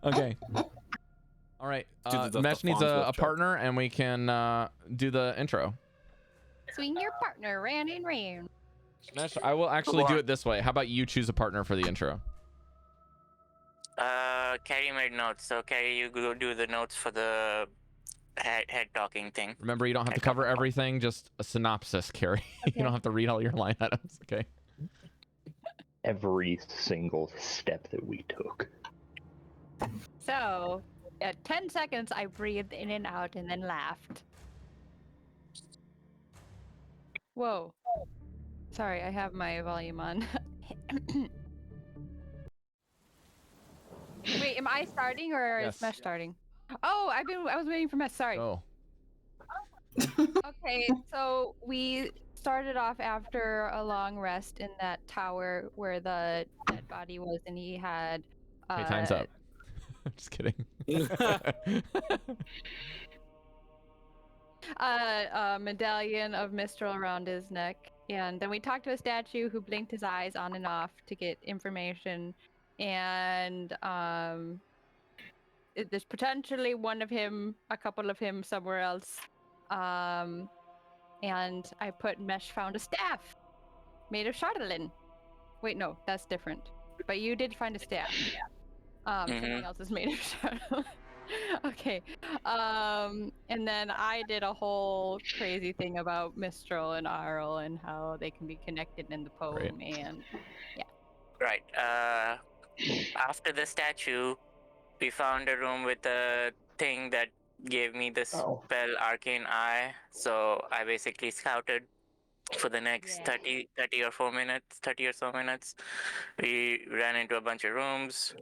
Okay. All right. The Mesh needs a Farnsworth joke. partner, and we can do the intro. Swing your partner round and round. Mesh, I will actually do it this way. How about you choose a partner for the intro? Cari made notes, so Cari, you go do the notes for the head talking thing. Remember, you don't have to cover everything, just a synopsis, Cari. Okay. You don't have to read all your line items, okay? Every single step that we took. So, at 10 seconds, I breathed in and out and then laughed. Whoa. Sorry, I have my volume on. Wait, am I starting or Yes. is Mesh starting? Oh, I was waiting for Mesh. Sorry. Oh. Okay, so we started off after a long rest in that tower where the dead body was, and he had. Okay, time's up. Just kidding. A medallion of Mistral around his neck, and then we talked to a statue who blinked his eyes on and off to get information, and there's potentially a couple of him somewhere else, and I put Mesh found a staff made of Chalcedony. Wait, no, that's different. But you did find a staff. Something else is made of Chalcedony. Okay. And then I did a whole crazy thing about Mistral and Arl and how they can be connected in the poem. Great. And yeah. Right. After the statue, we found a room with a thing that gave me the spell Arcane Eye. So I basically scouted for the next 30 or so minutes. We ran into a bunch of rooms.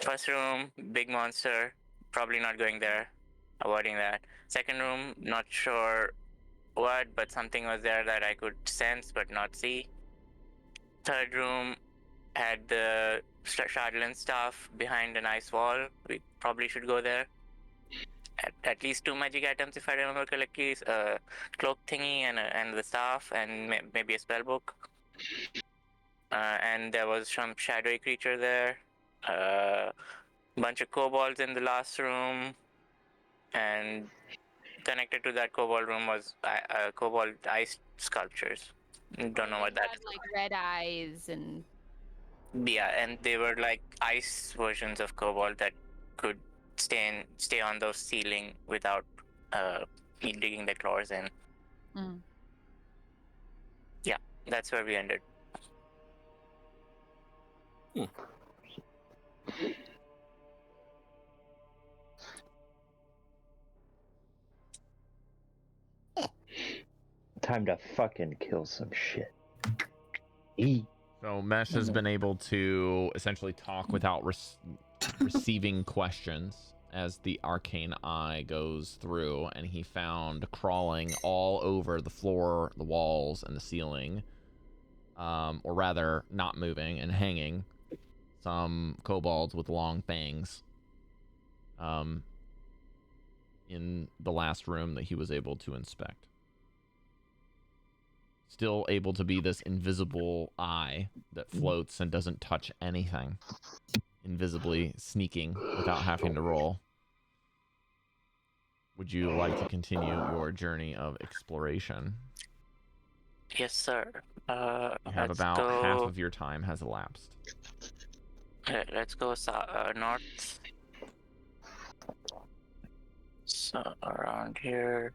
First room, big monster. Probably not going there. Avoiding that. Second room, not sure what, but something was there that I could sense but not see. Third room had the Shardlin stuff behind an ice wall. We probably should go there. At least 2 magic items, if I remember correctly. Cloak thingy and the staff, and maybe a spell book. And there was some shadowy creature there. Bunch of kobolds in the last room, and connected to that kobold room was kobold ice sculptures. Don't know what that had, is. like red eyes and. Yeah, and they were like ice versions of kobold that could stay on those ceiling without digging their claws in. Yeah, that's where we ended. Time to fucking kill some shit. So Mesh has been able to essentially talk without receiving questions as the Arcane Eye goes through, and he found crawling all over the floor, the walls, and the ceiling, or rather not moving and hanging, some kobolds with long fangs in the last room that he was able to inspect. Still able to be this invisible eye that floats and doesn't touch anything. Invisibly sneaking without having to roll. Would you like to continue your journey of exploration? Yes, sir. You have about half of your time has elapsed. Let's go north. So around here.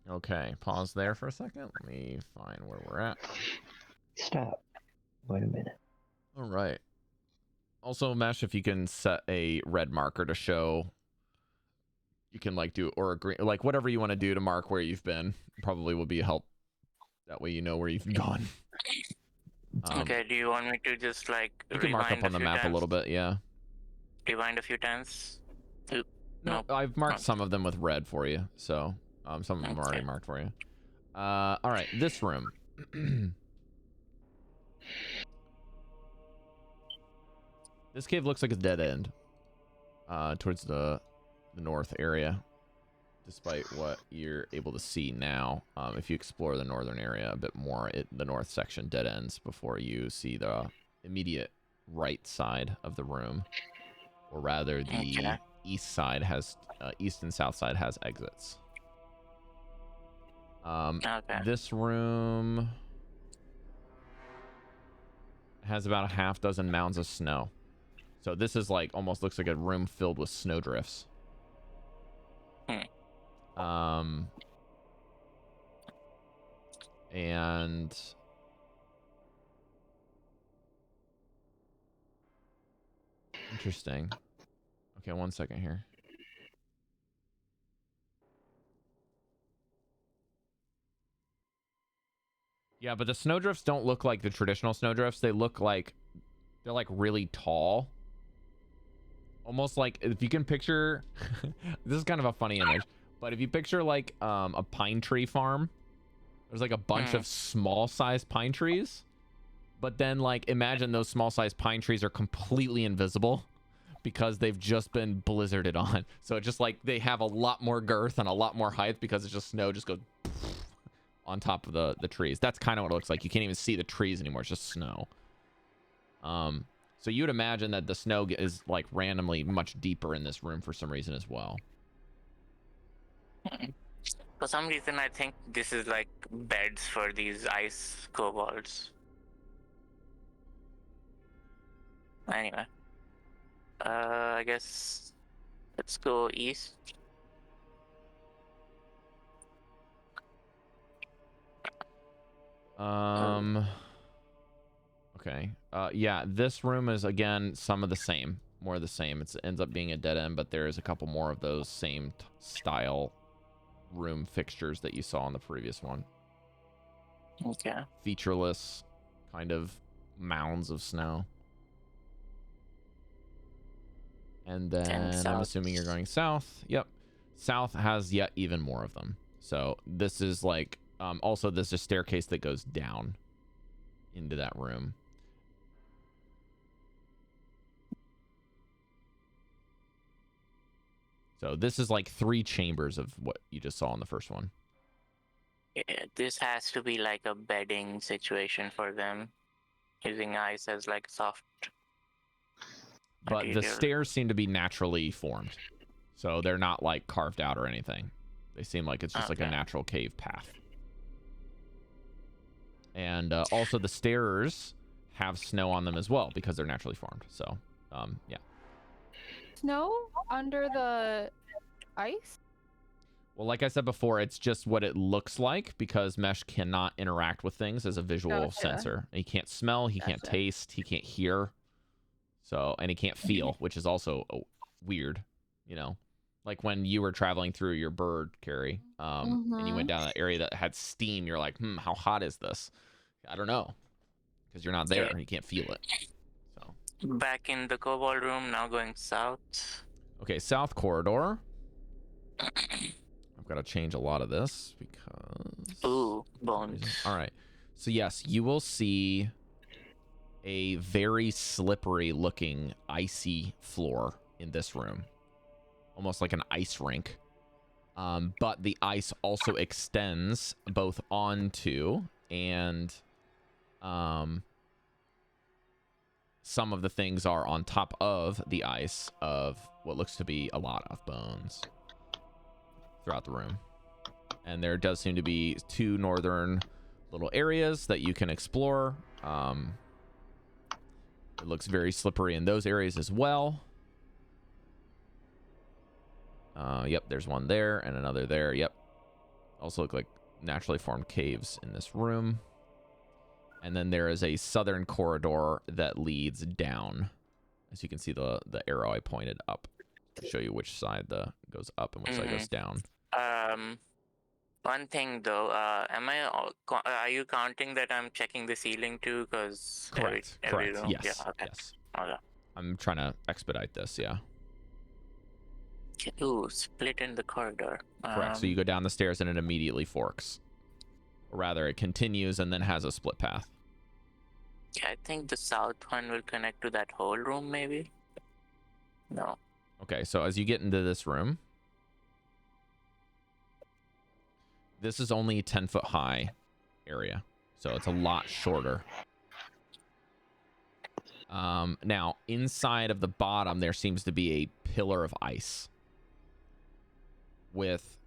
Okay, pause there for a second. Let me find where we're at. Stop. Wait a minute. All right. Also, Mesh, if you can set a red marker to show, you can like do, or a green, like whatever you want to do to mark where you've been, probably will be a help. That way you know where you've gone. Okay, do you want me to just like you can mark up on the map a little bit, yeah. Rewind a few times? Oop. No, Nope. I've marked some of them with red for you, so some of them are already marked for you. All right, this room. This cave looks like a dead end towards the north area. despite what you're able to see now. If you explore the northern area a bit more, the north section dead ends before you see the immediate right side of the room, or rather the east side has east and south side has exits. This room has about a half dozen mounds of snow. So this is like almost looks like a room filled with snowdrifts. And interesting. Okay, 1 second here. Yeah, but the snowdrifts don't look like the traditional snowdrifts. They look like they're like really tall. Almost like if you can picture this is kind of a funny image, but if you picture like a pine tree farm, there's like a bunch of small sized pine trees, but then like imagine those small sized pine trees are completely invisible because they've just been blizzarded on. So it's just like they have a lot more girth and a lot more height because it's just snow just goes on top of the trees. That's kind of what it looks like. You can't even see the trees anymore. It's just snow. So you would imagine that the snow is like randomly much deeper in this room for some reason as well. For some reason, I think this is like beds for these ice kobolds. Anyway, I guess let's go east. Okay. Yeah, this room is again some of the same, more of the same. It ends up being a dead end, but there is a couple more of those same style room fixtures that you saw in the previous one. Okay. Featureless kind of mounds of snow. And then I'm assuming you're going south. Yep. South has yet even more of them. So this is like also there's a staircase that goes down into that room. So this is like 3 chambers of what you just saw in the first one. Yeah, this has to be like a bedding situation for them, using ice as like soft But material. the stairs seem to be naturally formed. So they're not like carved out or anything. They seem like it's just like a natural cave path. And also the stairs have snow on them as well because they're naturally formed. So, yeah. Snow under the ice? Well, like I said before, it's just what it looks like because Mesh cannot interact with things as a visual sensor. He can't smell, he can't taste, he can't hear. So, and he can't feel, which is also weird, you know? Like when you were traveling through your bird, Cari, and you went down an area that had steam, you're like, how hot is this? I don't know. Because you're not there and you can't feel it. So back in the kobold room, now going south. Okay, south corridor. I've got to change a lot of this because... Ooh, bones. All right. So yes, you will see a very slippery looking icy floor in this room. Almost like an ice rink. But the ice also extends both onto and some of the things are on top of the ice of what looks to be a lot of bones throughout the room. And there does seem to be 2 northern little areas that you can explore. It looks very slippery in those areas as well. Yep, there's one there and another there. Yep. Also look like naturally formed caves in this room. And then there is a southern corridor that leads down. As you can see the arrow I pointed up to show you which side goes up and which side goes down. One thing though, are you counting that I'm checking the ceiling too? Because correct. Every room? Yes. Yeah, okay. Yes. Okay. I'm trying to expedite this. Yeah. Ooh, split in the corridor. Correct. So you go down the stairs and it immediately forks. Or rather, it continues and then has a split path. Yeah, I think the south one will connect to that whole room, maybe? No. Okay, so as you get into this room, This is only 10-foot high area, so it's a lot shorter. Now, inside of the bottom, there seems to be a pillar of ice with...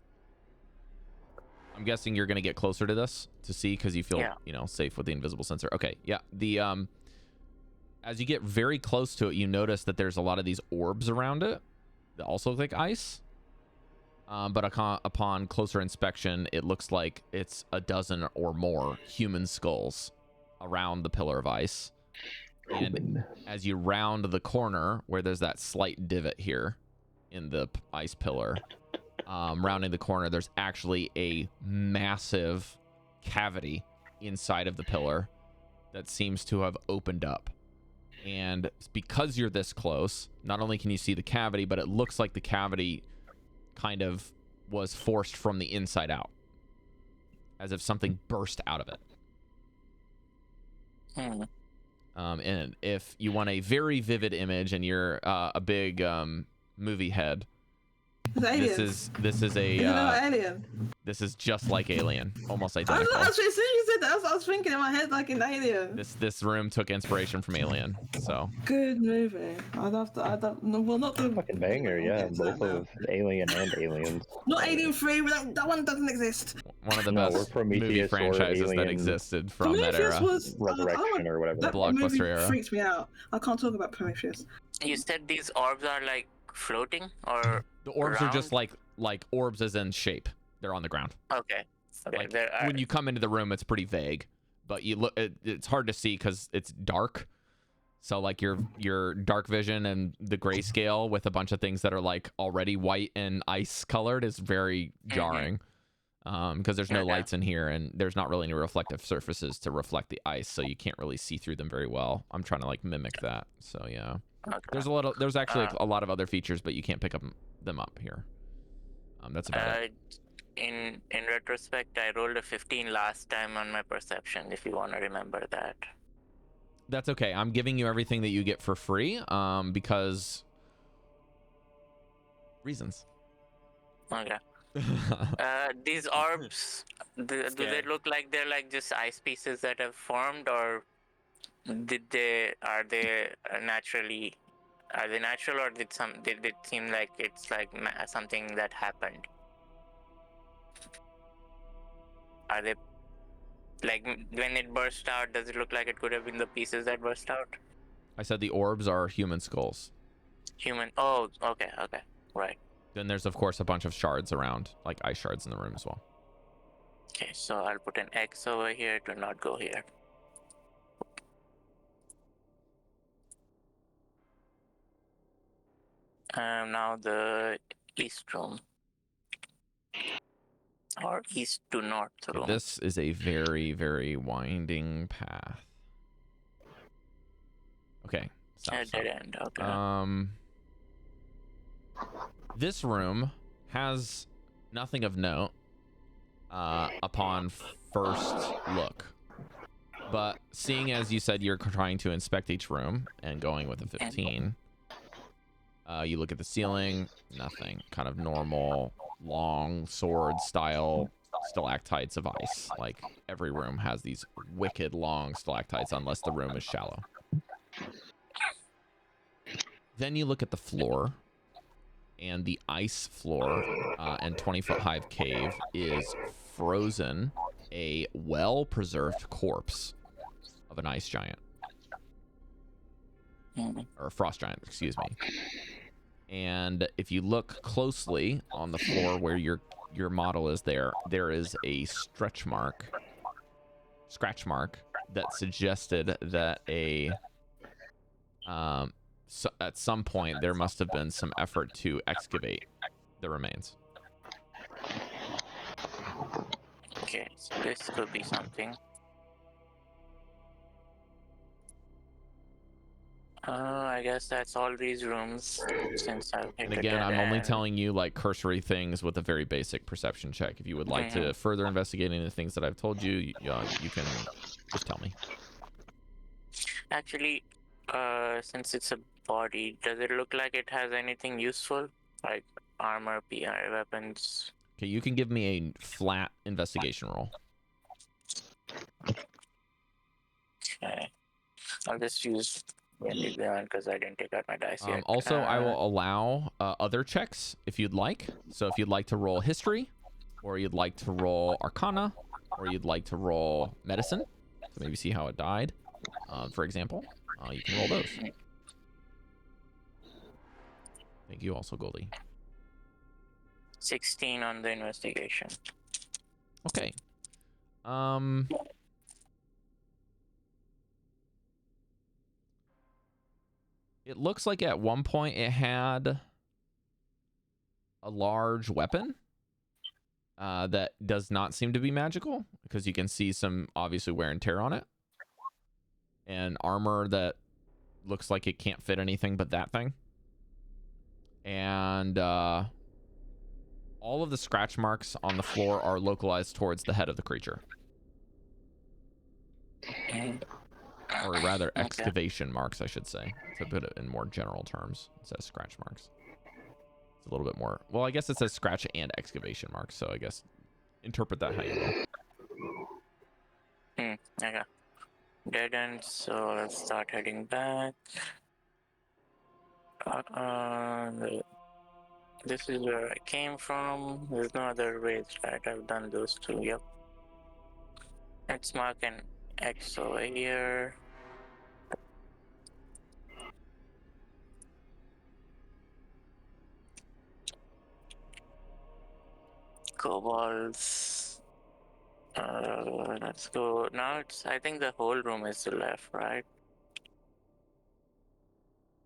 I'm guessing you're going to get closer to this to see because you feel, you know, safe with the invisible sensor. Okay, yeah. The as you get very close to it, you notice that there's a lot of these orbs around it that also look like ice. But upon closer inspection, it looks like it's a dozen or more human skulls around the pillar of ice. And as you round the corner, where there's that slight divot here in the ice pillar, rounding the corner, there's actually a massive cavity inside of the pillar that seems to have opened up. And because you're this close, not only can you see the cavity, but it looks like the cavity kind of was forced from the inside out, as if something burst out of it. And if you want a very vivid image and you're a big movie head, this is a Alien. This is just like Alien, almost I identical. was actually, as soon as you said that, I was thinking in my head like in Alien. This room took inspiration from Alien, so Good movie. I'd have to. No, well, not the Fucking banger, yeah. Both of Alien and Aliens. not Alien 3. That one doesn't exist. one of the No, best or movie Prometheus or franchises that Alien. existed from that Prometheus era. was Resurrection or whatever. That Blockbuster movie era. freaks me out. I can't talk about Prometheus. You said these orbs are like floating or The orbs are just round? like orbs as in shape. They're on the ground. Okay. Okay. Like, there are... when you come into the room, it's pretty vague, but you look. It's hard to see because it's dark. So like your dark vision and the grayscale with a bunch of things that are like already white and ice colored is very jarring. Because there's no lights in here and there's not really any reflective surfaces to reflect the ice, so you can't really see through them very well. I'm trying to like mimic that. So yeah, Okay. there's actually a lot of other features, but you can't pick them up here. That's about it. In retrospect, I rolled a 15 last time on my perception, if you want to remember that. That's okay. I'm giving you everything that you get for free, because reasons. Okay. These orbs, do they look like they're like just ice pieces that have formed, or are they natural, or did it seem like it's like something that happened? Are they like when it burst out? Does it look like it could have been the pieces that burst out? I said the orbs are human skulls. Human. Oh, okay, right. Then there's of course a bunch of shards around, like ice shards in the room as well. Okay, so I'll put an X over here to not go here. Now the east room. Or east to north room. This is a very, very winding path. Okay. Stop. Dead end, okay. This room has nothing of note upon first look. But seeing as you said you're trying to inspect each room and going with a 15, you look at the ceiling, nothing. Kind of normal, long sword style stalactites of ice. Like every room has these wicked long stalactites unless the room is shallow. Then you look at the floor, and the ice floor and 20-foot high cave is frozen, a well-preserved corpse of an ice giant. Or a frost giant, excuse me. And if you look closely on the floor where your model is there is a scratch mark that suggested that so at some point there must have been some effort to excavate the remains. Okay, so this could be something. I guess that's all these rooms since I've hit And the again, dead I'm only end. telling you like cursory things with a very basic perception check. If you would like to further investigate any of the things that I've told you, you can just tell me. Actually, since it's a body, does it look like it has anything useful? Like armor, PI, weapons? Okay, you can give me a flat investigation roll. Okay. I'll just use because I didn't take out my dice yet. Also, I will allow other checks if you'd like. So if you'd like to roll history, or you'd like to roll arcana, or you'd like to roll medicine, so maybe see how it died, for example, you can roll those. Thank you also, Goldy. 16 on the investigation. Okay. It looks like at one point it had a large weapon that does not seem to be magical, because you can see some obviously wear and tear on it, and armor that looks like it can't fit anything but that thing, and all of the scratch marks on the floor are localized towards the head of the creature, or rather excavation marks, I should say, to put it in more general terms. It says scratch marks. It's a little bit more, well, I guess it says scratch and excavation marks, so I guess interpret that how you will. Okay. Dead end, so let's start heading back. This is where I came from. There's no other ways, right? I've done those two, yep. Let's mark an X over here. Kobolds. Let's go. Now I think the whole room is to the left, right?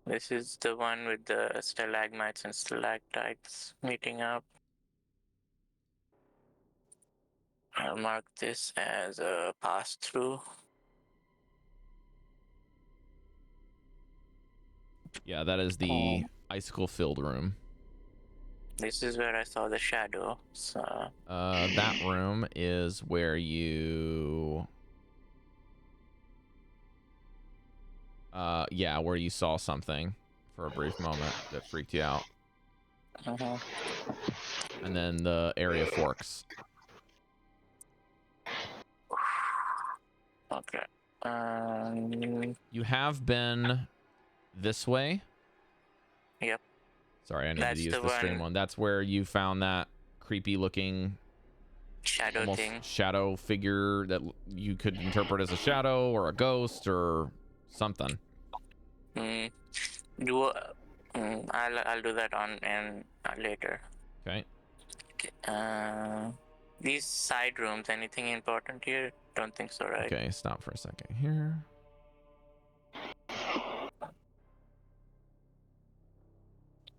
This is the one with the stalagmites and stalactites meeting up. I'll mark this as a pass-through. Yeah, that is the icicle-filled room. This is where I saw the shadow, so... that room is where you... yeah, where you saw something for a brief moment that freaked you out. And then the area forks. Okay. You have been this way. Yep. Sorry, I need to use the stream one. That's where you found that creepy looking shadow thing. Shadow figure that you could interpret as a shadow or a ghost or something. I'll do that on and later. Okay. These side rooms, anything important here? Don't think so, right? Okay, stop for a second here.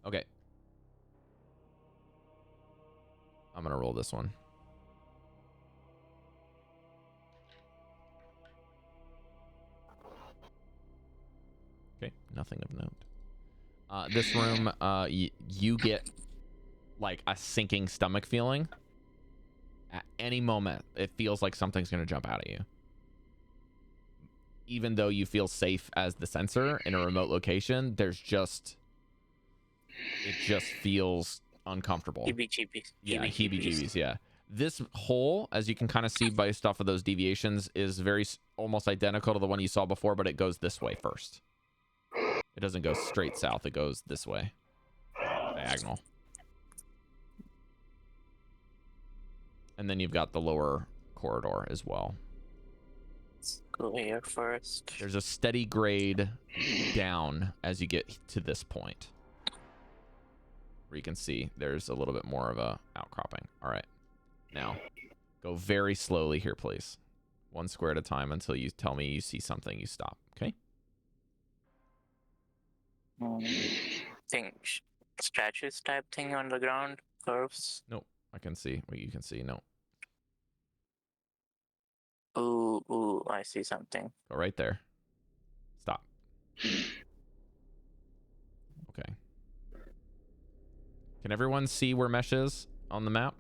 Okay. I'm gonna roll this one. Okay, nothing of note. This room, you get like a sinking stomach feeling. At any moment, it feels like something's gonna jump out at you. Even though you feel safe as the sensor in a remote location, it just feels uncomfortable. Heebie-jeebies. Yeah, heebie-jeebies, yeah. This hole, as you can kind of see based off of those deviations, is almost identical to the one you saw before, but it goes this way first. It doesn't go straight south, it goes this way. Diagonal. And then you've got the lower corridor as well. Let's go here first. There's a steady grade down as you get to this point, where you can see there's a little bit more of a outcropping. All right. Now, go very slowly here, please. One square at a time until you tell me you see something, you stop. Okay? Statues type thing on the ground? Curves? Nope. I can see what you can see. No. Ooh, I see something. Go right there. Stop. Okay. Can everyone see where Mesh is on the map?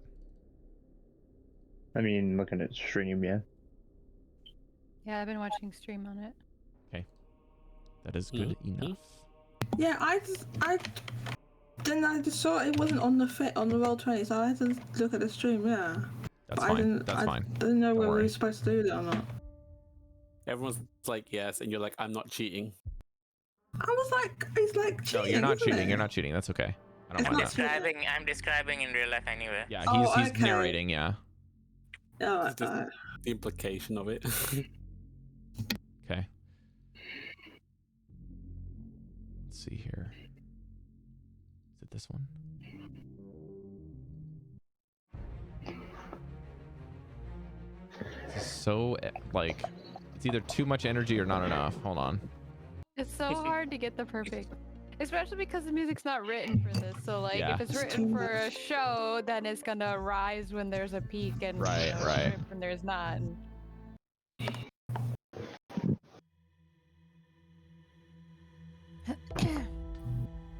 I mean, looking at stream, yeah. Yeah, I've been watching stream on it. Okay. That is good enough. Yeah, I Then I just saw it wasn't on the roll 20, so I had to look at the stream. Yeah. That's But fine. That's I fine. didn't know Don't whether we worry. were supposed to do that or not. Everyone's like, yes, and you're like, I'm not cheating. I was like, it's like cheating. No, you're not isn't cheating. it? You're not cheating. That's okay. I don't It's mind not that. I'm describing in real life anyway. Yeah, Oh, he's okay. narrating. Yeah. Yeah, It's just the implication of it. Okay. Let's see here. Is it this one? This is so like, it's either too much energy or not enough. Hold on. It's so hard to get the perfect, especially because the music's not written for this. So like, Yeah. if it's written for a show, then it's gonna rise when there's a peak and Right, right. dip when there's not. And... All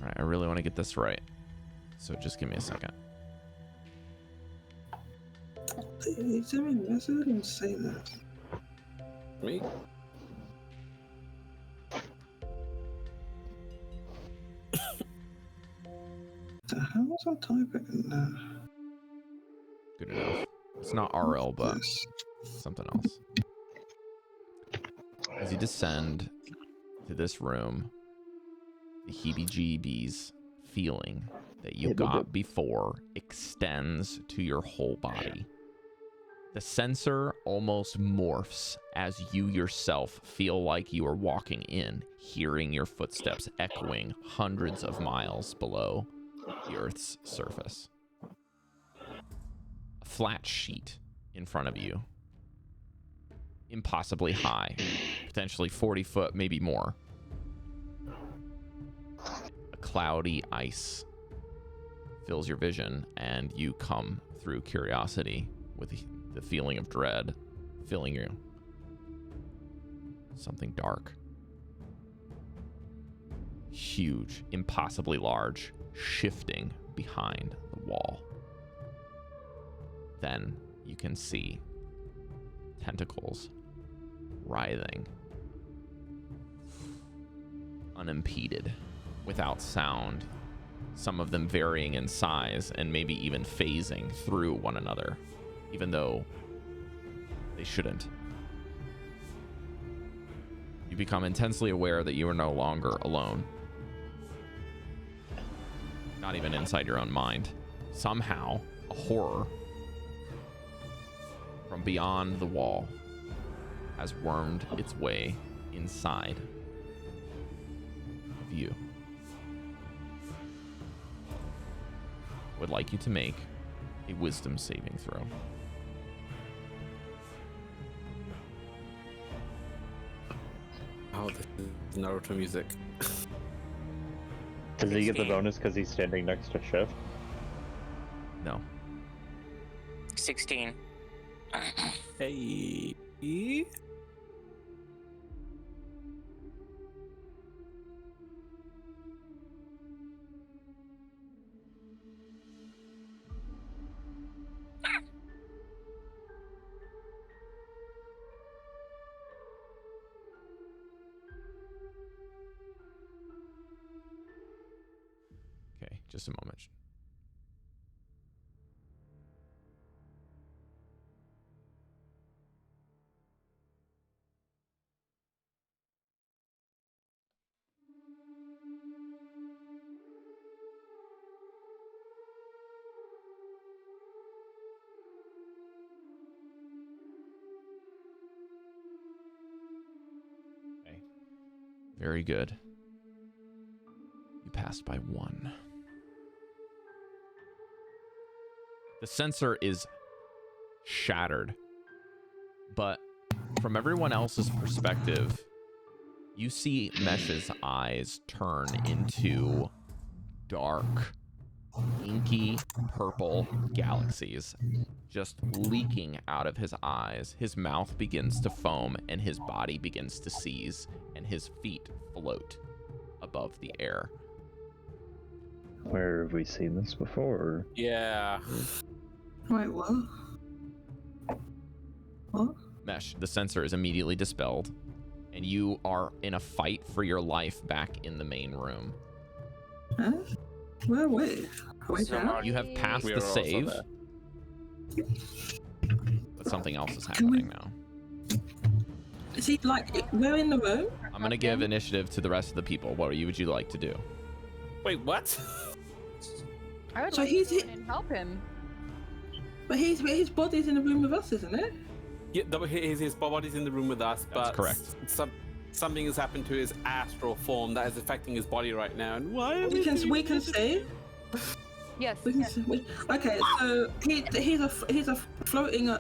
right, I really want to get this right. So just give me a second. He's doing this. I didn't say that. Me? The hell was I typing in there? Good enough. It's not RL, but Yes. something else. As you descend to this room, the heebie-jeebies feeling that you got before extends to your whole body. The sensor almost morphs as you yourself feel like you are walking in, hearing your footsteps echoing hundreds of miles below the Earth's surface. A flat sheet in front of you, impossibly high, potentially 40 foot, maybe more. A cloudy ice fills your vision, and you come through curiosity with the feeling of dread filling you. Something dark, huge, impossibly large, shifting behind the wall. Then you can see tentacles writhing, unimpeded, without sound, some of them varying in size and maybe even phasing through one another, even though they shouldn't. You become intensely aware that you are no longer alone. Not even inside your own mind. Somehow, a horror from beyond the wall has wormed its way inside of you. Would like you to make a wisdom saving throw. Oh, this is Naruto music. Does he get the bonus because he's standing next to Chef? No. 16. Hey. Okay, just a moment. Okay. Very good. You passed by 1. The sensor is shattered, but from everyone else's perspective, you see Mesh's eyes turn into dark, inky purple galaxies just leaking out of his eyes. His mouth begins to foam and his body begins to seize and his feet float above the air. Where have we seen this before? Yeah. Wait, what? What? Mesh, the sensor is immediately dispelled, and you are in a fight for your life back in the main room. Huh? Where are we? Are we Zoom there? out. You have passed We the are also save, there. but something else is Can we- happening now. Is he like, we're in the room? I'm gonna give initiative to the rest of the people. What would you like to do? Wait, what? I would So like he's to go hit- in and help him. But his body's in the room with us, isn't it? Yeah, his body's in the room with us, but correct. Something has happened to his astral form that is affecting his body right now. And why? Are We can see. Yes. We can yes. see. Okay, so he's a floating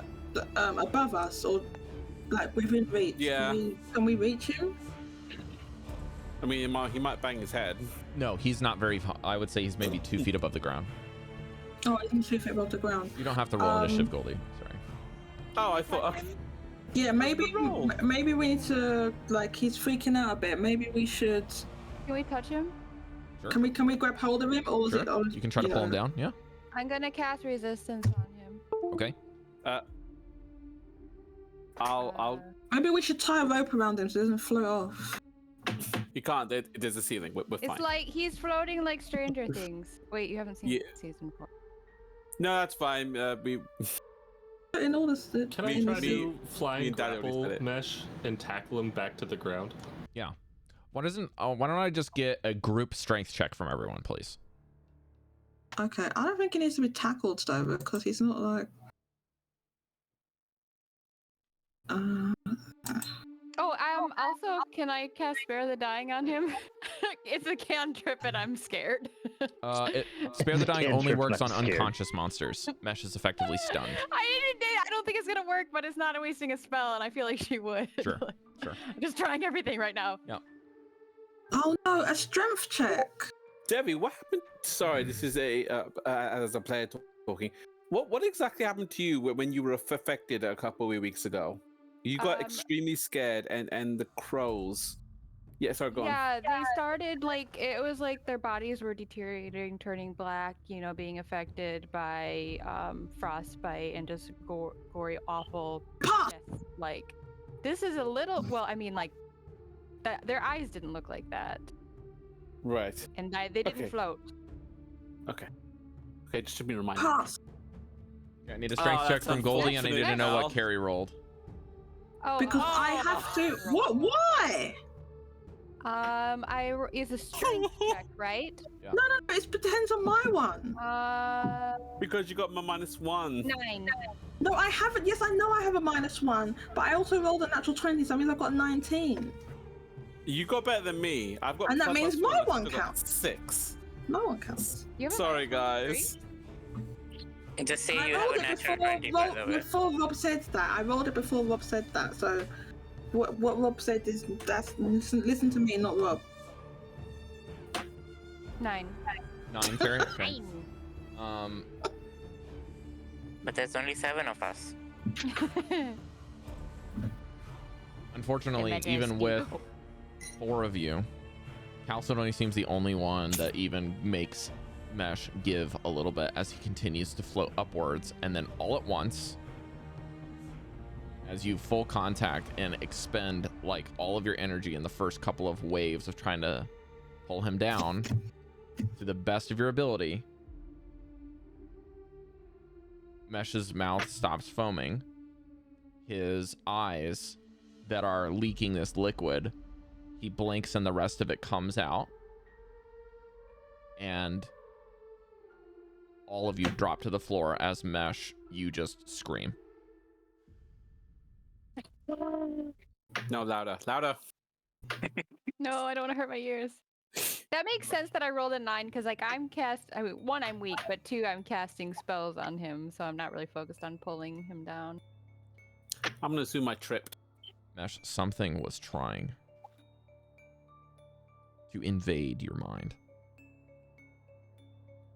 above us or like within reach. Yeah. Can we reach him? I mean, he might bang his head. No, he's not very. I would say he's maybe 2 feet above the ground. Oh, he's 2 feet above the ground. You don't have to roll initiative, Goldy. Sorry. Oh, I thought. Okay. Yeah, maybe roll. maybe we need to, like, he's freaking out a bit. Maybe we should. Can we touch him? Sure. Can we grab hold of him, or is Sure. it? Or, You can try to pull him down. Yeah. I'm gonna cast resistance on him. Okay. I'll. Maybe we should tie a rope around him so it doesn't float off. You can't. There's a ceiling. We're It's fine. like he's floating like Stranger Things. Wait, you haven't seen Yeah. season 4. No, that's fine. We. In all this, Can I Me- try me- to me flying and Daddy already grapple said it. mesh and tackle him back to the ground? Yeah. Why don't I just get a group strength check from everyone, please? Okay, I don't think he needs to be tackled though, because he's not like. Oh, also, can I cast Spare the Dying on him? It's a cantrip and I'm scared. Spare the Dying only Cantrip, works on not scared. unconscious monsters. Mesh is effectively stunned. I don't think it's gonna work, but it's not wasting a spell, and I feel like she would. Sure, sure. I'm just trying everything right now. Oh no, a strength check. Devii, what happened? Sorry, this is as a player talking. What exactly happened to you when you were affected a couple of weeks ago? You got extremely scared, and the crows. Yeah, sorry, go on. Yeah, they started like it was like their bodies were deteriorating, turning black, being affected by frostbite and just gory, awful Pah! death. Like this is a little. Well, I mean, like their eyes didn't look like that, Right. and they didn't Okay. float. Okay, just to be reminded. Pass. Yeah, I need a strength Oh, check that's from Goldy, and I need to know unfortunate. what Cari rolled. Oh, Because I have to. What? Why? It's a strength check, right? No, it depends on my one. Because you got my -1. 9. No, I haven't. Yes, I know I have a -1, but I also rolled a natural 20, so that means I've got 19. You got better than me. I've got. And that plus means one, my I've one still got counts. 6. No one counts. You have a Sorry, natural guys. Just say I you have rolled a it natural 20, by the way. before Rob said that. I rolled it before Rob said that. So, what Rob said is listen to me, not Rob. 9. 9, Cari? Okay. 9. But there's only 7 of us. Unfortunately, Majesty. even with 4 of you, Chalcedony seems the only one that even makes Mesh give a little bit as he continues to float upwards, and then all at once, as you full contact and expend like all of your energy in the first couple of waves of trying to pull him down to the best of your ability, Mesh's mouth stops foaming. His eyes that are leaking this liquid, he blinks and the rest of it comes out, and all of you drop to the floor as Mesh, you just scream. No, louder. No, I don't want to hurt my ears. That makes sense that I rolled a 9 because, like, I'm 1, I'm weak, but 2, I'm casting spells on him, so I'm not really focused on pulling him down. I'm gonna assume I tripped. Mesh, something was trying to invade your mind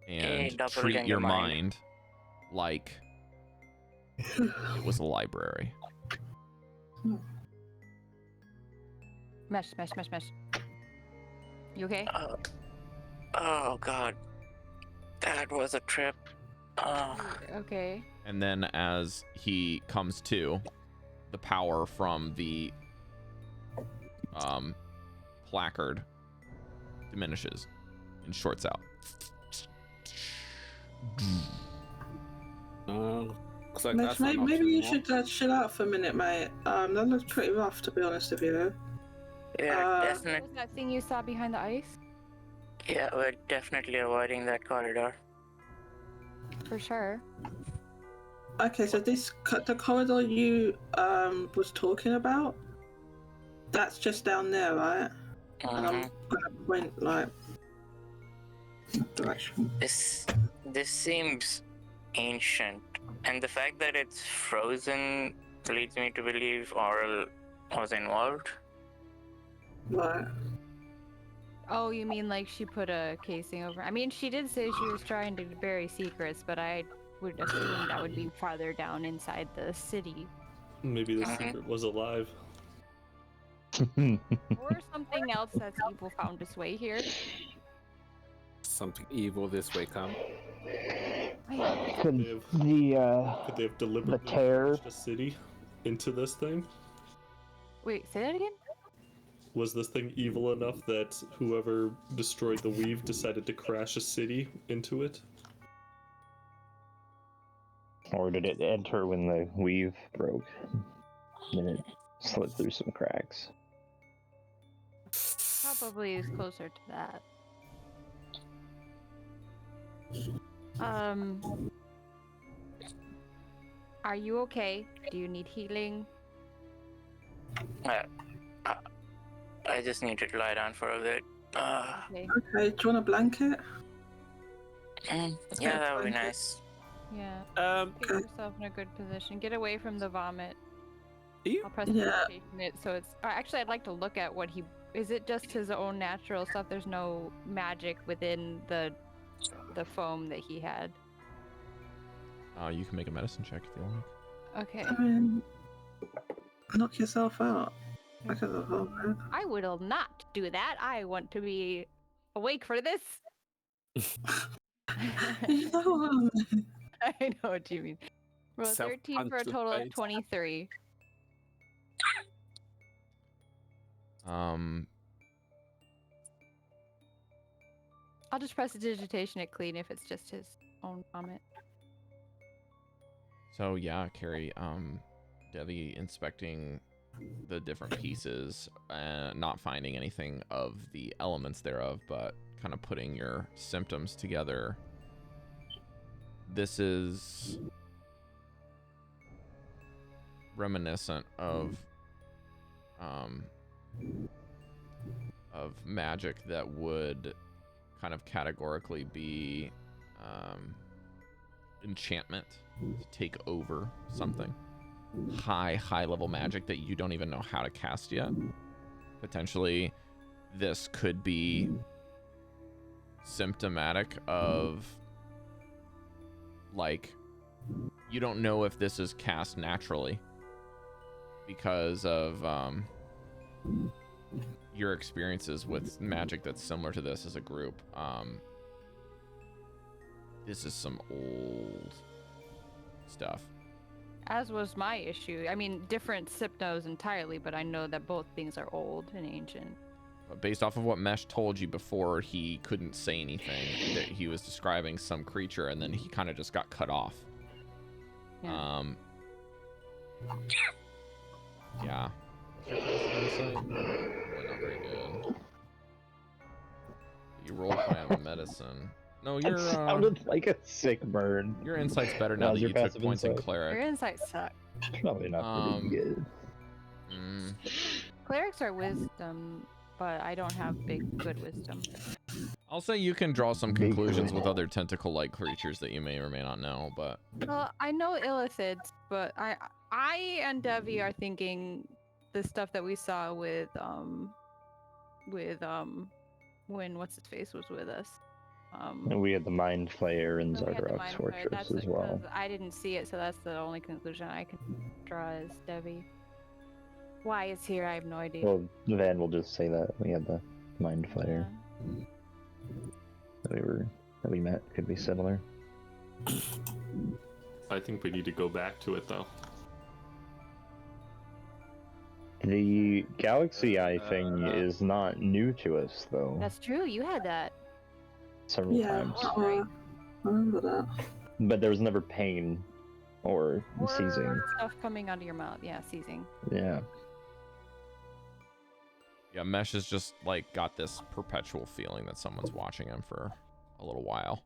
and treat doppelganger your mind. mind like it was a library. Mesh. You okay? Oh god. That was a trip. Okay. And then as he comes to, the power from the placard diminishes and shorts out. Looks like Mitch, that's not an maybe option you anymore. should chill out for a minute, mate. That looks pretty rough, to be honest with you. Yeah, Uh, What was that thing you saw behind the ice? Yeah, we're definitely avoiding that corridor. For sure. Okay, so the corridor you was talking about, that's just down there, right? And I'm gonna point like direction. This seems ancient, and the fact that it's frozen leads me to believe Oral was involved. Right. Oh, you mean like she put a casing over? I mean, she did say she was trying to bury secrets, but I would assume that would be farther down inside the city. Maybe the secret was alive. Or something else that's evil found its way here. Something evil this way come. Could Could they have deliberately tear- launched a city into this thing? Wait, say that again? Was this thing evil enough that whoever destroyed the weave decided to crash a city into it? Or did it enter when the weave broke? Then it slid through some cracks. Probably is closer to that. Are you okay? Do you need healing? I just need to lie down for a bit. Okay. Okay, do you want a blanket? Yeah, that would be nice. Yeah. Get yourself in a good position. Get away from the vomit. You? I'll press Yeah. it so it's. Actually, I'd like to look at what he. Is it just his own natural stuff? There's no magic within the foam that he had. You can make a medicine check if you like. Okay. I mean, knock yourself out. Look at the vomit. I will not do that. I want to be awake for this. You know what I mean? I know what you mean. Roll 13 for a total of Self-conscious. 23. I'll just press the digitation at clean if it's just his own vomit. So yeah, Cari, Devii inspecting the different pieces, not finding anything of the elements thereof, but kind of putting your symptoms together. This is reminiscent of magic that would kind of categorically be enchantment to take over something. High level magic that you don't even know how to cast yet. Potentially this could be symptomatic of, like, you don't know if this is cast naturally because of your experiences with magic that's similar to this as a group. This is some old stuff. As was my issue. I mean, different Sypnos entirely, but I know that both things are old and ancient. But based off of what Mesh told you before, he couldn't say anything. That he was describing some creature, and then he kind of just got cut off. Yeah. Yeah. Insight? Probably not very good. You rolled high on medicine. No, That your sounded like a sick burn. your insight's better now that Your you took passive points in insight. Your cleric. insights suck. Probably not pretty good. Clerics are wisdom, but I don't have good wisdom. I'll say you can draw some conclusions with other tentacle-like creatures that you may or may not know, but Well, I know illithids, but I and Devii are thinking the stuff that we saw with when what's his face was with us. And we had the Mind Flayer and we had the Zardox Mind Flayer. Fortress That's as well. because I didn't see it, so that's the only conclusion I can draw is Devii. Why it's here, I have no idea. Well, Van will just say that we had the Mind Flayer that we met. Could be similar. I think we need to go back to it though. The Galaxy Eye thing is not new to us, though. That's true. You had that. Several Yeah. times. Right. I remember that. But there was never pain or seizing. Or stuff coming out of your mouth. Yeah, seizing. Yeah. Yeah, Mesh has just like got this perpetual feeling that someone's watching him for a little while.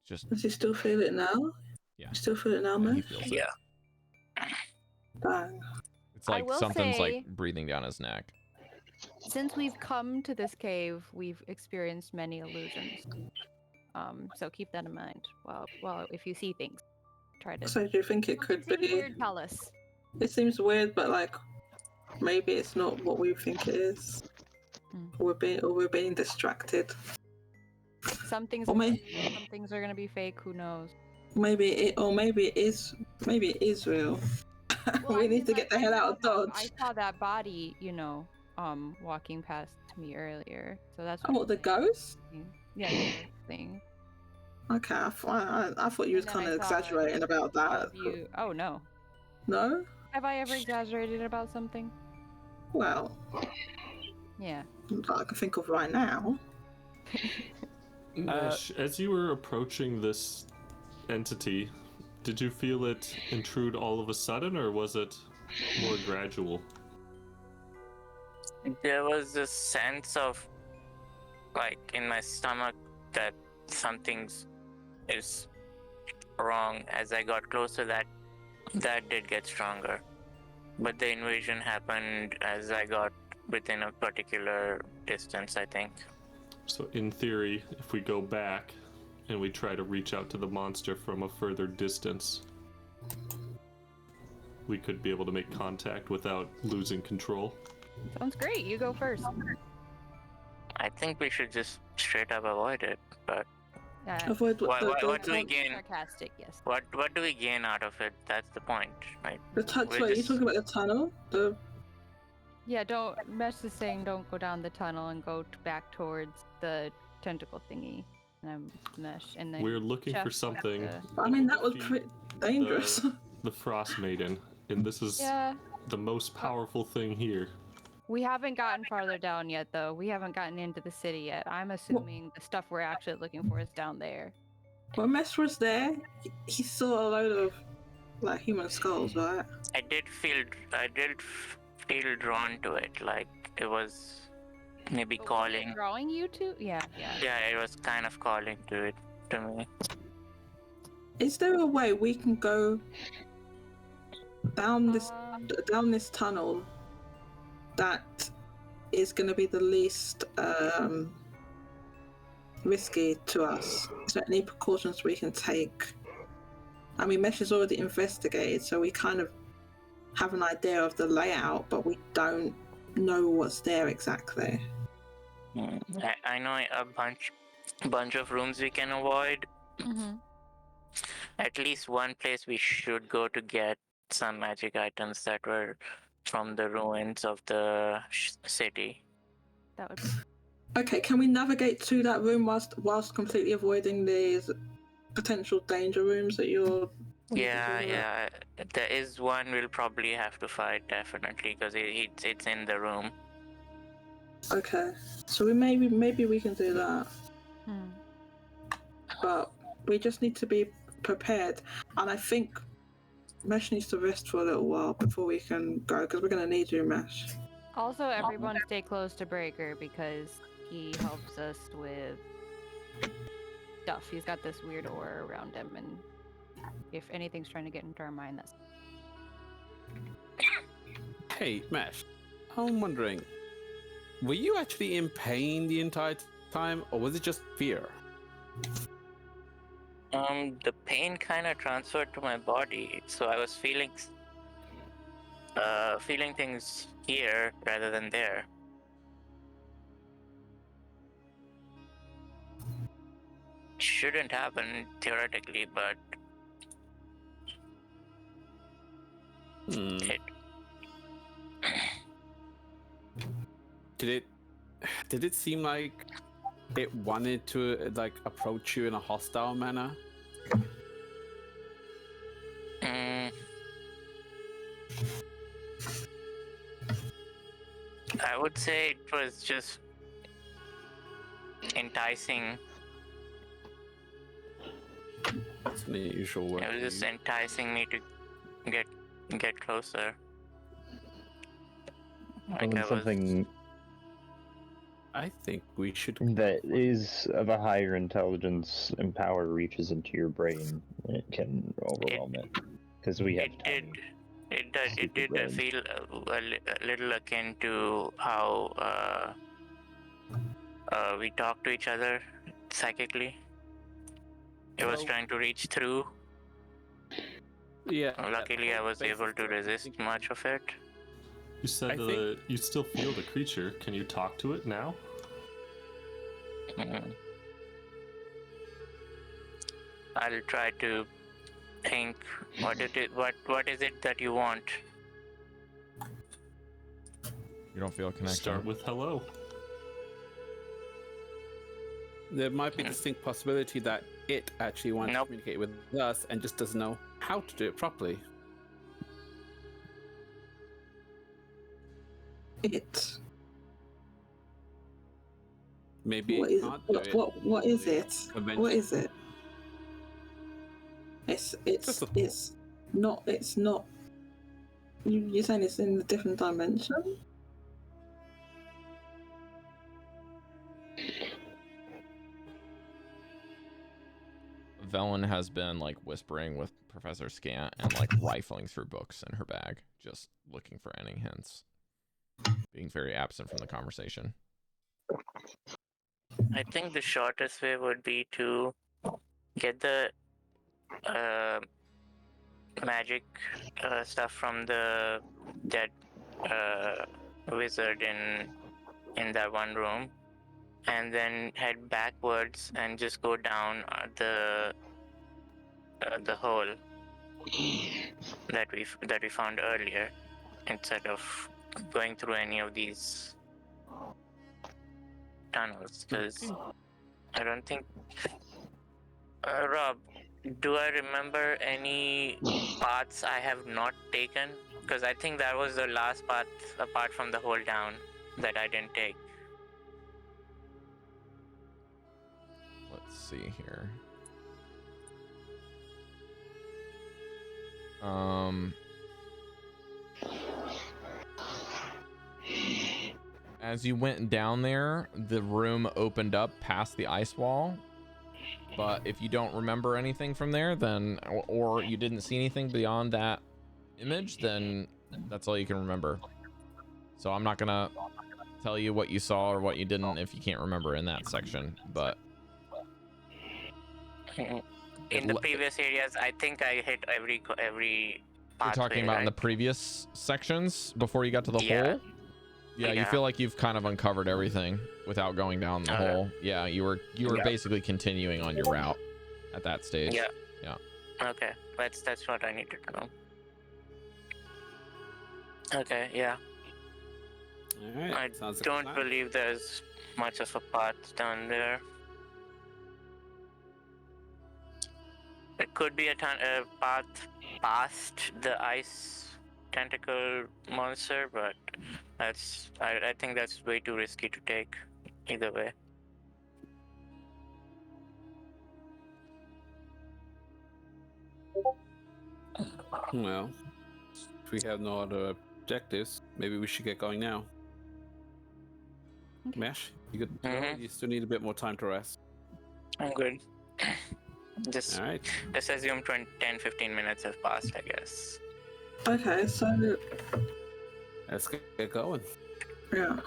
Just Does he still feel it now? Yeah. You still feel it now, yeah, he man? feels it. Yeah. Bang. It's like will something's say- like breathing down his neck. Since we've come to this cave, we've experienced many illusions. So keep that in mind. Well, if you see things, try to. So do you think it could Something be? weird, tell us. It seems weird, but like maybe it's not what we think it is. We're being distracted. Some things, Or are may- real, some things are gonna be fake. Who knows? Maybe it is real. Well, We I need mean, to get the hell out of Dodge. I saw that body, walking past me earlier. So that's. Oh, what, the ghost? Yeah, the ghost thing. Okay, I thought you was And then kind of I saw exaggerating about that. Oh no. No? Have I ever exaggerated about something? Well, Yeah. not that I can think of right now. Mesh, as you were approaching this entity, did you feel it intrude all of a sudden, or was it more gradual? There was this sense of, like, in my stomach that something is wrong. As I got closer, that did get stronger. But the invasion happened as I got within a particular distance, I think. So in theory, if we go back and we try to reach out to the monster from a further distance, we could be able to make contact without losing control. Sounds great. You go first. I think we should just straight up avoid it, but Avoid what do we the gain? Sarcastic, yes. What do we gain out of it? That's the point, right? Wait, We're you just- talking about the tunnel? Yeah, don't. Mesh is saying don't go down the tunnel and go back towards the tentacle thingy. And I'm Mesh, and then We're looking Chef for has something. to- I mean, that was Defeat pretty dangerous. The Frost Maiden, and this is Yeah, the most powerful thing here. we haven't gotten farther down yet, though. We haven't gotten into the city yet. I'm assuming the stuff we're actually looking for is down there. When Mesh was there, he saw a load of like human skulls, right? I did feel drawn to it, like it was maybe Oh, was it calling. drawing you to? Yeah. Yeah, it was kind of calling to me. Is there a way we can go down this tunnel that is going to be the least risky to us? Is there any precautions we can take? I mean, Mesh has already investigated, so we kind of have an idea of the layout, but we don't know what's there exactly. I know a bunch of rooms we can avoid. Mm-hmm. At least one place we should go to get some magic items that were from the ruins of the city. That would. Okay, can we navigate to that room whilst completely avoiding these potential danger rooms that you're... Yeah. There is one we'll probably have to fight, definitely, because it's in the room. Okay, so maybe we can do that, but we just need to be prepared. And I think Mesh needs to rest for a little while before we can go, because we're going to need you, Mesh. Also, everyone stay close to Breker because he helps us with stuff. He's got this weird aura around him, and if anything's trying to get into our mind, that's... Hey, Mesh, I'm wondering, were you actually in pain the entire time, or was it just fear? The pain kind of transferred to my body, so I was feeling things here rather than there. Shouldn't happen theoretically, but it. Did it seem like it wanted to like approach you in a hostile manner? I would say it was just enticing. It's an unusual word. It was just enticing me to get closer. Like I was. Something I think we should. that is of a higher intelligence and power reaches into your brain, it can overwhelm it. Because we have time. It did feel a little akin to how we talk to each other psychically. It was trying to reach through. Yeah. Luckily, I was able to resist much of it. You said you still feel the creature. Can you talk to it now? I'll try to think what is it that you want? You don't feel a connection. Start with hello. There might be a distinct possibility that it actually wants to communicate with us and just doesn't know how to do it properly. It. Maybe What it is can't do it. what is it? Convention. What is it? It's not. You're saying it's in a different dimension? Velen has been like whispering with Professor Scant and like rifling through books in her bag, just looking for any hints. Being very absent from the conversation. I think the shortest way would be to get the magic stuff from the dead wizard in that one room, and then head backwards and just go down the hole that we found earlier, instead of going through any of these tunnels, because I don't think. Rob, do I remember any paths I have not taken? Because I think that was the last path, apart from the hole down, that I didn't take. Let's see here. As you went down there, the room opened up past the ice wall. But if you don't remember anything from there, then, or you didn't see anything beyond that image, then that's all you can remember. So I'm not gonna tell you what you saw or what you didn't if you can't remember in that section, but in the previous areas, I think I hit every pathway. You're talking about in the previous sections before you got to the hole? Yeah, you feel like you've kind of uncovered everything without going down the hole. Yeah, you were basically continuing on your route at that stage. Yeah. Okay, that's what I needed to know. Okay, yeah. All right. I don't believe there's much of a path down there. It could be a path past the ice tentacle monster, but I think that's way too risky to take either way. Well, if we have no other objectives, maybe we should get going now. Mesh, you good? You still need a bit more time to rest. I'm good. Just all right. Let's assume 10-15 minutes have passed, I guess. Okay, so let's get going. Yeah.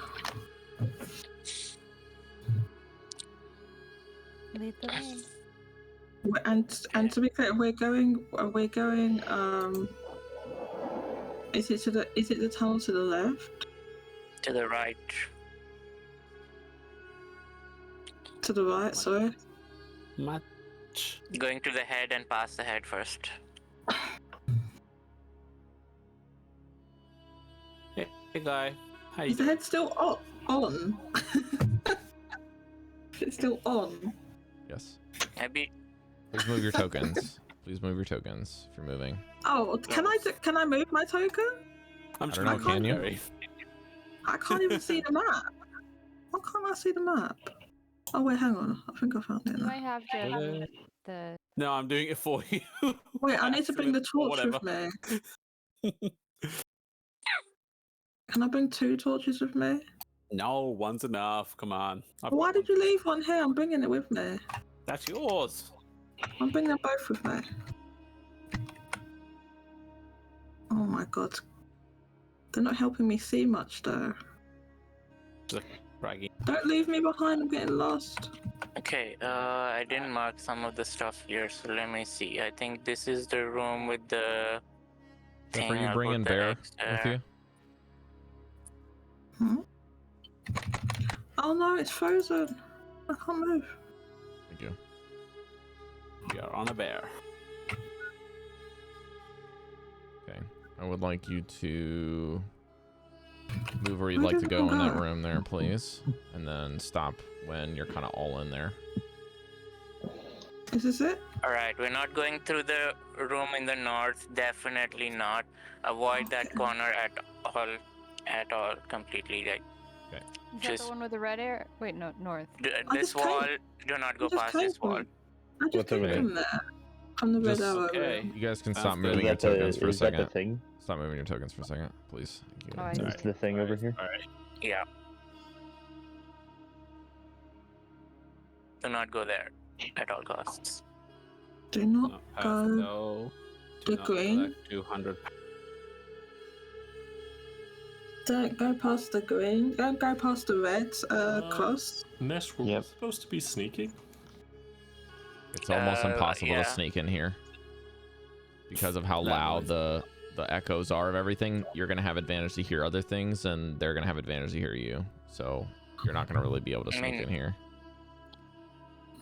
Lead the way. And to be clear, are we going? Is it the tunnel to the left? To the right. To the right, sorry. Much. Going to the head and past the head first. Hey guy. How you Is the doing? head still on? It's still on. Yes. Maybe. Please move your tokens. Please move your tokens if you're moving. Oh, can I move my token? I don't know, can you? I can't even see the map. Why can't I see the map? Oh wait, hang on. I think I found it You now. might have to the. No, I'm doing it for you. Wait, I need to bring the torch Whatever. with me. Can I bring 2 torches with me? No, one's enough. Come on. Why did you leave one here? I'm bringing it with me. That's yours. I'm bringing them both with me. Oh my god. They're not helping me see much though. Bragging. Don't leave me behind, I'm getting lost. Okay, I didn't mark some of the stuff here, so let me see. I think this is the room with the Jeff, thing. are you I'll bringing put the Bear X with there. you? Hmm? Oh no, it's frozen. I can't move. Thank you. We are on a bear. Okay. I would like you to move where you'd Where like to did go it in that go? room there, please. And then stop when you're kind of all in there. Is this it? Alright, we're not going through the room in the north. Definitely not. Avoid that Okay. corner at all, completely. Like, Is that Just- the one with the red air? Wait, no, north. I this just came- wall, do not go I just past came this wall. I just What's came over there? from there. From the red Just- arrow Okay. room. You guys can Sounds stop good. moving your Is that the, tokens for a is that the second. thing? Stop moving your tokens for a second, please. Thank you. Oh, I Is see. the thing over here? Alright. Yeah. Do not go there at all costs. Do not No, go. no. the Do not green? collect 200. Don't go past the green. Don't go past the red cross. Mesh, were Yep. we supposed to be sneaking? It's almost impossible yeah. to sneak in here because of how That loud noise. the echoes are of everything. You're gonna have advantage to hear other things, and they're gonna have advantage to hear you. So you're not gonna really be able to I sneak mean- in here.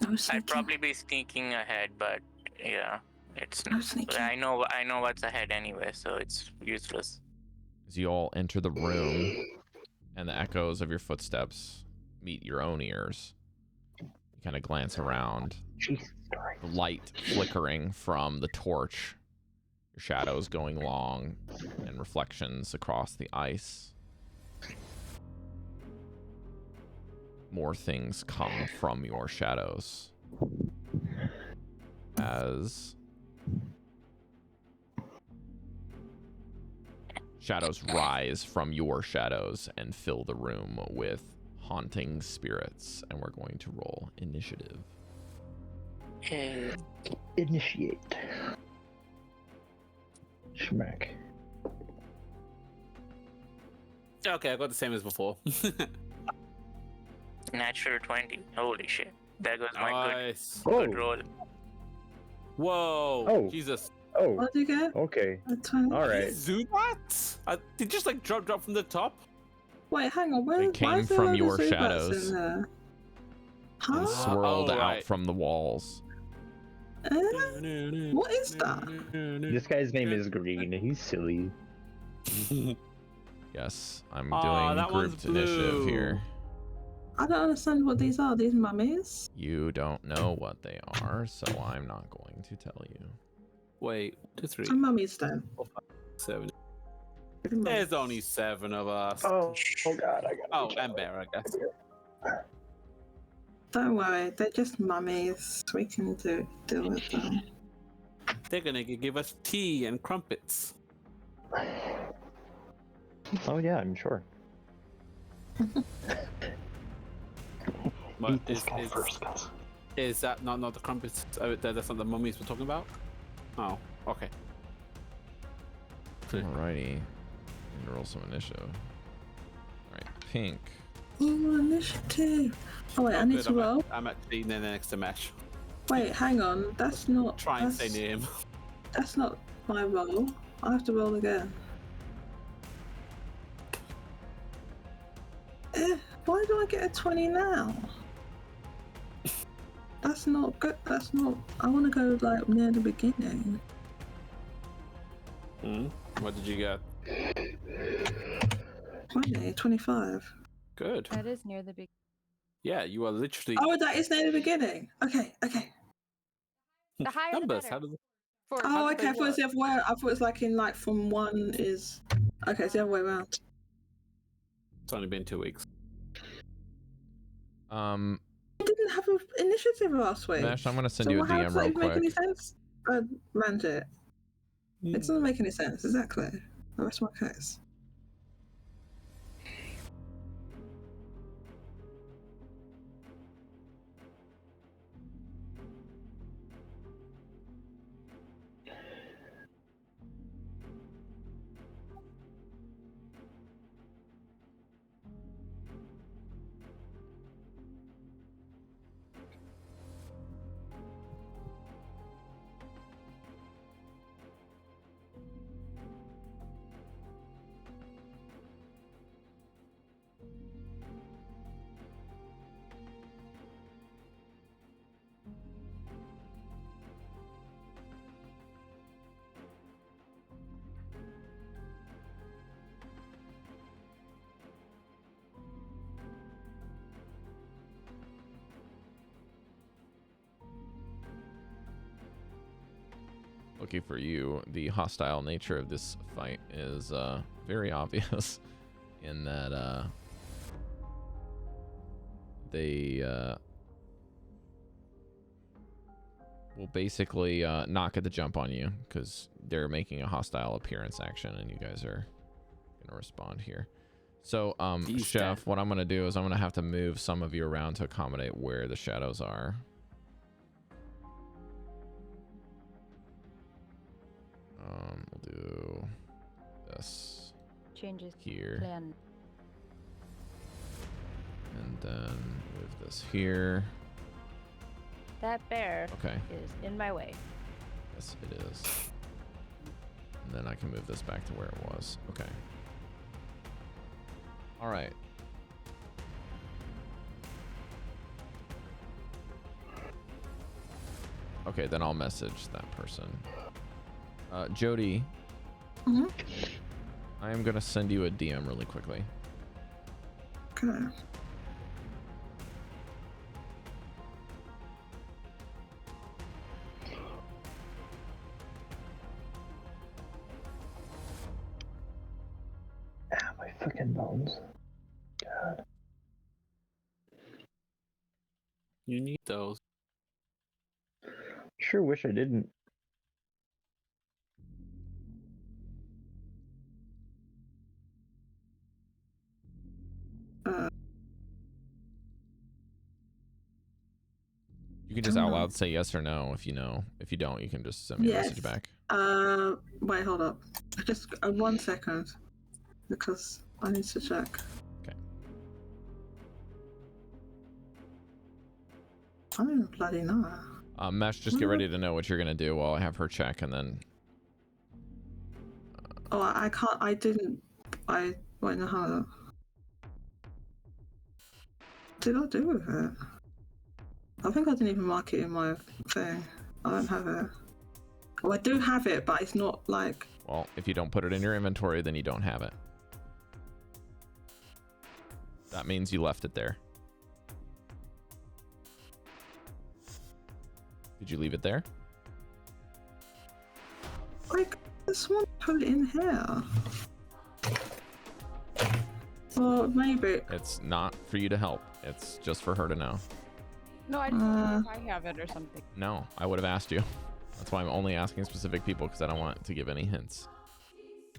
No sneaking. I'd probably be sneaking ahead, but yeah, it's. No sneaking. I know what's ahead anyway, so it's useless. As you all enter the room, and the echoes of your footsteps meet your own ears, you kind of glance around. Jesus Christ. The light flickering from the torch, your shadows going long, and reflections across the ice. More things come from your shadows as shadows rise from your shadows and fill the room with haunting spirits. And we're going to roll initiative. Initiate. Schmack. Okay, I got the same as before. Natural 20. Holy shit. There goes my Nice. good Oh, roll. Whoa. Oh. Jesus. oh, What did you get? okay. A 20. All right. Zubats? Did just like drop from the top? Wait, hang on. Where, They why came is there from a load your of Zubats shadows. in there? And Huh? swirled Oh, out right. from the walls. What is that? This guy's name is Green. He's silly. Yes, I'm Aw, doing that one's grouped initiative blue. here. I don't understand what these are. These mummies? You don't know what they are, so I'm not going to tell you. Wait, 2, 3, Some mummies then. 4, 5, 7. Mummies. There's only 7 of us. Oh God, I got. Oh, and Bear, I guess. Don't worry, they're just mummies. We can deal with them. They're gonna give us tea and crumpets. Oh yeah, I'm sure. But Eat this guy first, guys. is that not the crumpets? That's not the mummies we're talking about? Oh, okay. Alrighty. Roll some initiative. Alright, pink. Ooh, initiative. Oh wait, I need Good, to roll. I'm actually next to Mesh. Wait, hang on. That's not. Try and stay that's- near him. That's not my roll. I have to roll again. Why do I get a 20 now? That's not good. That's not. I want to go like near the beginning. What did you get? 25. Good. That is near the big. Yeah, you are literally Oh, that is near the beginning. Okay. The higher the numbers. better. How does it? For Oh, do okay. they I thought it was work? the other way. I thought it's like in like from 1 is. Okay, it's the other way around. It's only been 2 weeks. Did didn't have an initiative last week. Mesh, I'm gonna send so you a how DM does that real even make any quick. sense? Manjit. It doesn't make any sense, exactly. That's my case. Lucky for you, the hostile nature of this fight is very obvious in that they will basically knock at the jump on you because they're making a hostile appearance action and you guys are gonna respond here. So Chef, what I'm gonna do is I'm gonna have to move some of you around to accommodate where the shadows are. We'll do this Changes here. plan. And then move this here. That bear Okay. is in my way. Yes, it is. And then I can move this back to where it was. Okay. All right. Okay, then I'll message that person. Jodie. Mm-hmm. I am going to send you a DM really quickly. Okay. My fucking bones. God. You need those. Sure wish I didn't. You can just out loud say yes or no if you know. If you don't, you can just send me a message back. Wait, hold up. Just 1 second. Because I need to check. Okay. I don't even bloody know. Mesh, just get ready to know what you're going to do while I have her check and then... Oh, I can't, wait, no, hold up. What did I do with it? I think I didn't even mark it in my thing. I don't have it. Oh, I do have it, but it's not like... Well, if you don't put it in your inventory, then you don't have it. That means you left it there. Did you leave it there? Like, this one put it in here. Well, maybe. It's not for you to help. It's just for her to know. No, I don't know if I have it or something. No, I would have asked you. That's why I'm only asking specific people because I don't want to give any hints.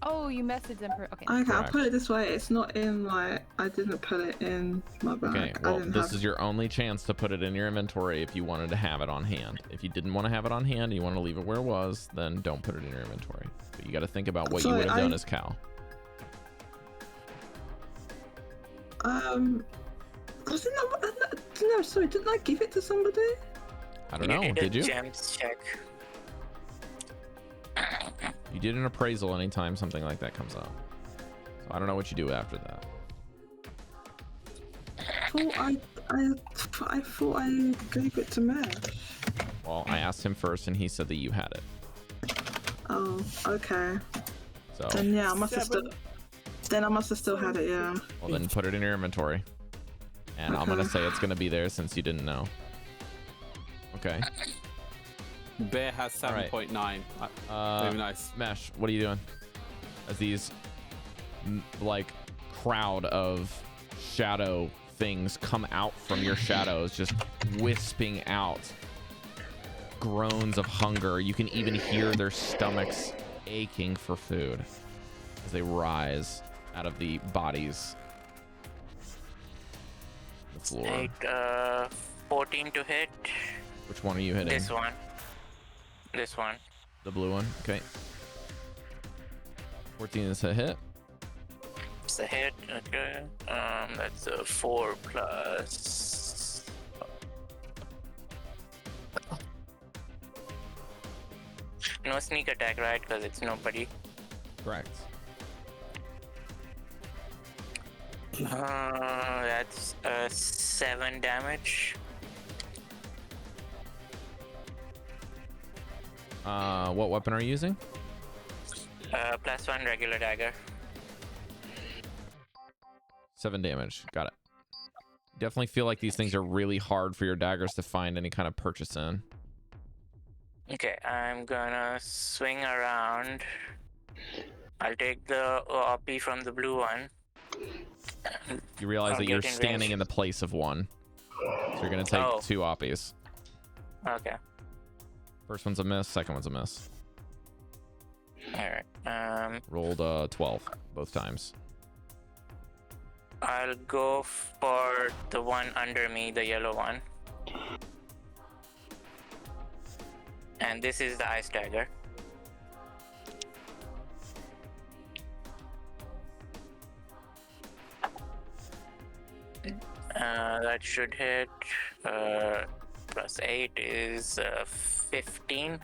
Oh, you messaged them. Okay. Okay, I'll put it this way. It's not in my... I didn't put it in my bag. Okay, well, this is your only chance to put it in your inventory if you wanted to have it on hand. If you didn't want to have it on hand and you want to leave it where it was, then don't put it in your inventory. But you got to think about what you would have done as Cal. No, sorry, didn't I give it to somebody? I don't know, did you? Gems check. You did an appraisal anytime something like that comes up. So I don't know what you do after that. I thought I gave it to Mesh. Well, I asked him first and he said that you had it. Oh, okay. So then yeah, I must have still... Then I must have still had it, yeah. Well, then put it in your inventory. And I'm going to say it's going to be there since you didn't know. Okay. Bear has 7.9. Very nice. Mesh, what are you doing? As these, like, crowd of shadow things come out from your shadows, just wisping out groans of hunger. You can even hear their stomachs aching for food as they rise out of the bodies. The floor. Take 14 to hit. Which one are you hitting? This one. This one. The blue one. Okay. 14 is a hit. It's a hit. Okay. That's a 4 plus. No sneak attack, right? Because it's nobody. Correct. That's 7 damage. What weapon are you using? +1 regular dagger. 7 damage. Got it. Definitely feel like these things are really hard for your daggers to find any kind of purchase in. Okay, I'm gonna swing around. I'll take the OP from the blue one. You realize I'll that you're get in standing range. in the place of one. So you're gonna take 2 oppies. Okay. First one's a miss, second one's a miss. Alright. Rolled 12 both times. I'll go for the one under me, the yellow one. And this is the ice dagger. That should hit. +8 is 15.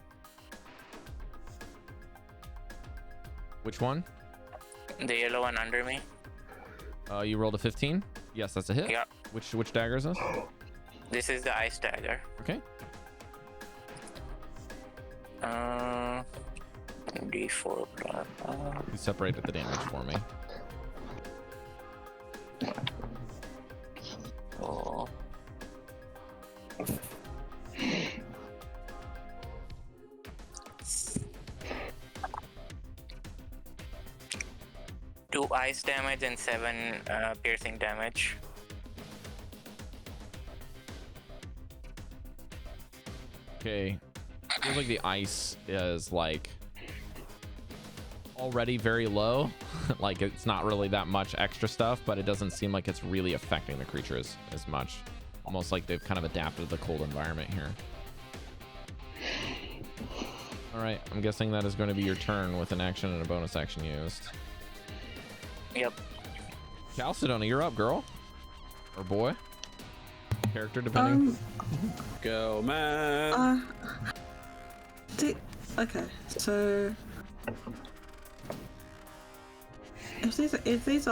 Which one? The yellow one under me. You rolled a 15? Yes, that's a hit. Yeah. Which dagger is this? This is the ice dagger. Okay. D4 plus. You separated the damage for me. Oh. Two ice damage and 7 piercing damage. Okay. Feels like the ice is like already very low. Like it's not really that much extra stuff, but it doesn't seem like it's really affecting the creatures as much. Almost like they've kind of adapted to the cold environment here. All right, I'm guessing that is going to be your turn with an action and a bonus action used. Yep. Chalcedony, you're up, girl. Or boy. Character depending. Go, man. Okay, so if these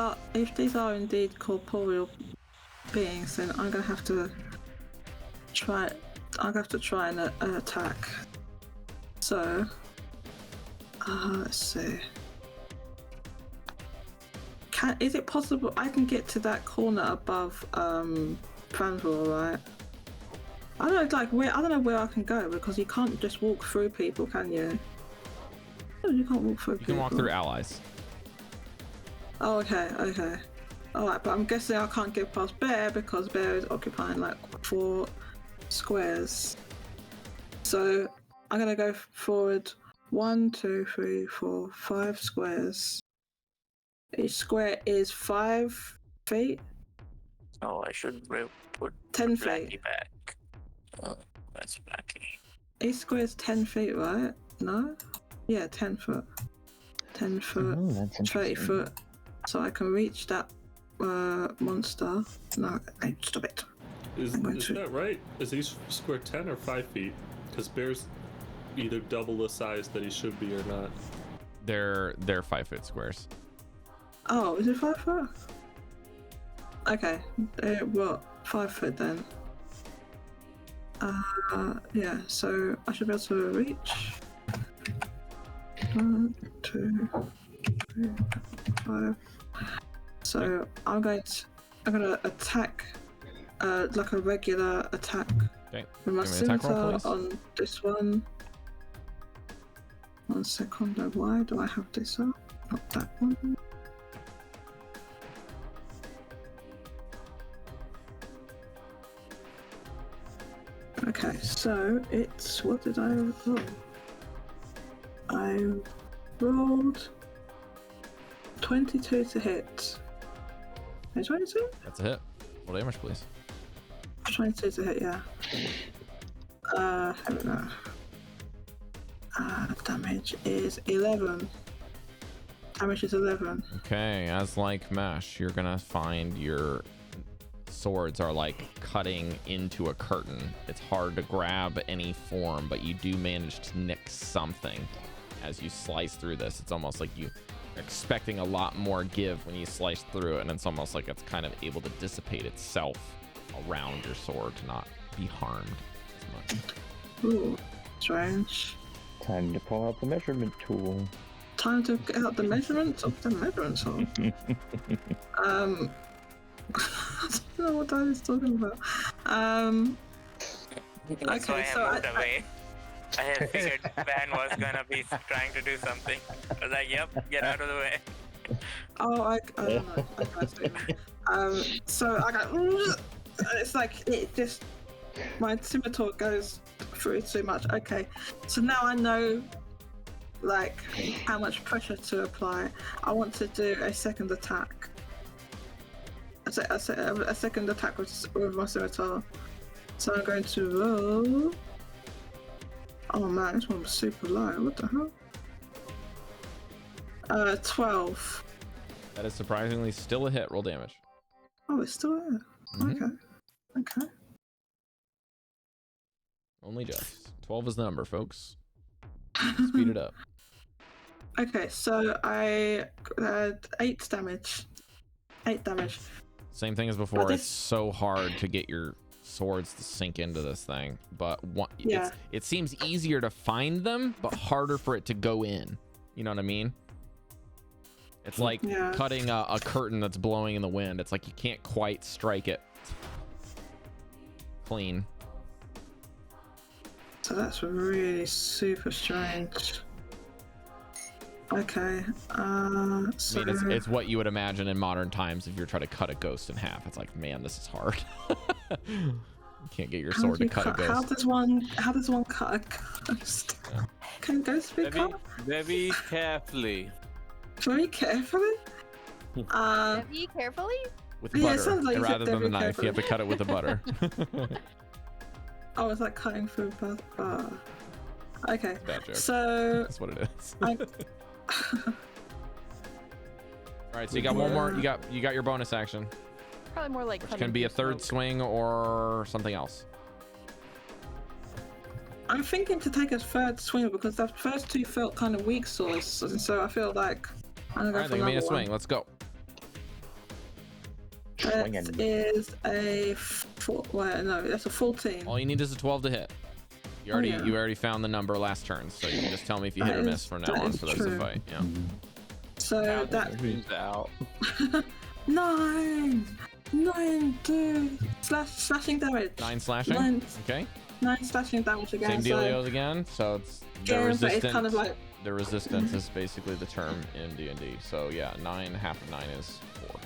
are indeed corporeal beings, then I'm gonna have to try. I'm gonna have to try an attack. So, let's see. Is it possible I can get to that corner above Vanvalor, right? I don't know where I can go because you can't just walk through people, can you? No, you can't walk through people. You can walk through allies. Oh, okay. Alright, but I'm guessing I can't get past Bear because Bear is occupying like 4 squares. So I'm gonna go forward 1, 2, 3, 4, 5 squares. Each square is 5 feet. Oh, I should put 10 Blackie feet. back. Oh, that's Blackie. Each square is 10 feet, right? No? Yeah, 10 foot. 10 foot, Oh, that's 30 interesting. foot. So I can reach that monster. No, hey, stop it. Is I'm going to- that right? Is each square 10 or 5 feet? Because Bear's either double the size that he should be or not. They're 5 foot squares. Oh, is it 5 foot? Okay, well, 5 foot then. Yeah, so I should be able to reach. 1, 2, 3, 5. So I'm gonna attack, like a regular attack. Okay. With my Give me an attack roll, scimitar please. on this one. 1 second, why do I have this up? Not that one. Okay, so it's what did I roll? I rolled 22 to hit. Hey, 22? That's a hit. Roll damage, please. 22 to hit, yeah. Here we go. Damage is 11. Damage is 11. Okay, as like Mesh, you're gonna find your swords are like cutting into a curtain. It's hard to grab any form, but you do manage to nick something as you slice through this. It's almost like you're expecting a lot more give when you slice through it, and it's almost like it's kind of able to dissipate itself around your sword to not be harmed as much. Ooh, strange. Time to pull out the measurement tool. Time to get out the measurements of the measurement tool. I don't know what that is talking about. That's why Okay, so I moved away. I had figured Van was gonna be trying to do something. I was like, yep, get out of the way. Oh, I don't know. I can't see. So I go, it's like, it just, my scimitar goes through too much. Okay, so now I know, like, how much pressure to apply. I want to do a second attack. A second attack with my scimitar. So I'm going to roll. Oh man, this one was super low. What the hell? 12. That is surprisingly still a hit. Roll damage. Oh, it's still there. Mhm. Okay. Only just. 12 is the number, folks. Speed it up. Okay, so I had 8 damage. 8 damage. Same thing as before. But It's so hard to get your swords to sink into this thing, but Yeah. it seems easier to find them, but harder for it to go in. You know what I mean? It's like Yeah. cutting a curtain that's blowing in the wind. It's like you can't quite strike it clean. So that's really super strange. Okay, so... I mean, it's what you would imagine in modern times if you're trying to cut a ghost in half. It's like, man, this is hard. You can't get your sword to cut a ghost. How does one cut a ghost? Yeah. Can ghosts be cut? Very carefully. Very carefully? Devii, carefully? With Yeah, it butter, sounds like you said rather than the very knife, you have to cut it with the butter. Oh, it's like cutting through butter. Okay, Bad joke. so... That's what it is. I... All right, so you got one more. You got your bonus action, Probably more like. which cutting can be a through third smoke. swing or something else. I'm thinking to take a third swing because the first two felt kind of weak sauce, and so I feel like I'm All gonna right, go for then give me a another swing. one. Let's go. It is a that's a 14. All you need is a 12 to hit. You already yeah. you already found the number last turn, so you can just tell me if you hit or That miss is- from now that on is for the rest of the true. fight. Yeah. So that Moves out. 9, dude. Slashing damage. 9 slashing. 9 Okay. 9 slashing damage again. Same so, dealio again. So it's the yeah, but resistance. it's kind of like The resistance is basically the term in D&D. So yeah, 9, half of 9 is 4.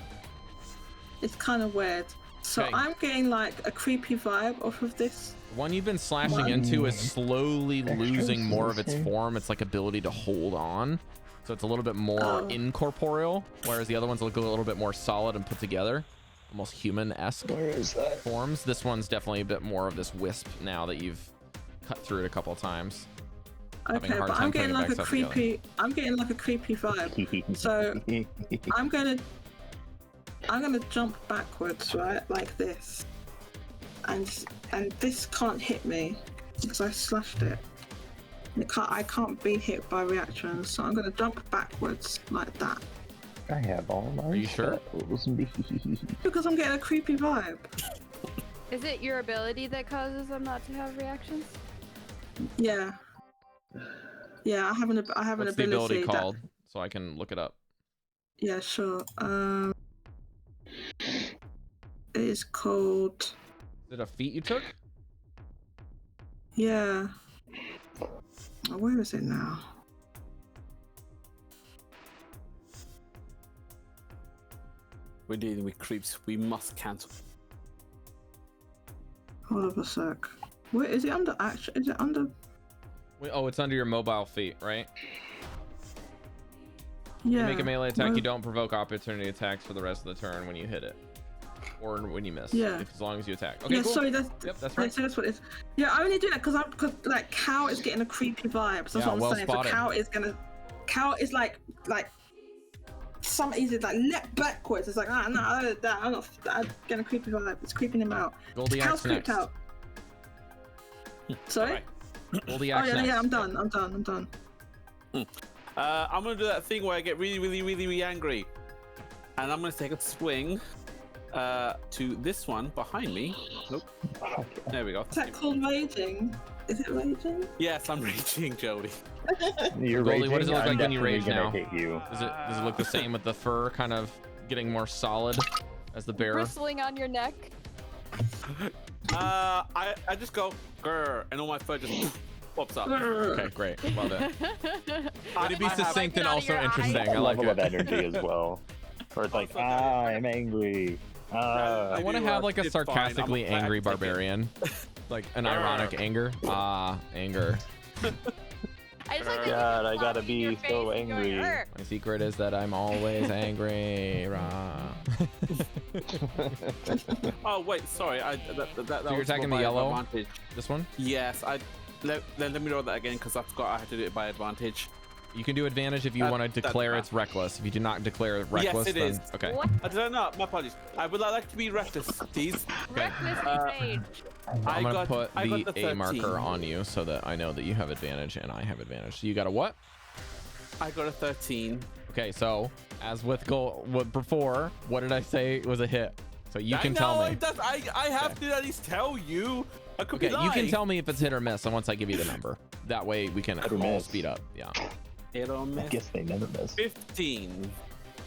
it's kind of weird. So Okay. I'm getting like a creepy vibe off of this. The one you've been slashing One. into is slowly Extra losing more of its sensor. form. It's like ability to hold on. So it's a little bit more Oh. incorporeal, whereas the other ones look a little bit more solid and put together, almost human-esque Where is that? forms. This one's definitely a bit more of this wisp now that you've cut through it a couple times. Having a Okay, hard but time I'm putting getting it like back a together. creepy. I'm getting like a creepy vibe. So I'm gonna jump backwards, right, like this, and this can't hit me because I slashed it. I can't be hit by reactions, so I'm gonna jump backwards like that I have all my Are you sure? spells. because I'm getting a creepy vibe. Is it your ability that causes them not to have reactions? Yeah. Yeah, I have an What's the ability ability that. called? So I can look it up. Yeah, sure. It is called. Is it a feat you took? Yeah. Oh, where is it now? We're dealing with creeps. We must cancel. Hold up a sec. Where is it under action? Is it under? Wait, oh, it's under your mobile feat, right? Yeah. You make a melee attack, Well, you don't provoke opportunity attacks for the rest of the turn when you hit it. Or when you miss. Yeah. As long as you attack. Okay, Yeah, cool. sorry, that's right. So that's what it is. Yeah, I only do that because like Cal is getting a creepy vibe. So that's Yeah, what I'm well saying. spotted. So Cal is like he's like leapt backwards. It's like no, I'm getting a creepy vibe. It's creeping him out. Goldy Cal's acts creeped next. out. Sorry. Goldy Oh acts yeah, next. yeah, I'm done. I'm gonna do that thing where I get really angry, and I'm gonna take a swing to this one behind me. Nope. There we go. Is that called raging? Is it raging? Yes, I'm raging, Jodie. You're Goldie, raging. what does it look I'm like when you definitely rage gonna now? hit you. Does it look the same with the fur kind of getting more solid as the bearer? Bristling on your neck. I just go grr, and all my fur just pops up. Okay, great. Well done. Way to be I have- succinct and Out of also your eye. interesting. I That like level of it. energy as well. Where it's like, I'm angry. I want to do, have like a it's fine. sarcastically I'm angry glad to take it. barbarian. Like an ironic anger. Anger. I just like that you God, I just gotta pop in your be face so and going, angry. "Arr." My secret is that I'm always angry. Rah. Oh wait, sorry. That So you're was attacking by the yellow? advantage. This one? Yes, let me roll that again because I forgot I had to do it by advantage. You can do advantage if you want to That's declare fine. it's reckless. If you do not declare it reckless, it then is. okay. What? I don't know. My apologies. I would like to be reckless, please. Reckless rage. I'm gonna got put I the got A marker 13. on you so that I know that you have advantage and I have advantage. So you got a what? I got a 13. Okay, so as with before, what did I say was a hit? So you can tell me. I have to at least tell you. I could Okay, be lying. you can tell me if it's hit or miss, and once I give you the number, that way we can Hit or all miss. speed up. Yeah, Hit or I miss. guess they never miss. 15.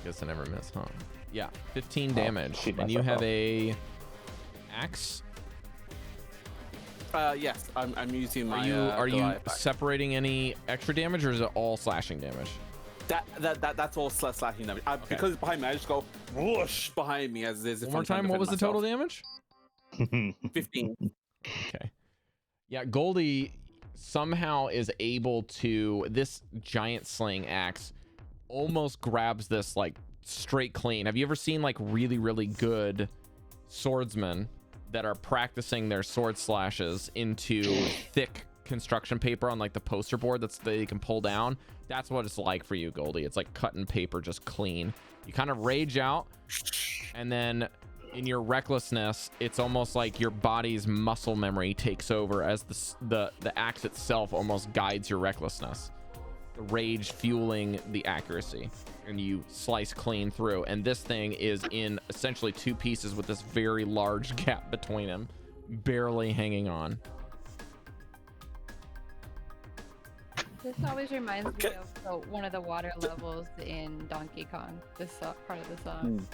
guess I never miss, huh? Yeah, 15 damage, shoot and you myself have up. a axe. Yes, I'm using my. Are you Goliath axe. separating any extra damage, or is it all slashing damage? That's all slashing damage. Because it's behind me, I just go whoosh behind me as if One more I'm trying time. to What was the defend total myself. damage? 15. Okay. Yeah, Goldy somehow is able to, this giant sling axe almost grabs this like straight clean. Have you ever seen like really good swordsmen that are practicing their sword slashes into thick construction paper on like the poster board that they can pull down? That's what it's like for you, Goldy. It's like cutting paper just clean. You kind of rage out, and then in your recklessness, it's almost like your body's muscle memory takes over as the axe itself almost guides your recklessness. The rage fueling the accuracy, and you slice clean through. And this thing is in essentially two pieces with this very large gap between them, barely hanging on. This always reminds me of one of the water levels in Donkey Kong. This part of the song.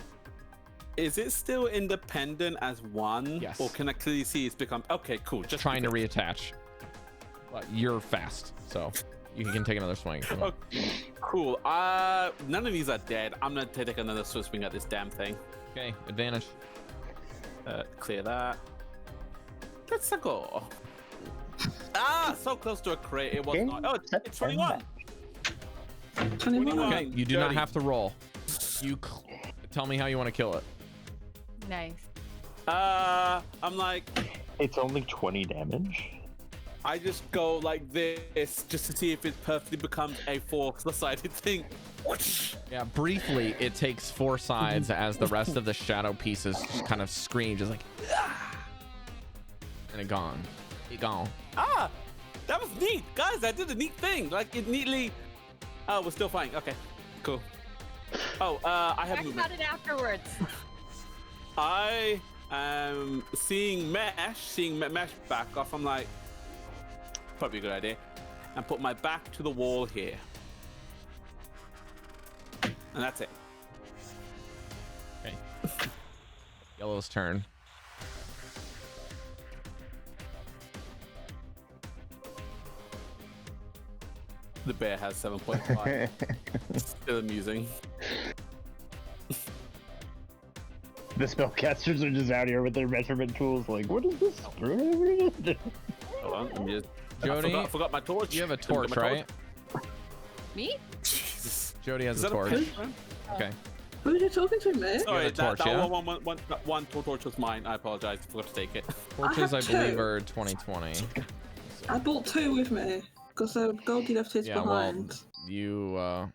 Is it still independent as one? Yes. Or can I clearly see it's become okay? Cool. Just Trying to reattach, but you're fast, so you can take another swing. Okay, cool. None of these are dead. I'm gonna take another swing at this damn thing. Okay, advantage. Clear that. Let's go. So close to a crit. It was Okay, not. Oh, it's 21. 21. Okay, you do not Jodie. have to roll. You tell me how you want to kill it. Nice. I'm like, It's only 20 damage. I just go like this just to see if it perfectly becomes a four-sided thing. Whoosh. Yeah, briefly, it takes four sides as the rest of the shadow pieces just kind of scream, just like, and it gone. It gone. That was neat, guys. I did a neat thing. Like it neatly. Oh, we're still fine. Okay, cool. Oh, I have Talk movement. about it afterwards. I am seeing Mesh back off. I'm like, probably a good idea. And put my back to the wall here. And that's it. Okay. Yellow's turn. The bear has 7.5. Still amusing. the spellcasters are just out here with their measurement tools, like, what is this? Hold on, let me just... Jodie, I forgot my torch. you have a Didn't get torch, my right? Me? Jesus. Jodie has Is a that torch. okay? Okay. Who are you talking to, mate? Sorry, a torch, yeah? one torch was mine. I apologize. I forgot to take it. Torches, I have believe, two. are 2020. I brought 2 with me because Goldy left his Yeah, well, behind. you,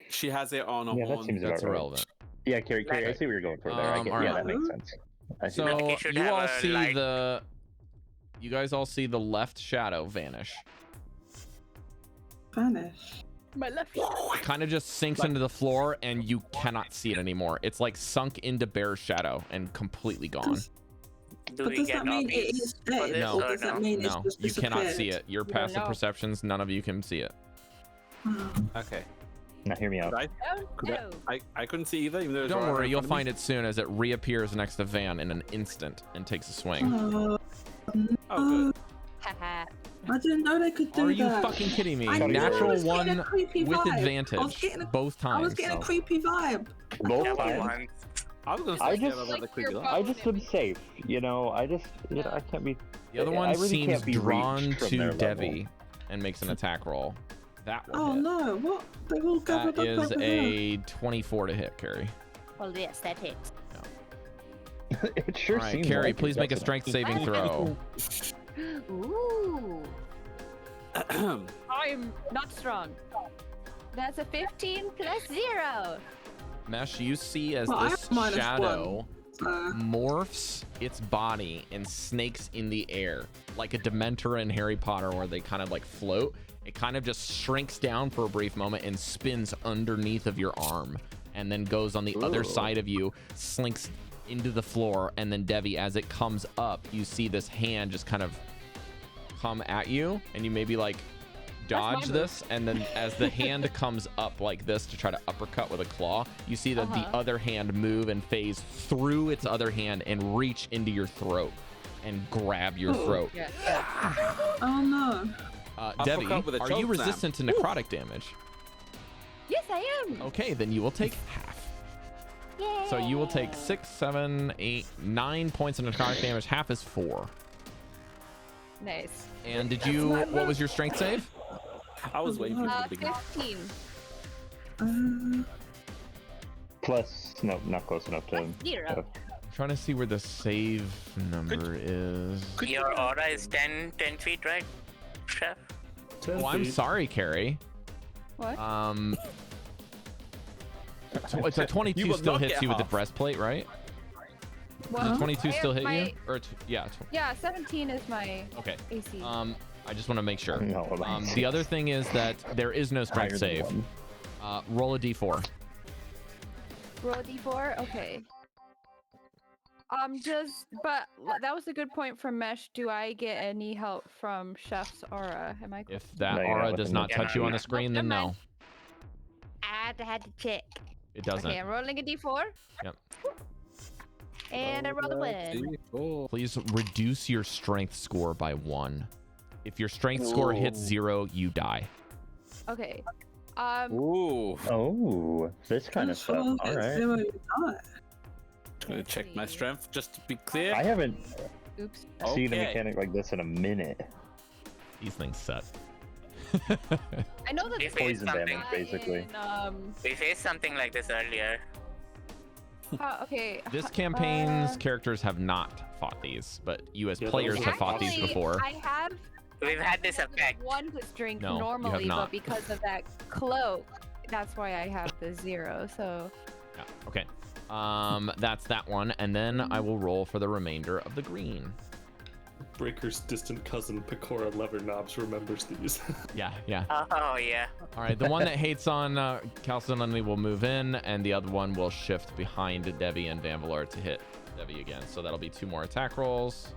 She has it on her Yeah, that own. seems that's about right. irrelevant. Yeah, Cari, I see what you're going for there. I get, alright. yeah, that makes sense. I see So Like, you should you have all a see light. you guys all see the left shadow vanish. Vanish. My left. It kind of just sinks into the floor and you cannot see it anymore. It's like sunk into Bear's shadow and completely gone. Do But we does get that mean it obbies is for dead? this No. Or does that mean No, it's just you cannot see disappeared? it. Your We don't passive know. perceptions, none of you can see it. Oh. Okay. Now hear me out. Could I? Oh, Could no. I couldn't see either. Even though it was Don't right worry, in you'll front of find it soon as it reappears next to Van in an instant and takes a swing. Oh, me. Oh, good. Haha. I didn't know they could do Are you that. fucking kidding me? I knew I Natural was getting a one creepy with vibe. I was advantage getting a- both I was times. getting a so- creepy vibe. Both Double times. one. I was gonna I say just- another Like creepy your light. I just am safe, you know. I just, you know, I can't be. The other I one really seems can't be drawn reached from to their level. Devii and makes an attack roll. That will Oh hit. no, what? They've all gathered That up is over here. a 24 to hit, Cari. Well, yes, that hits. It sure All right, seems Cari, like please it, make a doesn't strength saving throw. Ooh. I'm not strong. That's a 15 plus 0. Mesh, you see as Well, I this have minus shadow Uh, morphs its body and snakes in the air like a Dementor in Harry Potter where they kind of like float. It kind of just shrinks down for a brief moment and spins underneath of your arm and then goes on the other side of you, slinks into the floor, and then Devii, as it comes up, you see this hand just kind of come at you and you maybe like dodge move. this, and then as the hand comes up like this to try to uppercut with a claw, you see that the other hand move and phase through its other hand and reach into your throat and grab your throat. Yeah. oh no. Uppercut with Devii, a are you choke slam. resistant to necrotic damage? Yes, I am. Okay, then you will take half. Yay. So you will take 6, 7, 8, 9 points of necrotic damage. Half is 4. Nice. And did you, what was your strength save? I was waiting for you to begin. 15. Plus, no, not close enough to. 0. I'm trying to see where the save number is. Your aura is 10 feet, right, Chef? Oh, I'm sorry, Cari. What? It's a 22 You will still not hits get you with the half. breastplate, right? What? Does 22 still hit you? My- Or yeah. Yeah, 17 is my Okay. AC. I just want to make sure. No, The other thing is that there is no strength higher than save. one. Roll a d4. Roll a d4. Okay. But that was a good point from Mesh. Do I get any help from Chef's aura? Am I? If that No, you're aura not does within not the touch you on the time. screen, then Never no, mind. I had to check. it doesn't. Okay, I'm rolling a d4. Yep. And I rolled a 1. Oh. Please reduce your strength score by 1. If your strength score hits 0, you die. Okay. Ooh. Oh, this kind of stuff. All right. Just gonna check my strength just to be clear. I haven't Oops. seen a Okay. mechanic like this in a minute. These things suck. I know that If this Poison is damage, in, basically. We faced something like this earlier. Okay. This campaign's characters have not fought these, but you as Yeah, players those have are fought these Actually, before. I have. We've had this I have effect. One to drink No, you have normally, not. but because of that cloak, that's why I have the 0. So. Yeah, okay. That's that one, and then I will roll for the remainder of the green. Breker's distant cousin Pecora Levernobs remembers these. Yeah, yeah. Oh yeah. All right, the one that hates on Chalcedony will move in, and the other one will shift behind Devii and Vanvalor to hit Devii again. So that'll be 2 more attack rolls.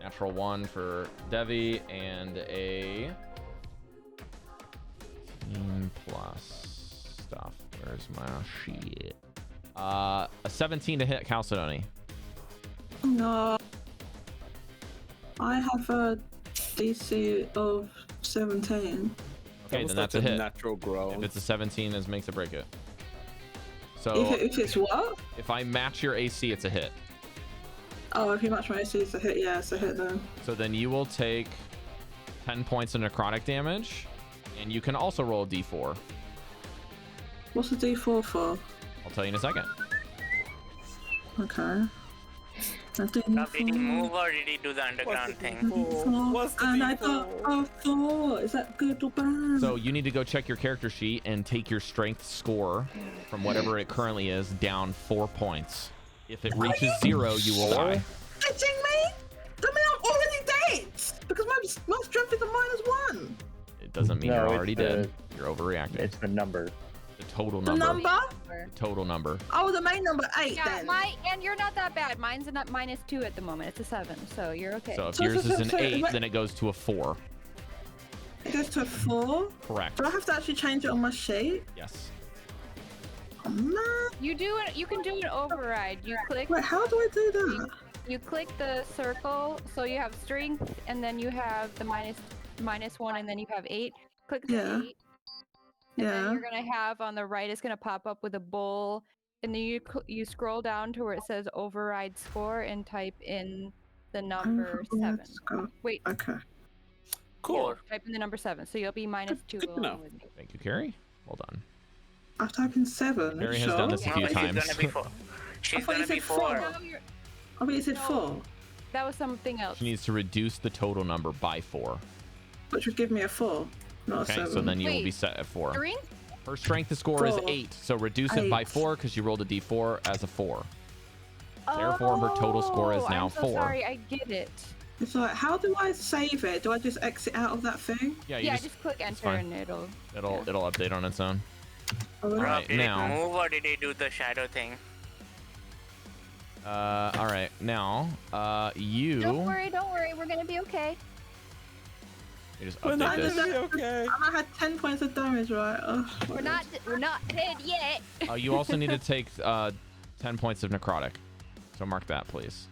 Natural 1 for Devii, and a 15 plus stuff. Where's my shit? A 17 to hit Chalcedony. No. I have a DC of 17. Okay, was then that's such a hit. Natural If grown. it's a 17, this makes it break it. So If it's what? if I match your AC, it's a hit. Oh, if you match my AC, it's a hit. Yeah, it's a hit then. So then you will take 10 points of necrotic damage, and you can also roll a d4. What's the D4 for? I'll tell you in a second. Okay. Now, did he move or did he do the underground thing? And I thought, oh, 4. Is that good or bad? So you need to go check your character sheet and take your strength score from whatever it currently is down 4 points. If it reaches 0, you will die. Catching me? That means I'm already dead. Because my strength is a -1. It doesn't mean you're already dead. You're overreacting. It's the number. The total The number. number? Total number. Oh, the main number 8 Yeah, then. and you're not that bad. Mine's not -2 at the moment. It's a 7, so you're okay. So if yours is an 8, then it goes to a 4. It goes to a 4? Correct. Do I have to actually change it on my sheet? Yes. Oh, man. You can do an override. You click. Wait, how do I do that? You click the circle, so you have strength, and then you have the -1, and then you have 8. Click the Yeah. 8. And then Yeah. you're gonna have on the right, it's gonna pop up with a bowl, and then you scroll down to where it says override score and type in the number 7. Wait, Okay. Cool. type in the number 7, so you'll be -2. good to know. along with me. Thank you, Carrie. Hold on. I've typed in 7. Carrie has sure? done this a few No, times. She's gonna be 4. She's thought you gonna be said 4. No, you're- I mean, you said No. 4, that was something else. She needs to reduce the total number by 4. which would give me a 4, not a Okay, 7. so then you will be Wait, set at 4. Strength? Her strength score is 4. 8, so reduce it by 8. 4 because you rolled a d4 as a 4. Therefore, her total score is now I'm so 4. sorry, I get it. It's like, how do I save it? Do I just exit out of that thing? Yeah, you Yeah, just, just click enter fine. and it'll. it'll update on its own. Oh, really? Alright, Did now- it move or did he do the shadow thing? All right, now you Don't worry, we're gonna be okay. just We're not update gonna this. be okay. And I had 10 points of damage, right? Ugh, We're not dead yet. You also need to take 10 points of necrotic. So mark that, please.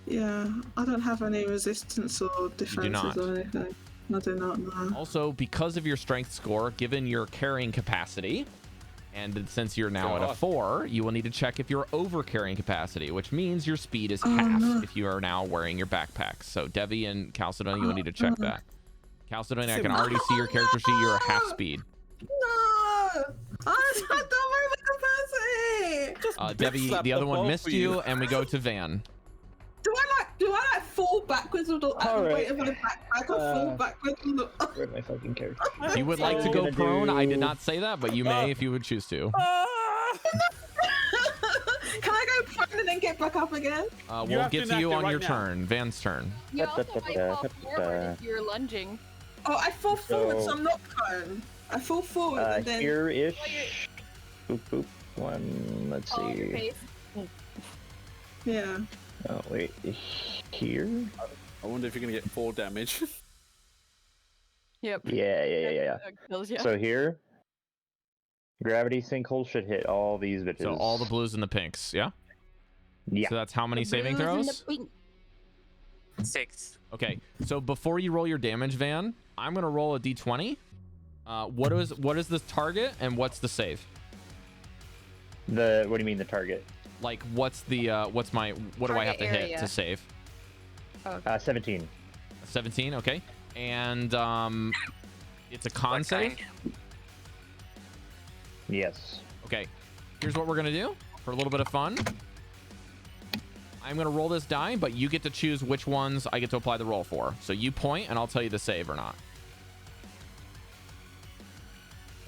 Yeah, I don't have any resistance or defenses not. or anything. I do not know. Also, because of your strength score, given your carrying capacity, and since you're now at a 4, you will need to check if you're over carrying capacity, which means your speed is half no. if you are now wearing your backpack. So Devii and Chalcedony, you will need to check that. Chalcedony, I can already see your character sheet. You're a half speed. No! I don't have capacity! Devii, slap the other the one ball missed for you, you. and we go to Van. Do I fall backwards with the Alright. weight of my backpack or fall backwards with the... Where'd my fucking character? If you would like to So- go Gonna prone, I did do- not say that, but you may if you would choose to. Can I go prone and then get back up again? You We'll have get to to you enact it on right your now. turn. Van's turn. You also might fall forward if you're lunging. Oh, I fall forward, so So- I'm not prone. I fall forward and then... Here-ish. Boop, boop. One, let's All over your see. face. Yeah. Oh, wait. Here? I wonder if you're gonna get 4 damage. Yep. Yeah. That kills you. So here, gravity sinkhole should hit all these bitches. So all the blues and the pinks, yeah? Yeah. So that's how many The saving blues and the throws? pink. 6. Okay, so before you roll your damage, Van, I'm gonna roll a d20. What is the target and what's the save? What do you mean the target? Like, what do I have Target to hit area. to save? 17. 17, okay. And it's a con What save. kind? Yes. Okay, here's what we're gonna do for a little bit of fun. I'm gonna roll this die, but you get to choose which ones I get to apply the roll for. So you point, and I'll tell you to save or not.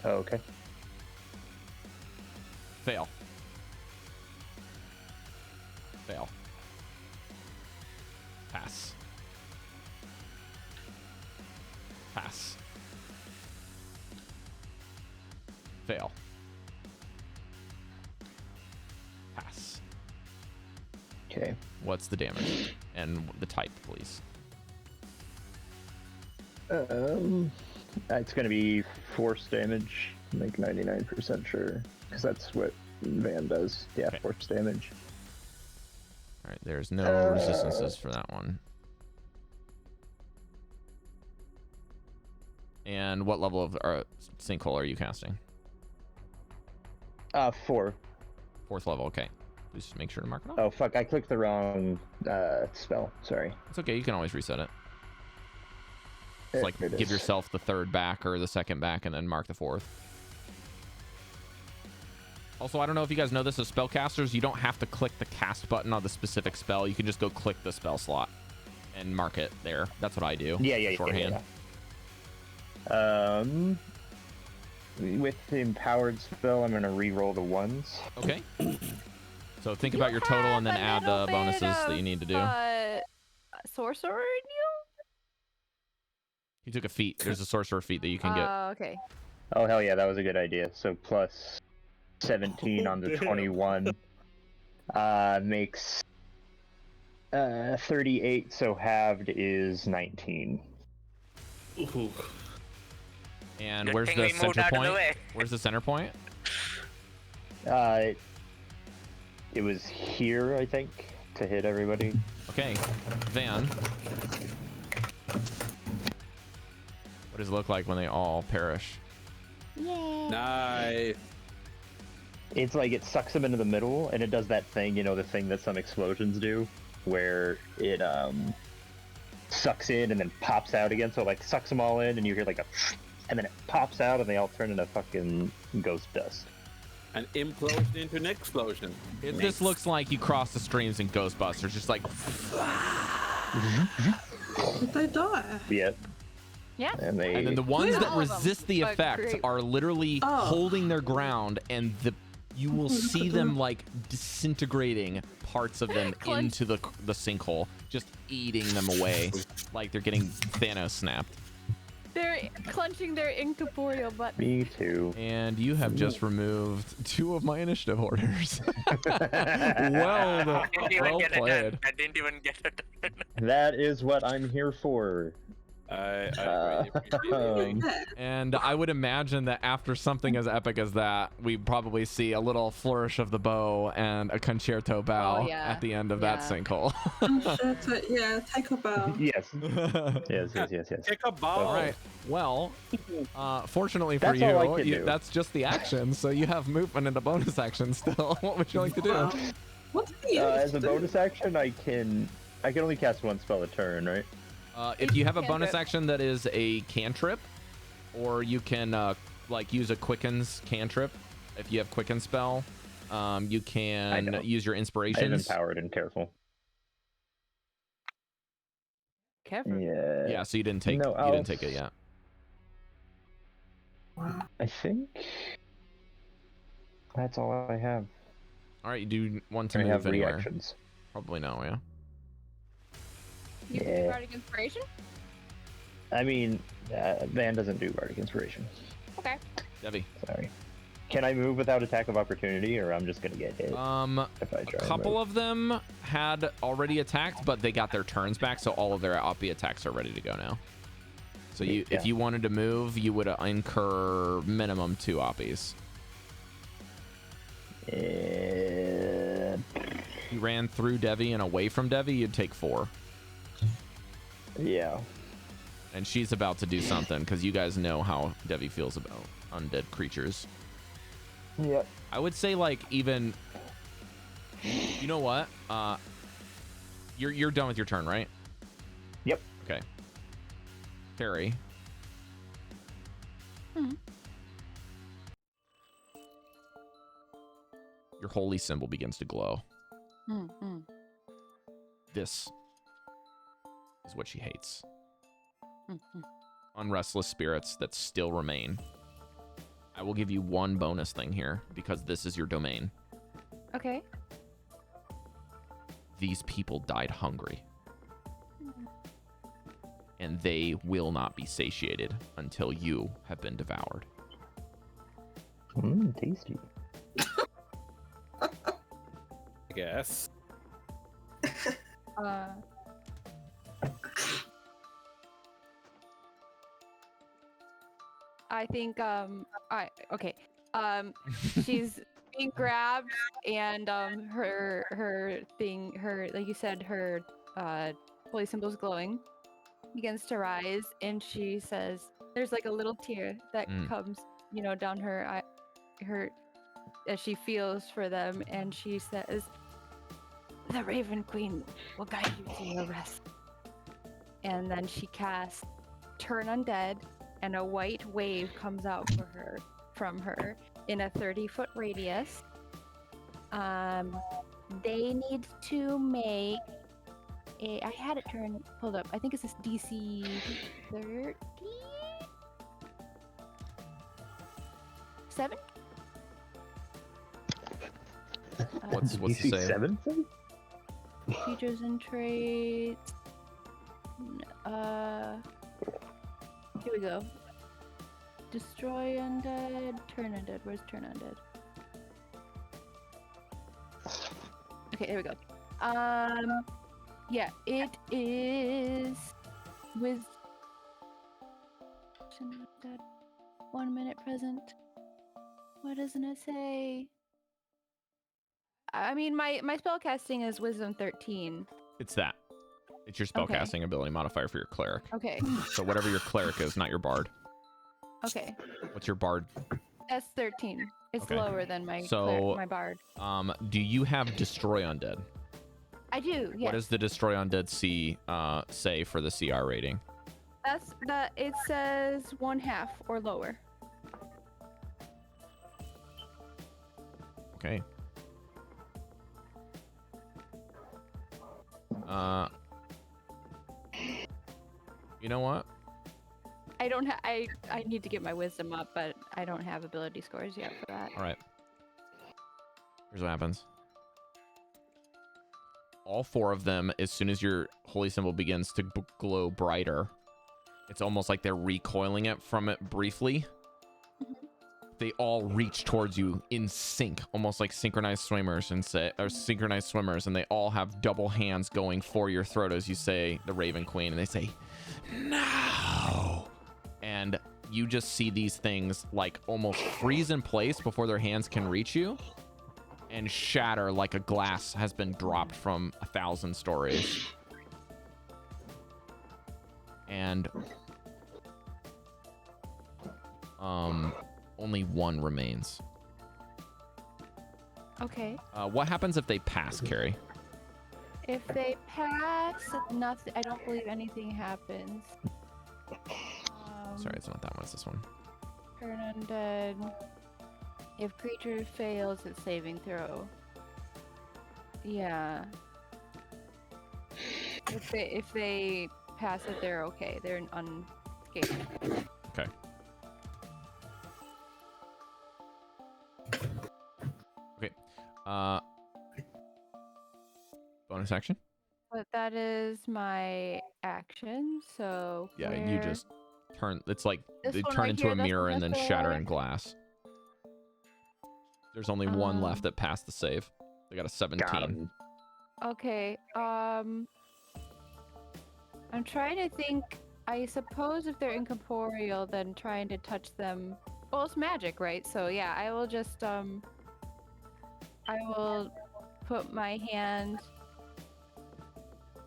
Oh, okay. Fail. Fail. Pass. Pass. Fail. Pass. Okay. What's the damage? And the type, please. It's gonna be force damage. I'm like 99% sure, because that's what Van does. Yeah, Okay. force damage. All right, there's no resistances for that one. And what level of sinkhole are you casting? 4. 4th level, okay. Please make sure to mark it off. Oh, fuck, I clicked the wrong spell. Sorry. It's okay, you can always reset it. It's like, There it give is. yourself the 3rd back or the 2nd back and then mark the 4th. Also, I don't know if you guys know this, as spellcasters, you don't have to click the cast button on the specific spell. You can just go click the spell slot and mark it there. That's what I do. Yeah. Shorthand. With the empowered spell, I'm gonna re-roll the 1s. Okay. So think about your total and then add the bonuses that you need to do. Sorcerer in you? You took a feat. There's a sorcerer feat that you can get. Okay. Oh, hell yeah, that was a good idea. So plus 17 on the damn. 21 makes 38, so halved is 19. Ooh. And Good where's thing the we moved center out of the point? way. Where's the center point? It was here, I think, to hit everybody. Okay. Van. What does it look like when they all perish? Yeah. Nice. It's like it sucks them into the middle, and it does that thing, the thing that some explosions do, where it sucks in and then pops out again. So it, like, sucks them all in, and you hear like a, and then it pops out, and they all turn into fucking ghost dust. An implosion into an explosion. It just looks like you cross the streams in Ghostbusters, just like. Did they die? Yeah. Yeah. And they. And then the ones Not that all of them, resist the but effect great. are literally Oh. holding their ground, and you will Oh, look see at them them. like disintegrating parts of them Clench. into the sinkhole, just eating them away, like they're getting Thanos snapped. They're clenching their incorporeal butt. Me too. And you have just removed 2 of my initiative orders. well Get it played. done. I didn't even get it done. That is what I'm here for. I really appreciate it. Yeah. And I would imagine that after something as epic as that, we probably see a little flourish of the bow and a concerto bow Oh, yeah. at the end of that Yeah. sinkhole. Yeah, take a bow. Yes. Yes. Take a bow. All right. Well, fortunately for That's all I you, can do. that's just the action. So you have movement and a bonus action still. What would you like to do? Wow. What did he As a do? bonus action, I can only cast 1 spell a turn, right? If you have a bonus Cantrip. action that is a cantrip, or you can like use a quickens cantrip. If you have quicken spell, you can don't. use your I have inspirations. empowered and careful. Careful. Yeah. Yeah, so you didn't take No, you didn't take it yet. I think that's all I have. All right, you do want to I move have anywhere? reactions. Probably no, yeah. You Yeah. can Bardic Inspiration? I mean, Van doesn't do Bardic Inspiration. Okay. Devi. Sorry. Can I move without attack of opportunity, or I'm just gonna get hit A if I try? and couple move? of them had already attacked, but they got their turns back, so all of their Oppie attacks are ready to go now. So Yeah. if you wanted to move, you would incur minimum 2 Oppies. You ran through Devi and away from Devi, you'd take 4. Yeah. And she's about to do something, because you guys know how Devi feels about undead creatures. Yep. I would say, like, even... You know what? You're done with your turn, right? Yep. Okay. Cari. Your holy symbol begins to glow. Mm-hmm. This is what she hates. Mm-hmm. Unrestless spirits that still remain. I will give you 1 bonus thing here, because this is your domain. Okay. These people died hungry. And they will not be satiated until you have been devoured. Tasty. I guess. I think okay. She's being grabbed and her like you said, her holy symbol's glowing, begins to rise, and she says there's like a little tear that comes, down her as she feels for them, and she says, "The Raven Queen will guide you to your rest." And then she casts Turn Undead, and a white wave comes out from her in a 30-foot radius. They need to make I had it turn. Hold up. I think it's this DC 30. 7? What's the DC save? 7? Features and traits. Here we go. Destroy undead. Turn undead. Where's turn undead? Okay, here we go. Yeah, it is with 1 minute present. Why doesn't it say? I mean, my spellcasting is Wisdom 13. It's that. It's your spellcasting ability modifier for your cleric. Okay. So whatever your cleric is, not your bard. Okay. What's your bard? That's 13. It's Okay. lower than my my bard. Do you have Destroy Undead? I do. Yes. What does the Destroy Undead say for the CR rating? It says 1/2 or lower. Okay. You know what? I don't have. I need to get my wisdom up, but I don't have ability scores yet for that. All right. Here's what happens. All 4 of them, as soon as your holy symbol begins to glow brighter, it's almost like they're recoiling it from it briefly. They all reach towards you in sync, almost like synchronized swimmers, and they all have double hands going for your throat as you say the Raven Queen, and they say, "No!" And you just see these things like almost freeze in place before their hands can reach you, and shatter like a glass has been dropped from 1,000 stories. And only 1 remains. Okay. What happens if they pass, Cari? If they pass, nothing. I don't believe anything happens. Sorry, it's not that one. It's this one. Turn undead. If creature fails its saving throw. Yeah. If they pass it, they're okay. They're unscathed. Okay. Okay. Bonus action? But that is my action, so Yeah, you just turn. It's like This they one turn right into here, a that's mirror the and then best shatter way? in glass. There's only 1 left that passed the save. They got a 17. Got 'em. Okay, I'm trying to think. I suppose if they're incorporeal, then trying to touch them. Well, it's magic, right? So yeah, I will just I will put my hand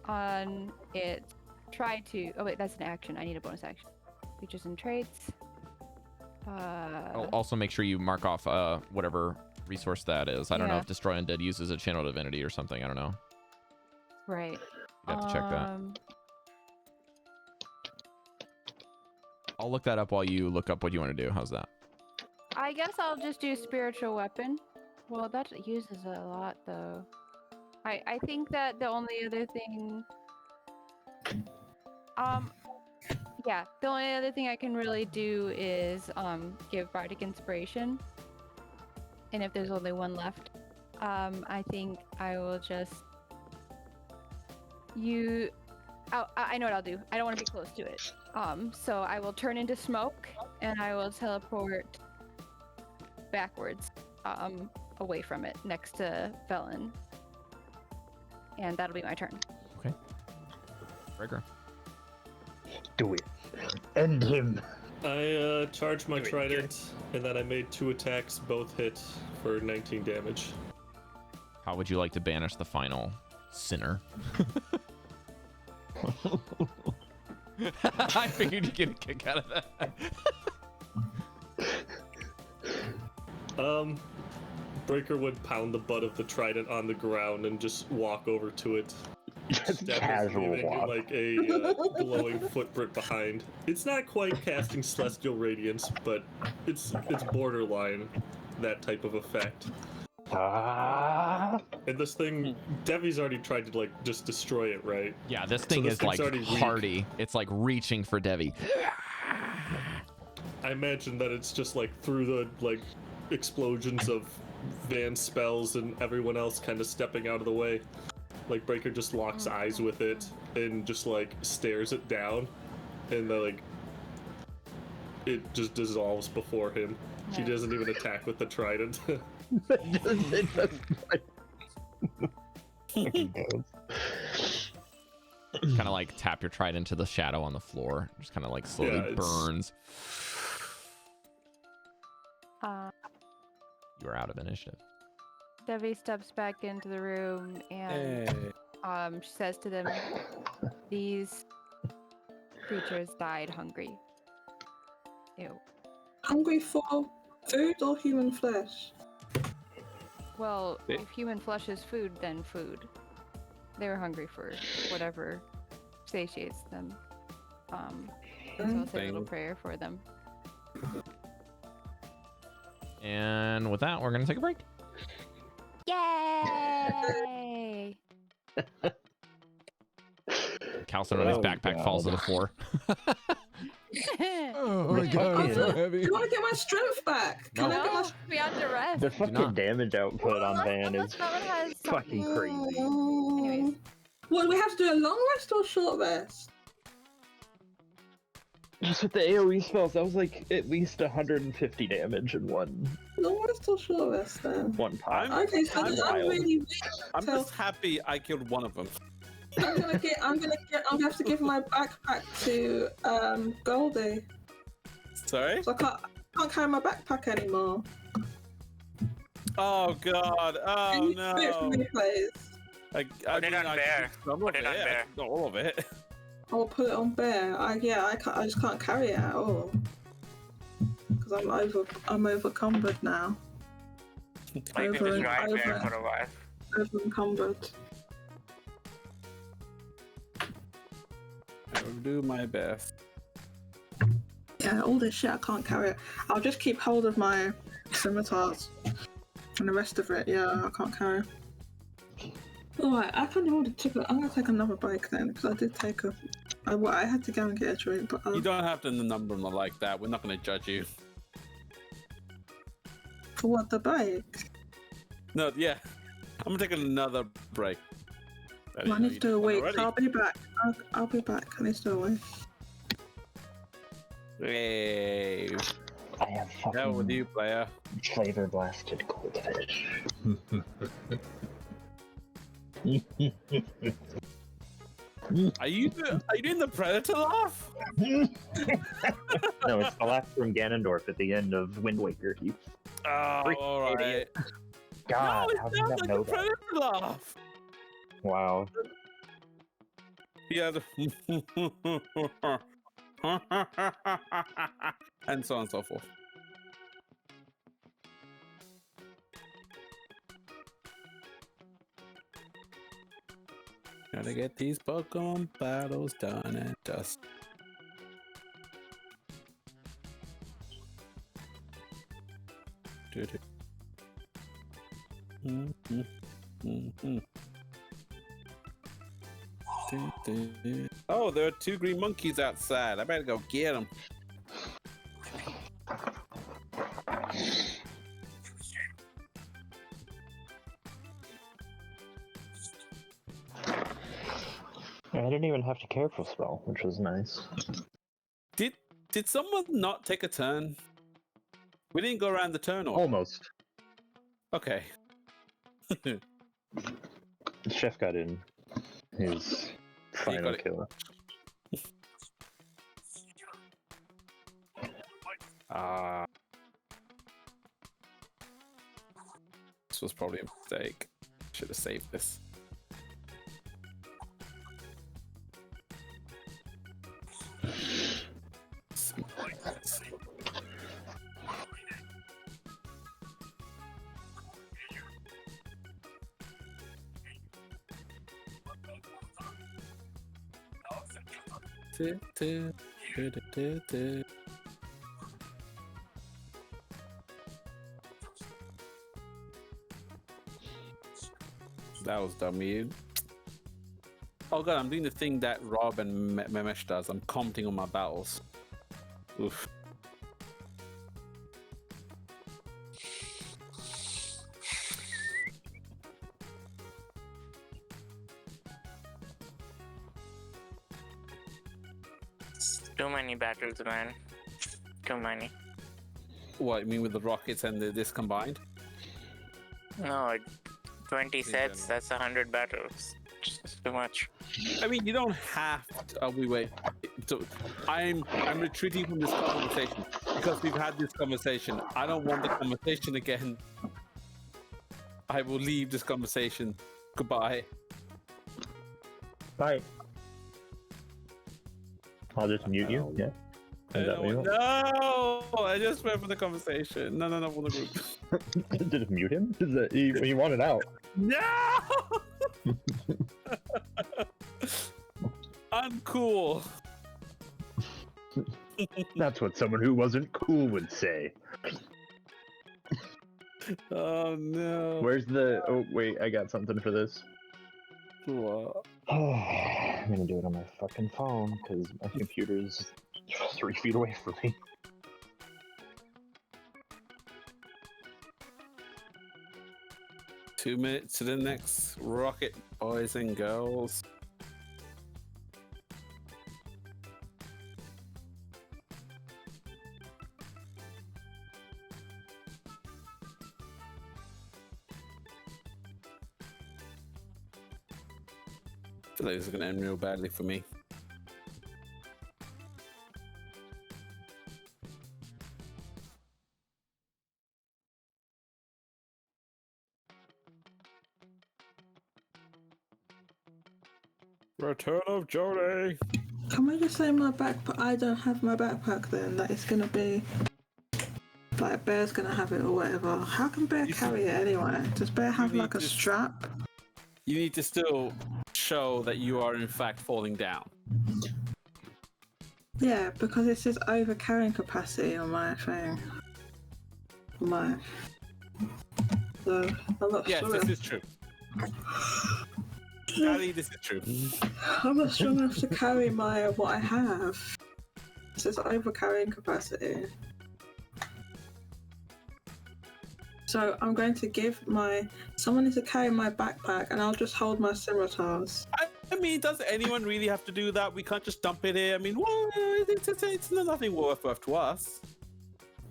on it. Try to. Oh wait, that's an action. I need a bonus action. Features and traits. Also make sure you mark off whatever resource that is. I don't know Yeah. if Destroy Undead uses a channel divinity or something. I don't know. Right. You have to check that. I'll look that up while you look up what you want to do. How's that? I guess I'll just do spiritual weapon. Well, that uses a lot though. I think that the only other thing yeah, the only other thing I can really do is give bardic inspiration. And if there's only 1 left, I think I will just I know what I'll do. I don't want to be close to it. So I will turn into smoke and I will teleport backwards away from it next to Felon. And that'll be my turn. Okay. Breker. Do it. End him. I charged my trident, and then I made 2 attacks, both hit for 19 damage. How would you like to banish the final sinner? I figured you'd get a kick out of that. Breker would pound the butt of the trident on the ground and just walk over to it. Just That was casual leaving, walk. like a glowing footprint behind. It's not quite casting celestial radiance, but it's borderline that type of effect. And this thing, Devi's already tried to like just destroy it, right? Yeah, this thing this is thing's like already weak. hardy. It's like reaching for Devii. I imagine that it's just like through the like explosions of Van's spells and everyone else kind of stepping out of the way. Like Breker just locks eyes with it and just like stares it down, and like it just dissolves before him. He doesn't even attack with the trident. It just like... Kind of like tap your trident into the shadow on the floor. Just kind of like slowly burns. You are out of initiative. Devii steps back into the room and she says to them, "These creatures died hungry." Ew. Hungry for food or human flesh? Well, if human flesh is food, then food. They were hungry for whatever satiates them. So I'll say a little prayer for them. And with that, we're going to take a break. Yay! Chalcedony's backpack falls to the floor. Oh my god, so heavy. Do I get my strength back? Can I get my we have to rest. The fucking damage output on Van is fucking crazy. Anyways. What, do we have to do a long rest or a short rest? Just with the AoE spells, that was like at least 150 damage in one. Long rest or short rest then? One time. Okay, so I'm really weak. I'm just happy I killed one of them. I'm gonna have to give my backpack to Goldy. Sorry? So I can't carry my backpack anymore. Oh god, oh no. Please. I Put it on bear. Put it on bear. Not all of it. I'll put it on bear. I just can't carry it at all. Because I'm over encumbered now. I can just ride bear for a while. Over encumbered. I will do my best. Yeah, all this shit I can't carry it. I'll just keep hold of my scimitars. And the rest of it, yeah, I can't carry. Alright, I'm gonna take another break then, because I did take I had to go and get a drink, but You don't have to number them like that. We're not going to judge you. For what, the break? No, yeah. I'm going to take another break. Well, I need to do a week. I'll be back. I'll be back. I need to do a week. Hey. I have fucking Hell with you, player. flavor blasted goldfish. Are you doing the predator laugh? No, it's the laugh from Ganondorf at the end of Wind Waker. You Oh, alright. idiot. God, No, how it did sounds that like know a that? predator laugh. Wow. Yeah. And so on and so forth. Gotta get these Pokemon battles done and dust. Oh, there are 2 green monkeys outside. I better go get them. I didn't even have to careful spell, which was nice. Did someone not take a turn? We didn't go around the turn order. Almost. Okay. The chef got in his final kill. This was probably a mistake. Should have saved this. That was dumb, you. Oh god, I'm doing the thing that Rob and Memesh does. I'm commenting on my battles. Oof. Too many battles, man. Too many. What, you mean with the rockets and this combined? No, 20 sets, that's 100 battles. Just too much. I mean, you don't have to. Wait. So, I'm retreating from this conversation because we've had this conversation. I don't want the conversation again. I will leave this conversation. Goodbye. Bye. I'll just mute you. Yeah. Is that what you want? No, I just went for the conversation. No, from the group. Just mute him? Is that, he wanted out. No! Uncool. That's what someone who wasn't cool would say. Oh no. Where's the... Oh, wait, I got something for this. What? I'm gonna do it on my fucking phone, because my computer's 3 feet away from me. Two minutes to the next rocket, boys and girls. I feel like this is gonna end real badly for me. Return of Jodie. Can we just say my backpack? I don't have my backpack then. That it's gonna be like Bear's gonna have it or whatever. How can Bear carry it anyway? Does Bear have like a strap? You need to still show that you are in fact falling down. Yeah, because it says over carrying capacity on my thing. So I'm not Yes, sure. this is true. Cari, this is true. I'm not strong enough to carry what I have. It says over carrying capacity. So I'm going to give someone needs to carry my backpack and I'll just hold my scimitars. I mean, does anyone really have to do that? We can't just dump it here. I mean, well, it's nothing worth to us.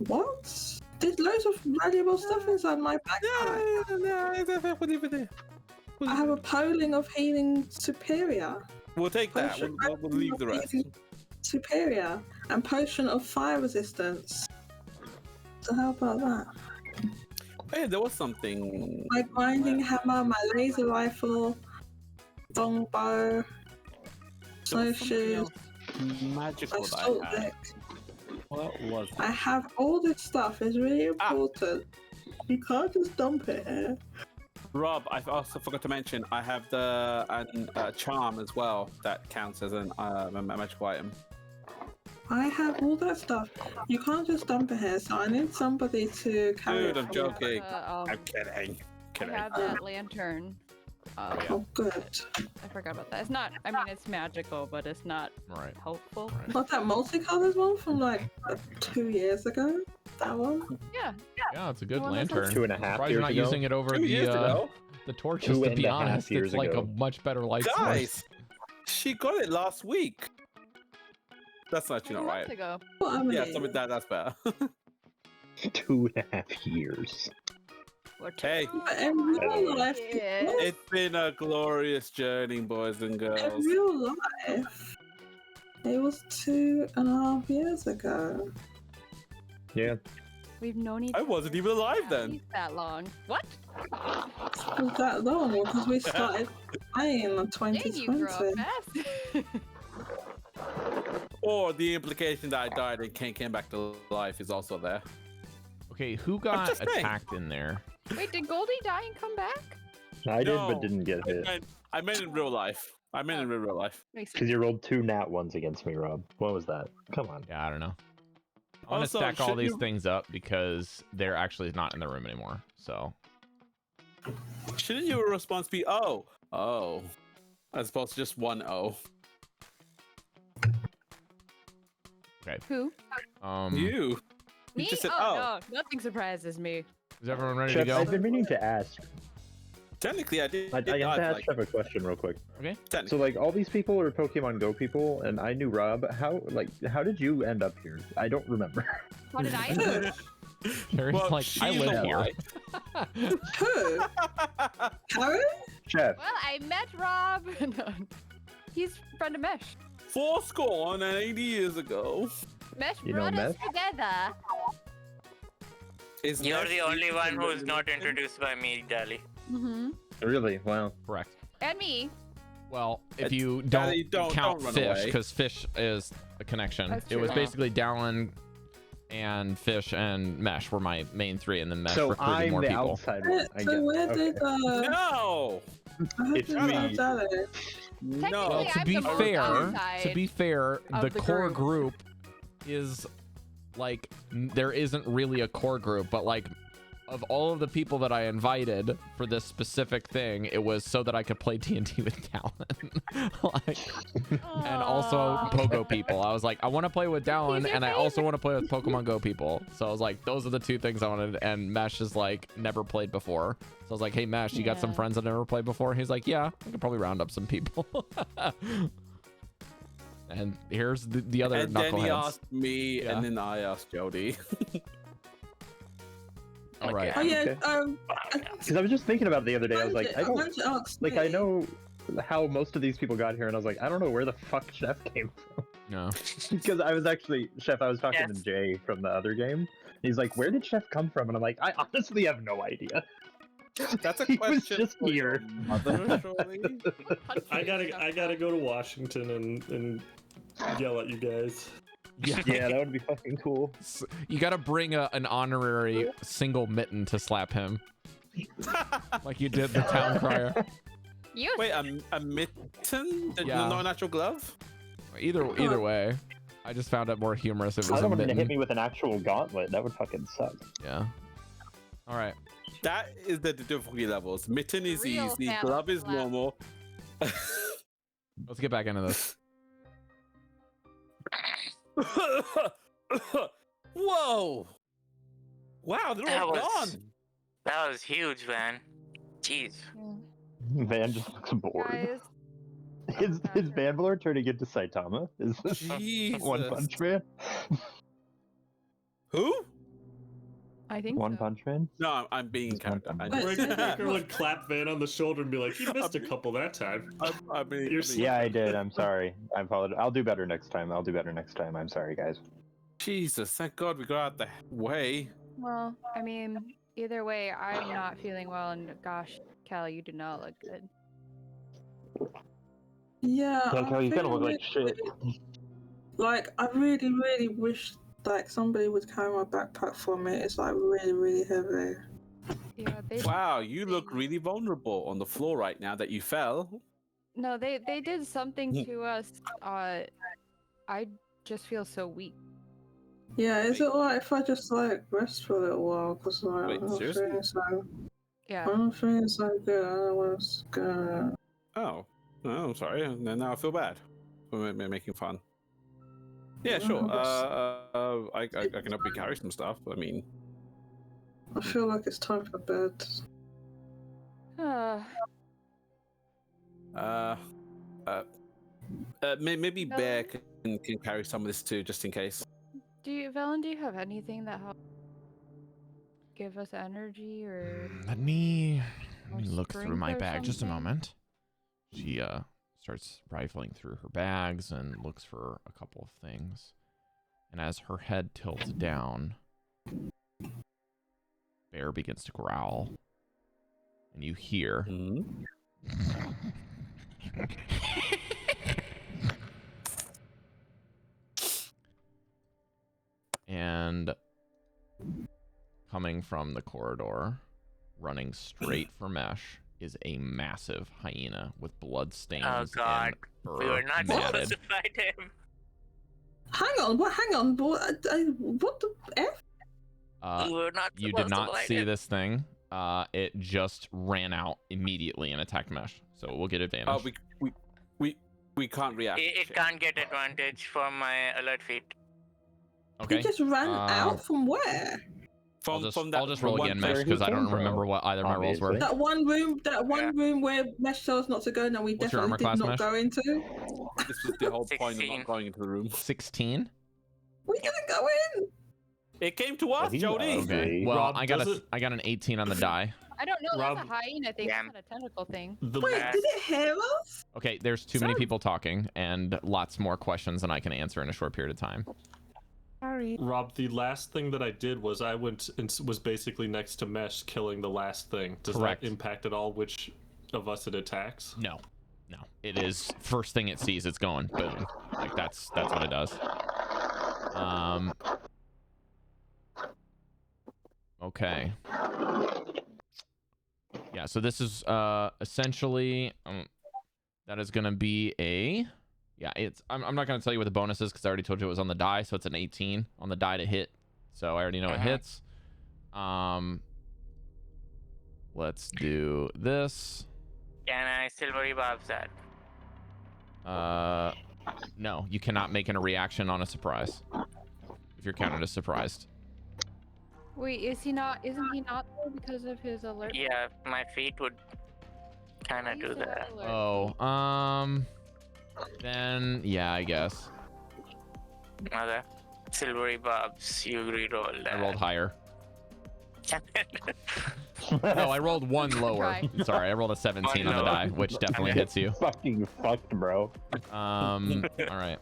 What? There's loads of valuable stuff inside my backpack. No, I have a polling of healing superior. We'll take that. We'll leave the rest. Superior and potion of fire resistance. So how about that? Hey, there was something. My grinding hammer, my laser rifle, longbow, snowshoes, Magical that assault I had. deck. What was I it? have all this stuff. It's really important. You can't just dump it here. Rob, I also forgot to mention, I have the charm as well that counts as a magical item. I have all that stuff. You can't just dump it here, so I need somebody to carry Dude, it. I'm for me. joking. I'm kidding. I have that lantern. Oh, good. I forgot about that. It's not. I mean, it's magical, but it's not helpful. Not that multicolored one from like 2 years ago. That one. Yeah. Yeah, it's a good Well, that's lantern. 2.5 Surprised years you're not ago. using it over 2 years ago. the torches. To be 2.5 honest, years it's like ago. a much better light source. Guys, she got it last week. That's actually not right. Ago. What I mean. Yeah, something that's better. 2.5 years. Hey, But in real life, it's been a glorious journey, boys and in girls. real life, it was 2.5 years ago. Yeah. We've known each I wasn't even alive at then. least that long. What? It was that long because we started playing in Dang, you grew up 2020. fast. Or the implication that I died and came back to life is also there. Okay, who got just saying. attacked in there? Wait, did Goldy die and come back? I did, No. but didn't get hit. I meant in real life. I mean in real life. Makes Because sense. you rolled 2 nat ones against me, Rob. What was that? Come on. Yeah, I don't know. I want to Also, stack all should these you- things up because they're actually not in the room anymore. So Shouldn't your response be oh, as opposed to just one O? Who? You Me? just said, oh no, nothing surprises me. is everyone ready Chef, to go? I've been meaning to ask. Technically, I did. I have to ask Chef a question real quick. Okay. So, like, all these people are Pokemon Go people, and I knew Rob. How did you end up here? I don't remember. How did I know? Sherry's Well, like, I she's live a here. Who? Cari? Chef, Well, I met Rob. No. He's a friend of Mesh. 80 years ago. Mesh You know brought us Mesh? together. Is You're Mesh the only one even who's not relation? introduced by me, Dali. Mm-hmm. really? Wow. Correct. And me. Well, if Uh, you Daddy, don't count don't run Fish, away. because Fish is a connection. That's It was true. basically Dallan and Fish and Mesh were my main 3, and then Mesh So recruited I'm more the people. outside one. I So guess. where Okay. did No. It's where me. did Dallan? Technically, No. Well, to I'm be the most fair, outside of the the core group. group is like there isn't really a core group, but like of all of the people that I invited for this specific thing, it was so that I could play D&D with Dallan. Like, and also Aw. Pogo people. I was like, I want to play with Dallan, your and I also favorite. want to play with Pokemon Go people. So I was like, those are the 2 things I wanted. And Mesh is like never played before. So I was like, hey Mesh, you got some Yeah. friends that never played before? He's like, yeah, I could probably round up some people. And here's the other And then he knuckleheads. asked me, Yeah. and then I asked Jodie. All right. Oh yeah, Okay. Because I was just thinking about it the other day. I was like, I don't Manji asked like. I me. know how most of these people got here, and I was like, I don't know where the fuck Chef came from. No. Because I was actually Chef. I was talking Yes. to Jay from the other game. He's like, "Where did Chef come from?" And I'm like, I honestly have no idea. That's a He was question just for your here. mother, surely. I gotta go to Washington and yell at you guys. Yeah. Yeah, that would be fucking cool. You got to bring an honorary single mitten to slap him, like you did the town crier. You. Wait, a mitten? Yeah. No natural glove? Either way, I just found it more humorous. It I was a don't want him to mitten. hit me with an actual gauntlet. That would fucking suck. Yeah. All right. That is the difficulty levels. Mitten is Real easy, family glove is slap. normal. Let's get back into this. Whoa! Wow, they're That all was gone. that was huge, man. Jeez. Van just looks bored. Guys, Is Vanvalor turning into Saitama? Is this Jesus. One Punch Man? Who? I think One so. Punch Man? No, I'm being It's One character. Punch I, Man. Breker would clap Van on the shoulder and be like, "You missed a couple that time." I mean, You're Yeah, I did. I'm sorry. I apologize. I'll do better next time. I'm sorry, guys. Jesus, thank God we got out the way. Well, I mean, either way, I'm not feeling well, and gosh, Cal, you do not look good. Yeah. Yeah, I'm Cal, you kinda look feeling like shit. Like I really, really wish like somebody would carry my backpack for me. It's like really, really heavy. Yeah, they. Wow, you look really vulnerable on the floor right now that you fell. No, they did something to us. I just feel so weak. Yeah, is it alright if I just like rest for a little while? Because like, Wait, I'm not seriously? feeling so. Yeah. I'm not feeling so good. I don't know what's going. Oh, I'm sorry. Now I feel bad for making fun. Yeah, sure. I can help you carry some stuff. I mean, I feel like it's time for bed. maybe Bear can carry some of this too, just in case. Velen, do you have anything that helps give us energy or? Let me Or look through strength my or bag just a something? moment. She starts rifling through her bags and looks for a couple of things. And as her head tilts down, Bear begins to growl. And you hear and coming from the corridor, running straight for Mesh, is a massive hyena with blood stains. Oh God, and we were not matted. supposed to fight him. Hang on, what? Hang on, what the F? We were not You supposed did to not fight see him. this thing. It just ran out immediately and attacked Mesh, so we'll get advantage. Oh, we can't react. It can't get advantage from my alert feat. Okay. He just ran out from where? I'll just roll again, Mesh, because I don't remember what either of my rolls were. That one room where Mesh tells us not to go. No, we What's your definitely armor did class, not Mesh? go into. This was the whole point of 16. not going into the room. 16. We didn't go in. It came to us, he Jodie. knows. Okay. Well, Rob, I got an 18 on the die. I don't know. Rob- That's a hyena thing. Yeah. It's not a tentacle thing. The Wait, did it hear us? Okay, there's too many people talking and lots more questions than I can answer in a short period of time. Sorry. Rob, the last thing that I did was I went and was basically next to Mesh, killing the last thing. Does Correct. that impact at all which of us it attacks? No. It is first thing it sees, it's going boom. Like that's what it does. Okay. Yeah, so this is essentially that is gonna be a I'm not gonna tell you what the bonus is because I already told you it was on the die, so it's an 18 on the die to hit. So I already know it hits. Let's do this. Can I silvery barbs that? No, you cannot make a reaction on a surprise. If you're counted as surprised. Wait, isn't he not there because of his alert? Yeah, my feet would kind of do that. Oh, then yeah, I guess. Mother, silvery barbs, you reroll that. I rolled higher. No, I rolled one lower. Try. Sorry, I rolled a 17 on the die, which definitely hits you. Fucking fucked, bro. All right.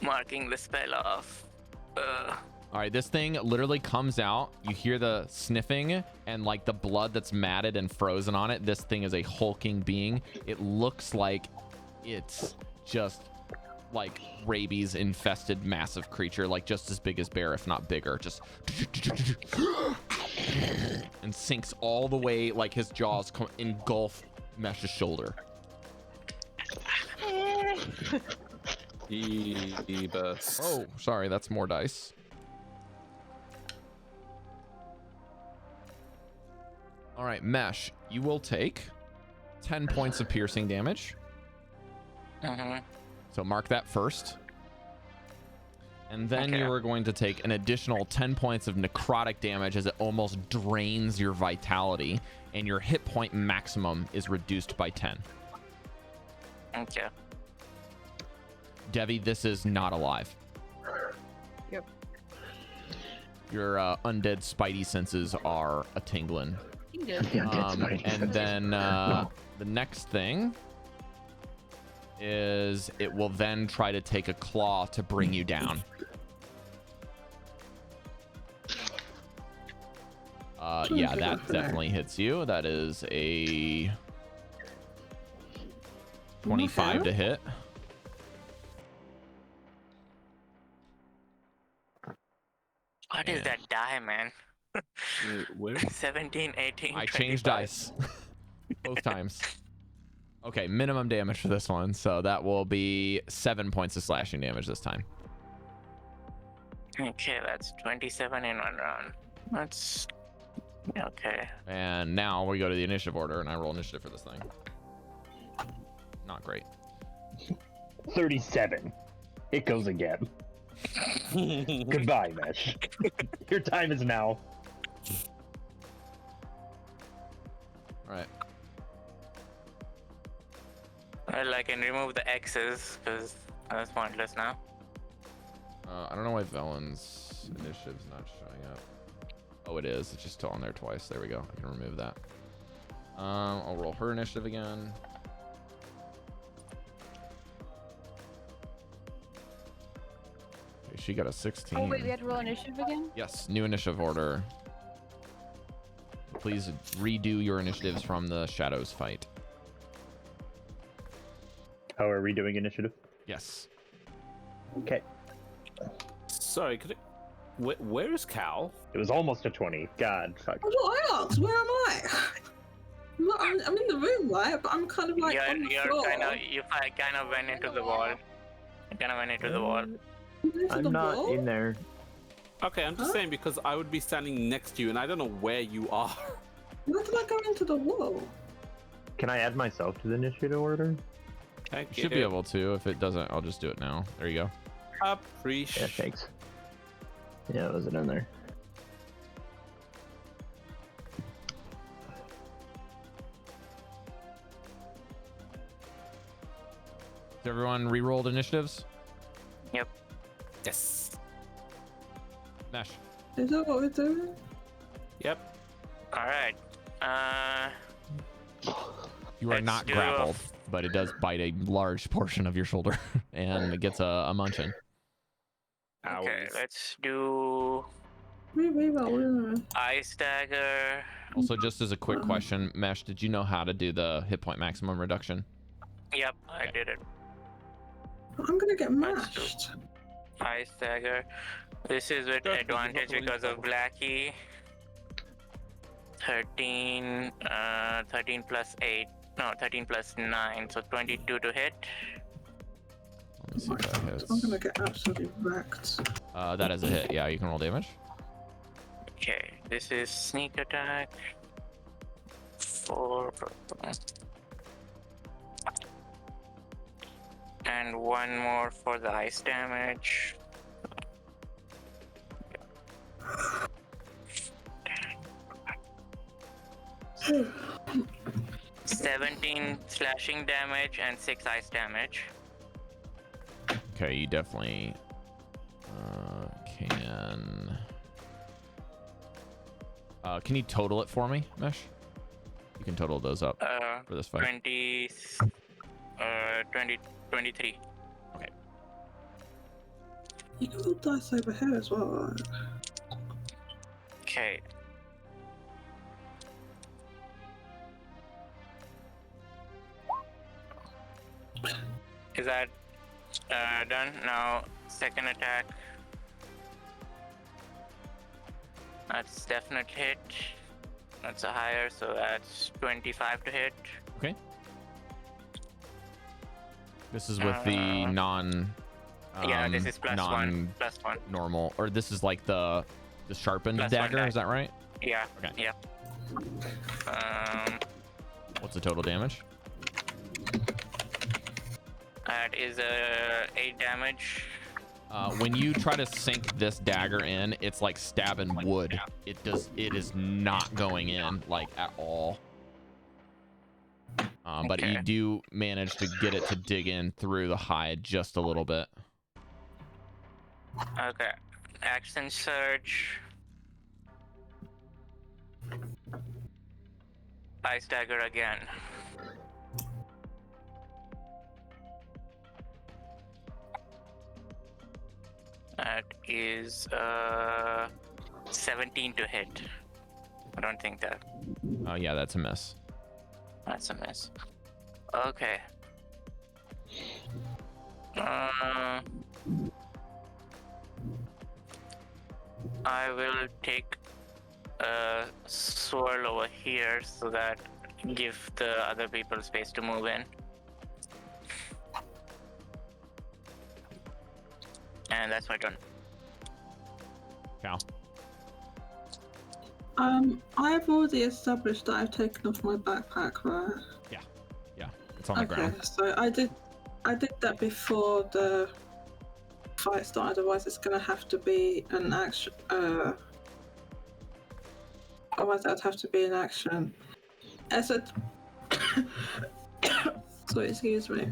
Marking the spell off. All right, this thing literally comes out. You hear the sniffing and like the blood that's matted and frozen on it. This thing is a hulking being. It looks like it's just like rabies infested massive creature, like just as big as bear, if not bigger. Just and sinks all the way, like his jaws engulf Mesh's shoulder. Oh, sorry, that's more dice. All right, Mesh, you will take 10 points of piercing damage. So mark that first. And then you are going to take an additional 10 points of necrotic damage as it almost drains your vitality, and your hit point maximum is reduced by 10. Okay. Devii, this is not alive. Yep. Your undead spidey senses are a tingling. And then the next thing is it will then try to take a claw to bring you down. Yeah, that definitely hits you. That is a 25 to hit. What is that die, man? Where? 17, 18, I 25. changed dice both times. Okay, minimum damage for this one, so that will be 7 points of slashing damage this time. Okay, that's 27 in one round. That's okay. And now we go to the initiative order, and I roll initiative for this thing. Not great. 37. It goes again. Goodbye, Mesh. Your time is now. All right. Well, I can remove the X's because that's pointless now. I don't know why Velen's initiative's not showing up. Oh, it is. It's just still on there twice. There we go. I can remove that. I'll roll her initiative again. Okay, she got a 16. Oh wait, we had to roll initiative again? Yes, new initiative order. Please redo your initiatives from the Shadows fight. How are we doing initiative? Yes. Okay. Sorry, could it... Where is Cal? It was almost a 20. God, fuck. What I asked, where am I? No, I'm in the room, right? But I'm kind of like on the floor. You kind of went into the wall. You kind of went into the wall. I'm not in there. Okay, I'm just saying because I would be standing next to you and I don't know where you are. Where did I go into the wall? Can I add myself to the initiative order? Thank You should be able to. If it doesn't, I'll just do it now. There you go. Appreciate. Yeah, thanks. Yeah, was it in there? Has everyone re-rolled initiatives? Yep. Yes. Mesh. Is that what we're doing? Yep. All right. You are not grappled, but it does bite a large portion of your shoulder, and it gets a munching. Okay, let's do Ice Dagger. Also, just as a quick question, Mesh, did you know how to do the hit point maximum reduction? Yep, I did it. I'm gonna get mashed. Ice Dagger. This is with advantage because of Blackie. 13 plus 8. No, 13 plus 9, so 22 to hit. Let me see if that hits. I'm gonna get absolutely wrecked. That is a hit. Yeah, you can roll damage. Okay, this is sneak attack. 4. And one more for the ice damage. 17 slashing damage and 6 ice damage. Okay, you definitely can. Can you total it for me, Mesh? You can total those up for this fight. 23. Okay. You can roll dice over here as well, right? Okay. Is that done? Now, second attack. That's definite hit. That's a higher, so that's 25 to hit. Okay. This is with the non. Yeah, this is plus one. Plus one. Normal, or this is like the sharpened Plus dagger. Is that right? Yeah. Okay. Yeah. What's the total damage? That is 8 damage. When you try to sink this dagger in, it's like stabbing wood. It is not going in like at all. But you do manage to get it to dig in through the hide just a little bit. Okay. Action surge. Ice dagger again. That is 17 to hit. I don't think that. Oh yeah, that's a miss. That's a miss. Okay. I will take a swirl over here so that give the other people space to move in. And that's my turn. Cal. I've already established that I've taken off my backpack, right? Yeah, it's on the ground. Okay, so I did that before the fight started. Otherwise, it's gonna have to be an action. Otherwise, that'd have to be an action. As a sorry, excuse me.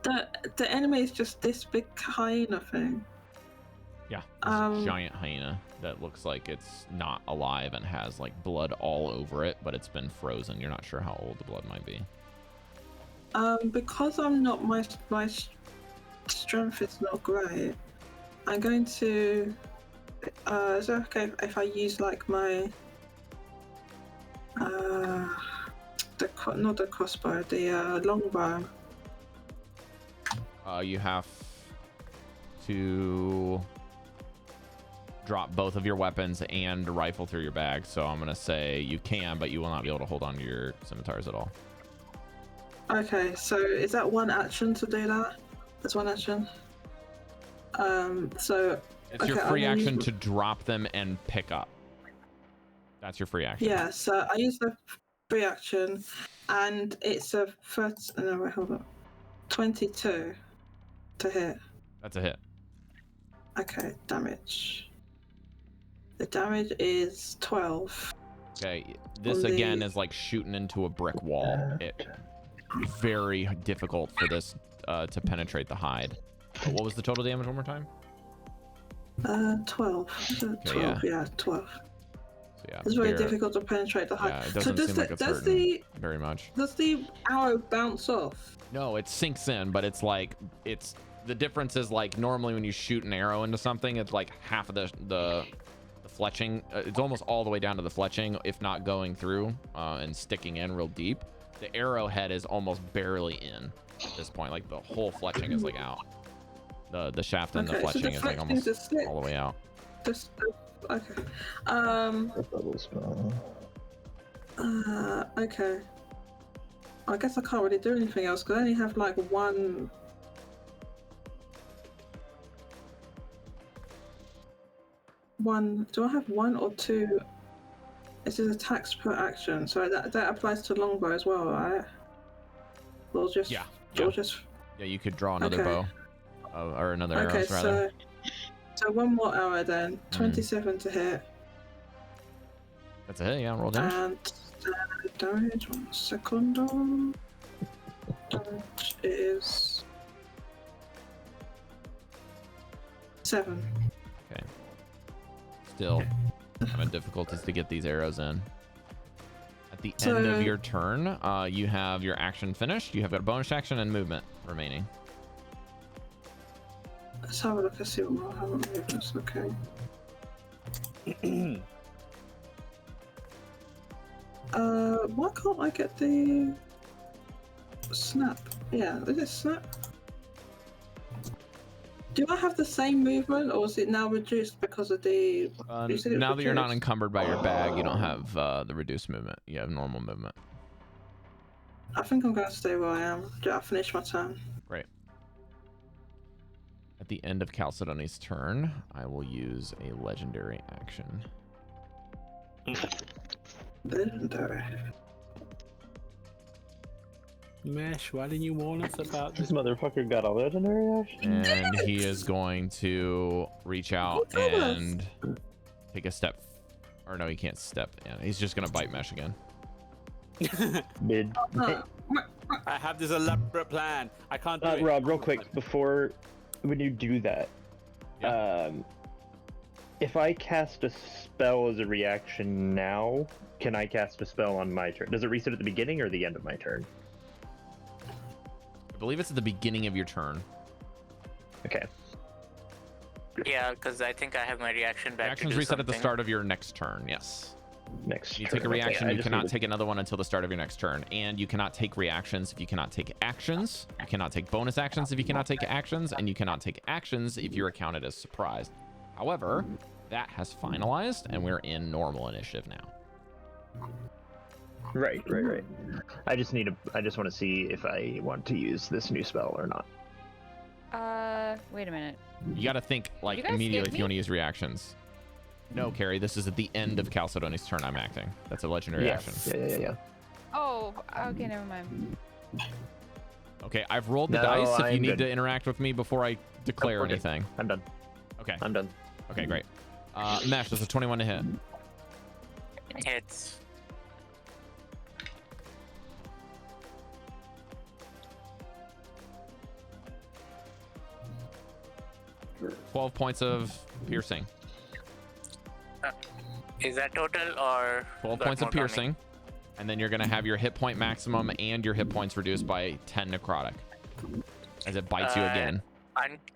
The enemy is just this big hyena thing. Yeah, this giant hyena that looks like it's not alive and has like blood all over it, but it's been frozen. You're not sure how old the blood might be. Because I'm not my strength is not great. I'm going to. Is it okay if I use like my not the crossbow, the longbow? You have to drop both of your weapons and rifle through your bag. So I'm going to say you can, but you will not be able to hold on to your scimitars at all. Okay, so is that one action to do that? That's one action. So it's your free action to drop them and pick up. That's your free action. Yeah, so I use the free action, and it's a first. No, wait, hold on. 22 to hit. That's a hit. Okay, damage. The damage is 12. Okay, this again is like shooting into a brick wall. Very difficult for this to penetrate the hide. But what was the total damage one more time? 12. Okay, 12, yeah, 12. So yeah, it's very difficult to penetrate the hide. Yeah, it doesn't seem like it's hurting very much. Does the arrow bounce off? No, it sinks in, but it's like the difference is like normally when you shoot an arrow into something, it's like half of the fletching. It's almost all the way down to the fletching, if not going through and sticking in real deep. The arrowhead is almost barely in at this point. Like the whole fletching is like out. The shaft and the fletching is like almost all the way out. Okay. Okay. I guess I can't really do anything else because I only have like one. Do I have one or two? This is attacks per action, so that applies to longbow as well, right? Or just yeah. You could draw another bow or another arrows rather. So one more arrow then. 27 to hit. That's a hit, yeah. Roll damage. And damage, 1 second. Damage is 7. Okay. Still having difficulties to get these arrows in. At the end of your turn, you have your action finished. You have got a bonus action and movement remaining. Let's have a look and see what I haven't moved. That's okay. Why can't I get the snap? Yeah, is it snap? Do I have the same movement, or is it now reduced because of the? Now that you're not encumbered by your bag, you don't have the reduced movement. You have normal movement. I think I'm going to stay where I am. I finished my turn. Great. At the end of Chalcedony's turn, I will use a legendary action. Legendary. Mesh, why didn't you warn us about this? Motherfucker got a legendary action. And he is going to reach out and take a step. Or no, he can't step in. He's just going to bite Mesh again. Mid. I have this elaborate plan. I can't do it. Rob, real quick, before when you do that, if I cast a spell as a reaction now, can I cast a spell on my turn? Does it reset at the beginning or the end of my turn? I believe it's at the beginning of your turn. Okay. Yeah, because I think I have my reaction back. Reactions reset at the start of your next turn, yes. You take a reaction, you cannot take another one until the start of your next turn. And you cannot take reactions if you cannot take actions. You cannot take bonus actions if you cannot take actions. And you cannot take actions if you're accounted as surprised. However, that has finalized, and we're in normal initiative now. Right. I just want to see if I want to use this new spell or not. Wait a minute. You got to think like immediately if you want to use reactions. No, Cari, this is at the end of Chalcedony's turn. I'm acting. That's a legendary action. Yeah. Oh, okay, never mind. Okay, I've rolled the dice. If you need to interact with me before I declare anything. I'm done. Okay. I'm done. Okay, great. Mesh, that's a 21 to hit. Hits. Uh, 12 points of piercing. Is that total or 12 points of piercing, and then you're gonna have your hit point maximum and your hit points reduced by 10 necrotic as it bites you again.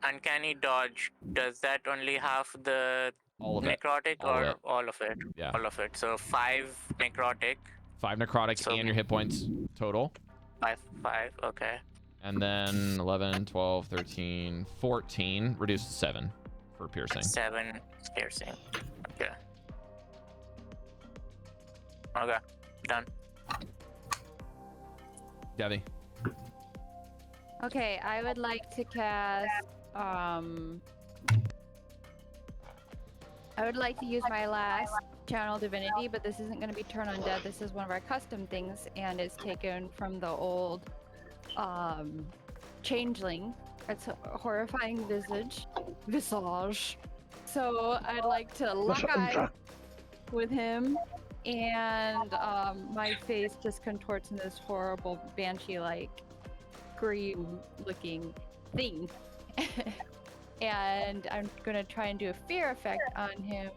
Uncanny dodge, does that only have the necrotic or all of it? Yeah, all of it. So 5 necrotic. 5 necrotic and your hit points total. 5, okay. And then 11, 12, 13, 14 reduced to 7 for piercing. 7 piercing. Okay. Okay. Done. Devii. Okay, I would like to cast. I would like to use my last channel divinity, but this isn't going to be turn undead. This is one of our custom things, and it's taken from the old changeling. It's a horrifying visage. So I'd like to lock eyes with him, and my face just contorts in this horrible banshee-like green-looking thing. And I'm gonna try and do a fear effect on him.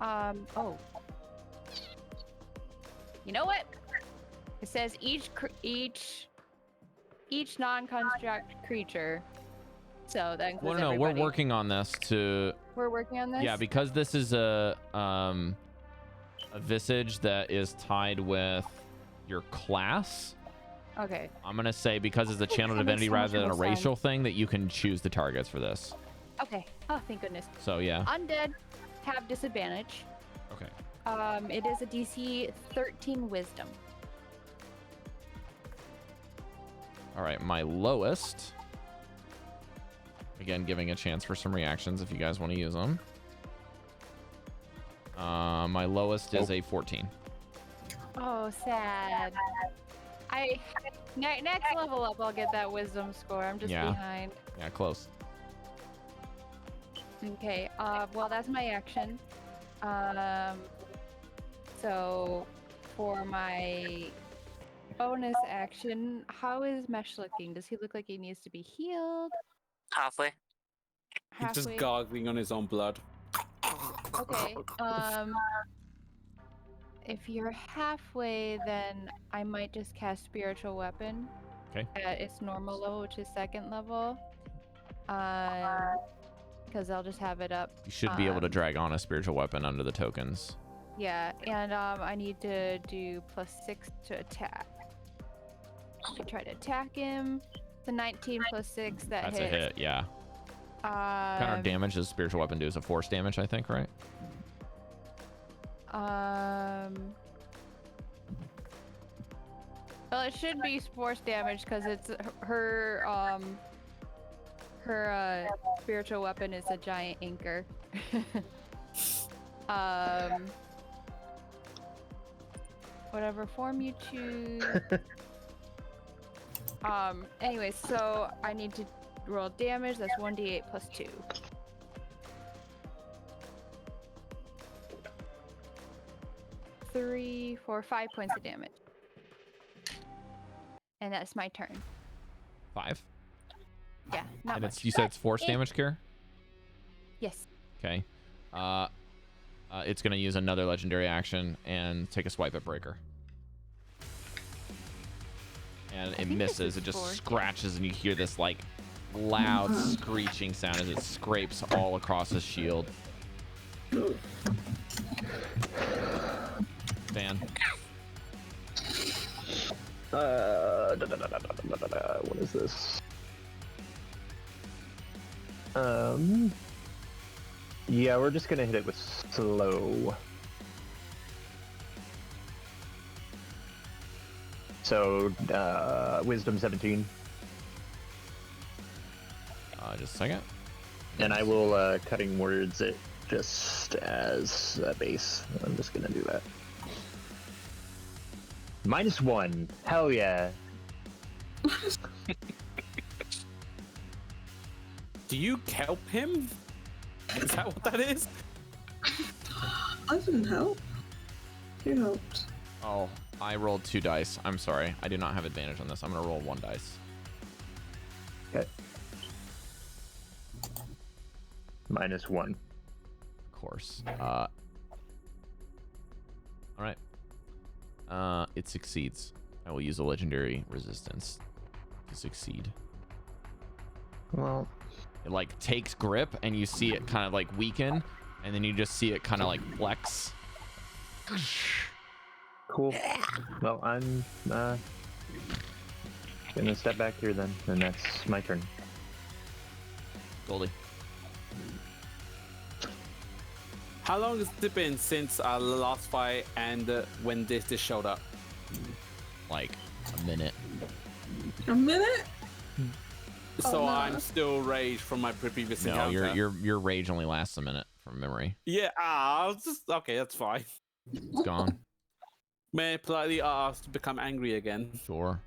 Oh. You know what? It says each non-construct creature. So that includes Well, no, we're everybody. working on this to. We're working on this? Yeah, because this is a visage that is tied with your class. Okay. I'm gonna say because it's a channel That makes divinity so much rather than a more sense. racial thing that you can choose the targets for this. Okay. Oh, thank goodness. So yeah. Undead have disadvantage. Okay. It is a DC 13 wisdom. All right, my lowest. Again, giving a chance for some reactions if you guys want to use them. My lowest is a 14. Oh, sad. Next level up, I'll get that wisdom score. I'm just behind. Yeah, close. Okay. Well, that's my action. So for my bonus action, how is Mesh looking? Does he look like he needs to be healed? Halfway. He's just Halfway? gargling on his own blood. Okay. If you're halfway, then I might just cast Spiritual Weapon. Okay. At its normal level, which is 2nd level. Because I'll just have it up. You should be able to drag on a spiritual weapon under the tokens. Yeah, and I need to do +6 to attack. I try to attack him. The 19 + 6 that That's hits. a hit, yeah. What kind of damage does spiritual weapon do? Is it force damage, I think, right? Well, it should be force damage because it's her spiritual weapon is a giant anchor. Whatever form you choose. Anyways, so I need to roll damage. That's 1d8 + 2. 3, 4, 5 points of damage. And that's my turn. 5? Yeah, not And much. it's, you said it's force Eh. damage, Cure? Yes. Okay. It's going to use another legendary action and take a swipe at Breker. And it think this misses. is It just force. scratches, and you hear this like loud screeching sound as it scrapes all across his shield. Dan. What is this? Yeah, we're just gonna hit it with slow. So, wisdom 17. Just a second. And I will, cutting words it just as a base. I'm just gonna do that. -1. Hell yeah. Do you kelp him? Is that what that is? I didn't help. You helped. Oh, I rolled 2 dice. I'm sorry. I do not have advantage on this. I'm going to roll 1 dice. Okay. -1. Of course. All right. It succeeds. I will use a legendary resistance to succeed. Well, It like takes grip, and you see it kind of like weaken, and then you just see it kind of like flex. cool. Well, I'm gonna step back here then, and that's my turn. Goldy. How long has it been since our last fight and when this showed up? Like a minute. A minute? So no. I'm still raged from my previous No, encounter. your rage only lasts a minute from memory. Yeah, okay, that's fine. It's gone. May I politely ask to become angry again? Sure.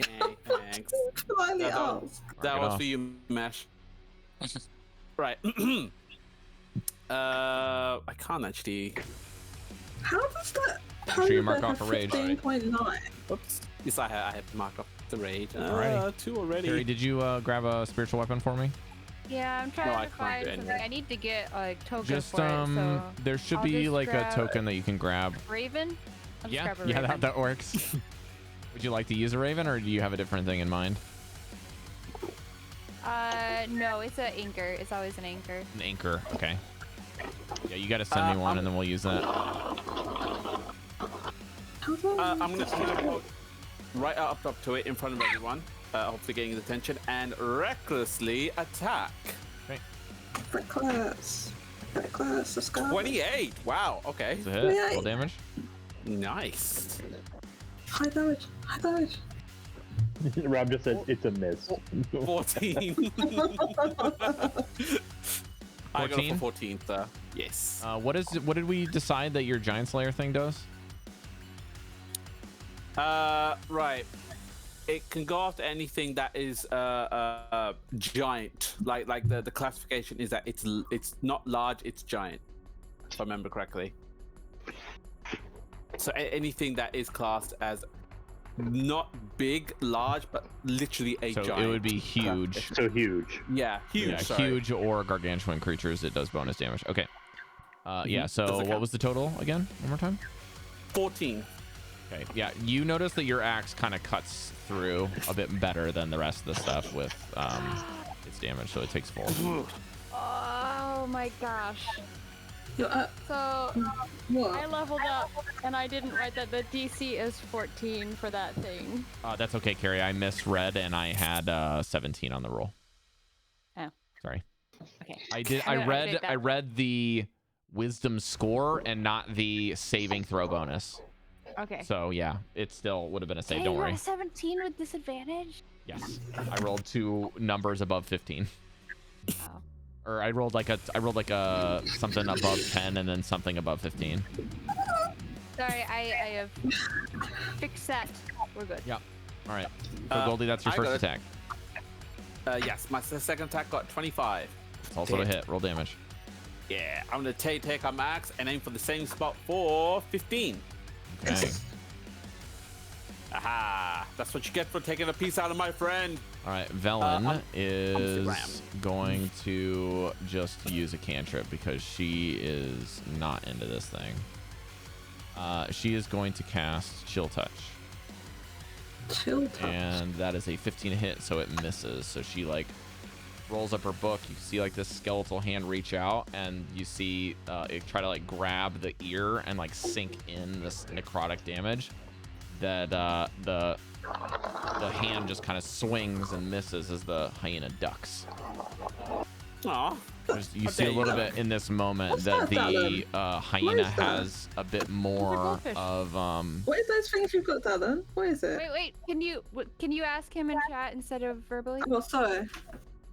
Okay, thanks. Finally That asked. That was for you, Mesh. Right. I can't actually. How does that Sure you mark pony off have a rage. 15.9? Oops. Yes, I have to mark up the rage. Alrighty. 2 already. Cari, did you grab a spiritual weapon for me? Yeah, I'm No, I trying to can't find do something. anything. I need to get a token Just for it. So there should I'll be just like a grab- token that you can grab. Raven. I'll just Yeah, grab a yeah, Raven. that works. Would you like to use a raven, or do you have a different thing in mind? No, it's an anchor. It's always an anchor. An anchor. Okay. Yeah, you got to send me one, and then we'll use that. I'm gonna go right up to it in front of everyone, hopefully getting his attention, and recklessly attack. Okay. Reckless. Let's go. 28. Wow. Okay. It's a hit. Yay. Full damage. Nice. High damage. Rob just says it's a miss. 14. I got it 14? for 14th. Yes. What did we decide that your Giant Slayer thing does? Right. It can go after anything that is giant. Like the classification is that it's not large, it's giant. If I remember correctly. So anything that is classed as not big, large, but literally a So giant. it would be huge. So huge. Yeah, huge. Yeah, sorry. huge or gargantuan creatures. It does bonus damage. Okay. Yeah. So Does it what count? was the total again? One more time. 14. Okay. Yeah. You notice that your axe kind of cuts through a bit better than the rest of the stuff with its damage, so it takes full. Oh my gosh. You're up. So What? I leveled up, and I didn't write that the DC is 14 for that thing. That's okay, Cari. I misread, and I had 17 on the roll. Oh. Sorry. Okay. I did. I'm I gonna read. update that. I read the wisdom score and not the saving throw bonus. Okay. So yeah, it still would have been a save. Dang, Don't you got worry. a 17 with disadvantage? Yes, I rolled 2 numbers above 15. Wow. Or I rolled like a something above 10 and then something above 15. Sorry, I have fixed that. We're good. Yeah. All right. So Goldy, that's your I first got it. attack. Yes, my second attack got 25. It's also a hit. Roll damage. Yeah, I'm gonna take out my axe and aim for the same spot for 15. Okay. Aha! That's what you get for taking a piece out of my friend. All right. Velen is Ram. going to just use a cantrip because she is not into this thing. She is going to cast Chill Touch. Chill touch. And that is a 15 hit, so it misses. So she like rolls up her book. You see like this skeletal hand reach out, and you see it try to like grab the ear and like sink in this necrotic damage. That the hand just kind of swings and misses as the hyena ducks. Aw. You see a little bit in this moment What's that that, the Dallan? hyena What is that? has a bit more goldfish. of What is those things you've got, Dallan? What is it? Wait. Can you ask him in chat instead of verbally? Oh, sorry.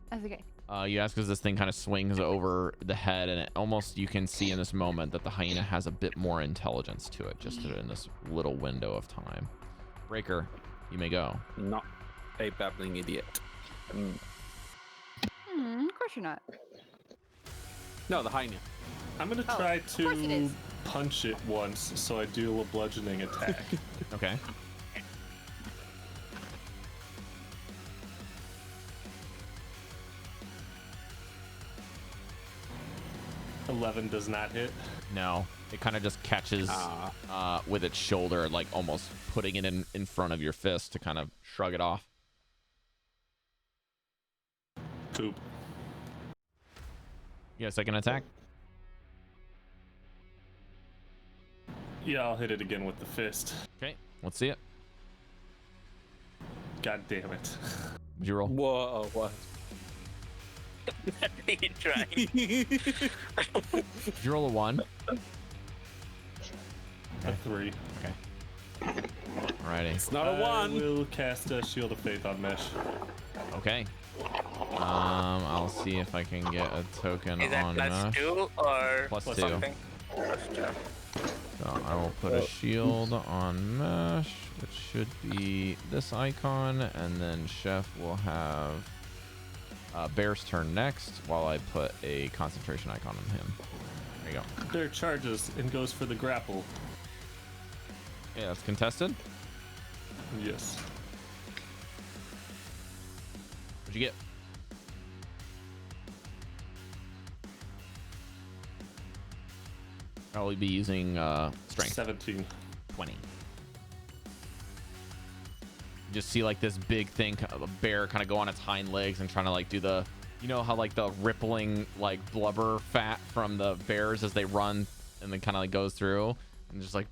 That's okay. You ask because this thing kind of swings over the head, and it almost you can see in this moment that the hyena has a bit more intelligence to it, just in this little window of time. Breker, you may go. Not a babbling idiot. Of course you're not. No, the hyena. I'm gonna Oh, try of course it to is. punch it once, so I do a bludgeoning attack. Okay. $11 does not hit. No, it kind of just catches with its shoulder, like almost putting it in front of your fist to kind of shrug it off. Poop. You got a second attack? Yeah, I'll hit it again with the fist. Okay, let's see it. God damn it. What'd you roll? Whoa, what? He tried. Did you roll a 1? A 3. Alrighty. It's not a I 1. will cast a Shield of Faith on Mesh. Okay. I'll see if I can get a token Is that on plus Mesh. 2 or Plus 2. something? Plus 2. So I will put a shield on Mesh, which should be this icon, and then Chef will have Bear's turn next while I put a concentration icon on him. There you go. Bear charges and goes for the grapple. Yeah, that's contested. Yes. What'd you get? Probably be using strength. 17. 20. Just see like this big thing, a bear kind of go on its hind legs and trying to like do the, you know how like the rippling like blubber fat from the bears as they run and then kind of like goes through and just like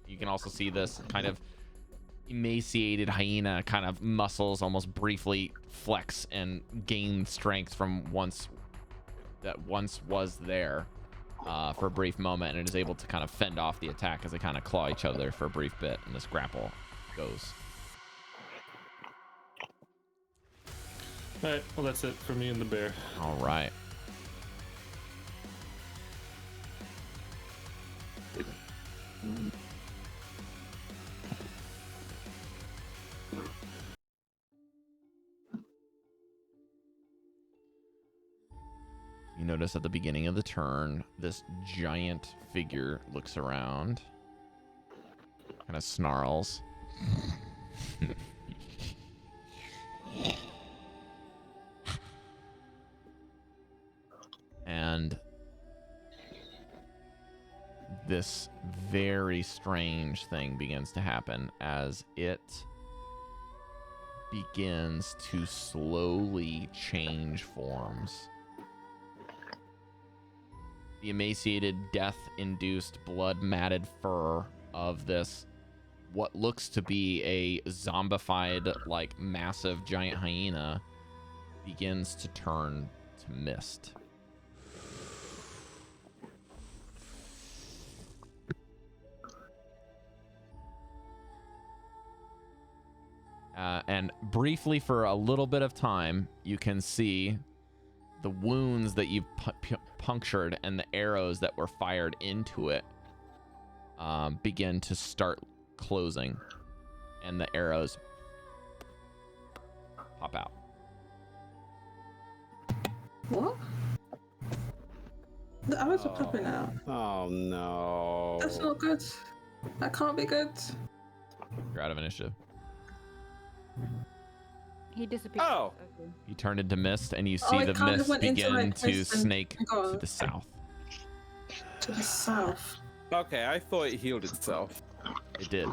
you can also see this kind of emaciated hyena kind of muscles almost briefly flex and gain strength from once was there for a brief moment, and it is able to kind of fend off the attack as they kind of claw each other for a brief bit, and this grapple goes. All right. Well, that's it for me and the bear. All right. You notice at the beginning of the turn, this giant figure looks around, kind of snarls. And this very strange thing begins to happen as it begins to slowly change forms. The emaciated, death-induced, blood-matted fur of this, what looks to be a zombified, like, massive giant hyena, begins to turn to mist. And briefly, for a little bit of time, you can see the wounds that you've punctured and the arrows that were fired into it begin to start closing, and the arrows pop out. What? The arrows are popping out. Oh no. That's not good. That can't be good. You're out of initiative. He disappeared. Oh. Okay. You turn into mist, and you see it the kind of mist went into, begin like, to mist and snake to go. the south. To the south. Okay, I thought it healed itself. It did.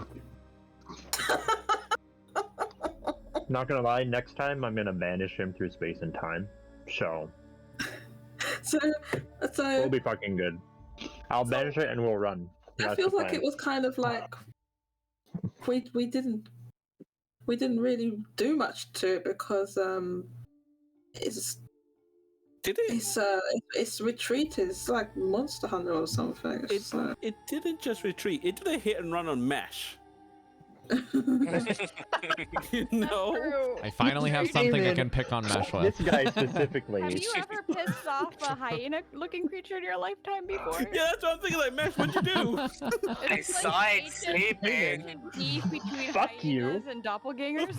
Not gonna lie, next time I'm gonna banish him through space and time. So So we'll be fucking good. I'll banish it and we'll run. I That's feel the like plan. it was kind of like we didn't really do much to it because Did it? it's retreated. It's like Monster Hunter or something. It's just like... It didn't just retreat. It did a hit and run on Mesh. You know? I finally have something I can pick on Mesh with. This guy specifically. Have you ever pissed off a hyena-looking creature in your lifetime before? Yeah, that's what I'm thinking. Like, Mesh, what'd you do? I saw it sleeping. Beef between Fuck you. hyenas and doppelgangers.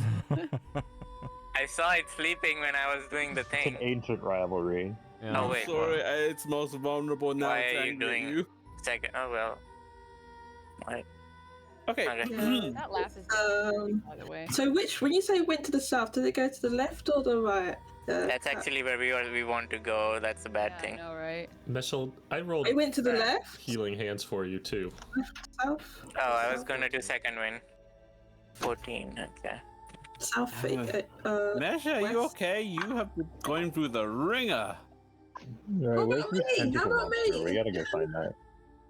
I saw it sleeping when I was doing the It's an thing. ancient rivalry. Yeah. Oh, wait. Sorry, it's most vulnerable now. Why it's are you angry at doing you. Second. Oh well. What? Okay. Okay. Yeah. That laugh is by the way. So when you say went to the south, did it go to the left or the right? That's actually where we want to go. That's a bad Yeah, thing. I know, right? Meshel, I rolled It went to the left. healing hands for you too. South. Oh, I was gonna do second win. 14. Okay. South. Mesh, are you west. okay? You have been going through the ringer. Alright, where's about this me? How tentacle about monster? me? We gotta go find that.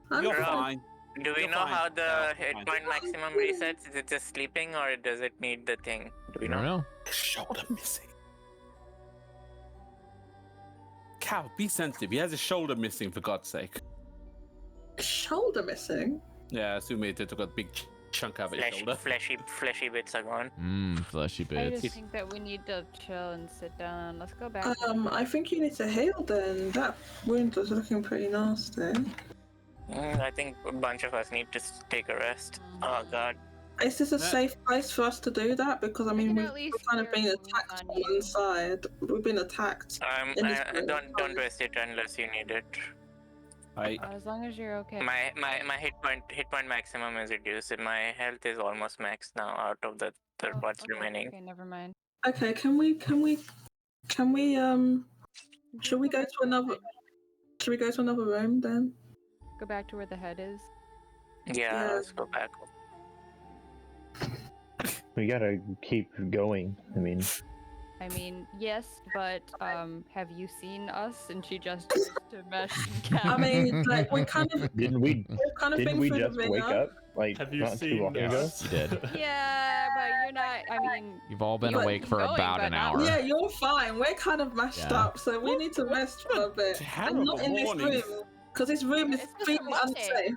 I'm You're fine. fine. Do we You're know fine. how the Yeah, hit fine. point maximum resets? Is it just sleeping or does it need the thing? Do we I don't know? know. Shoulder missing. Cal, be sensitive. He has his shoulder missing, for God's sake. Shoulder missing? Yeah, I assume they took a big chunk out of his shoulder. Fleshy bits are gone. Fleshy I bits. just think that we need to chill and sit down. Let's go back. I think you need to heal then. That wound was looking pretty nasty. I think a bunch of us need to take a rest. Oh god. Is this a safe place for us to do that? Because I mean, can at we've least kind of been hear attacked on from you. one side. We've been attacked. Don't rest it unless you need it. As long as you're okay. My hit point maximum is reduced, and my health is almost maxed now out of the what's remaining. Okay, never mind. Okay, can we should we go to another room then? Go back to where the head is. Yeah, let's go back. We gotta keep going. I mean, yes, but have you seen us? And she just goes to Mesh and Cal. I mean, like we kind of didn't we kind of didn't been we through just the wake ringer. up like Have you not too seen long ago? us? You did. Yeah, but you're not. I mean, You've all been But awake for going, about but an not- hour. Yeah, you're fine. We're kind of mashed Yeah. up, so we need to rest for a bit. And not in this Terrible room, because this room is It's just a feeling Monday. unsafe.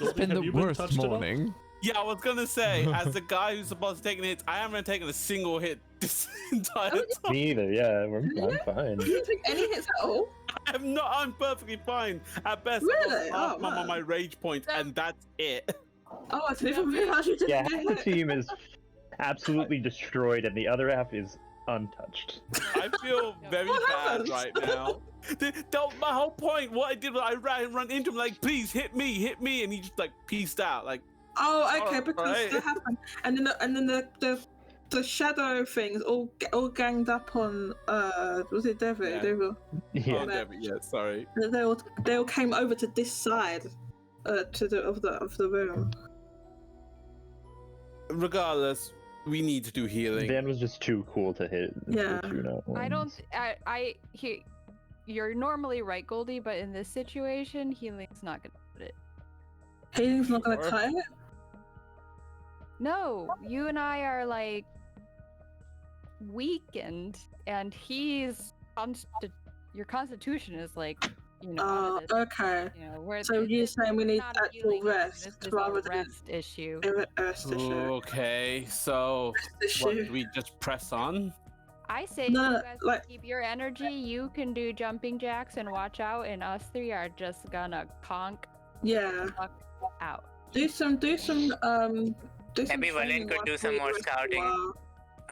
It's been the worst morning. Yeah, I was gonna say, as the guy who's supposed to take hits, I haven't taken a single hit this entire time. Me either. Yeah, I'm fine. You didn't take any hits at all? I'm not. I'm perfectly fine. At best, Really? I'm Oh, on man. my rage point, and that's it. Oh, I didn't even realize you didn't Yeah, get half the hit. team is absolutely destroyed, and the other half is untouched. I feel very What bad happened? right now. My whole point, what I did was I run into him like, please hit me, and he just like peaced out. Like, Oh, okay, because Alright. that happened, and then the shadow things all ganged up on was it Devii? Yeah. They were Yeah, oh, Devii, yeah, sorry. they all came over to this side of the room. Regardless, we need to do healing. Dan was just too cool to hit. Yeah. the two not I don't. ones. You're normally right, Goldy, but in this situation, healing's not gonna put it. Healing's not gonna Sure. cut it. No, you and I are like weakened, and your constitution is like, out Oh, of this, okay. where So you're this saying we is need not a actual healing issue, rest this is rather a than rest issue. Rest issue. Okay, so Rest what, issue. do we just press on? I say No, you guys like- keep your energy. You can do jumping jacks and watch out, and us three are just gonna conk Yeah. fuck out. Do some Maybe training Valen could while do some we more rest a scouting. while.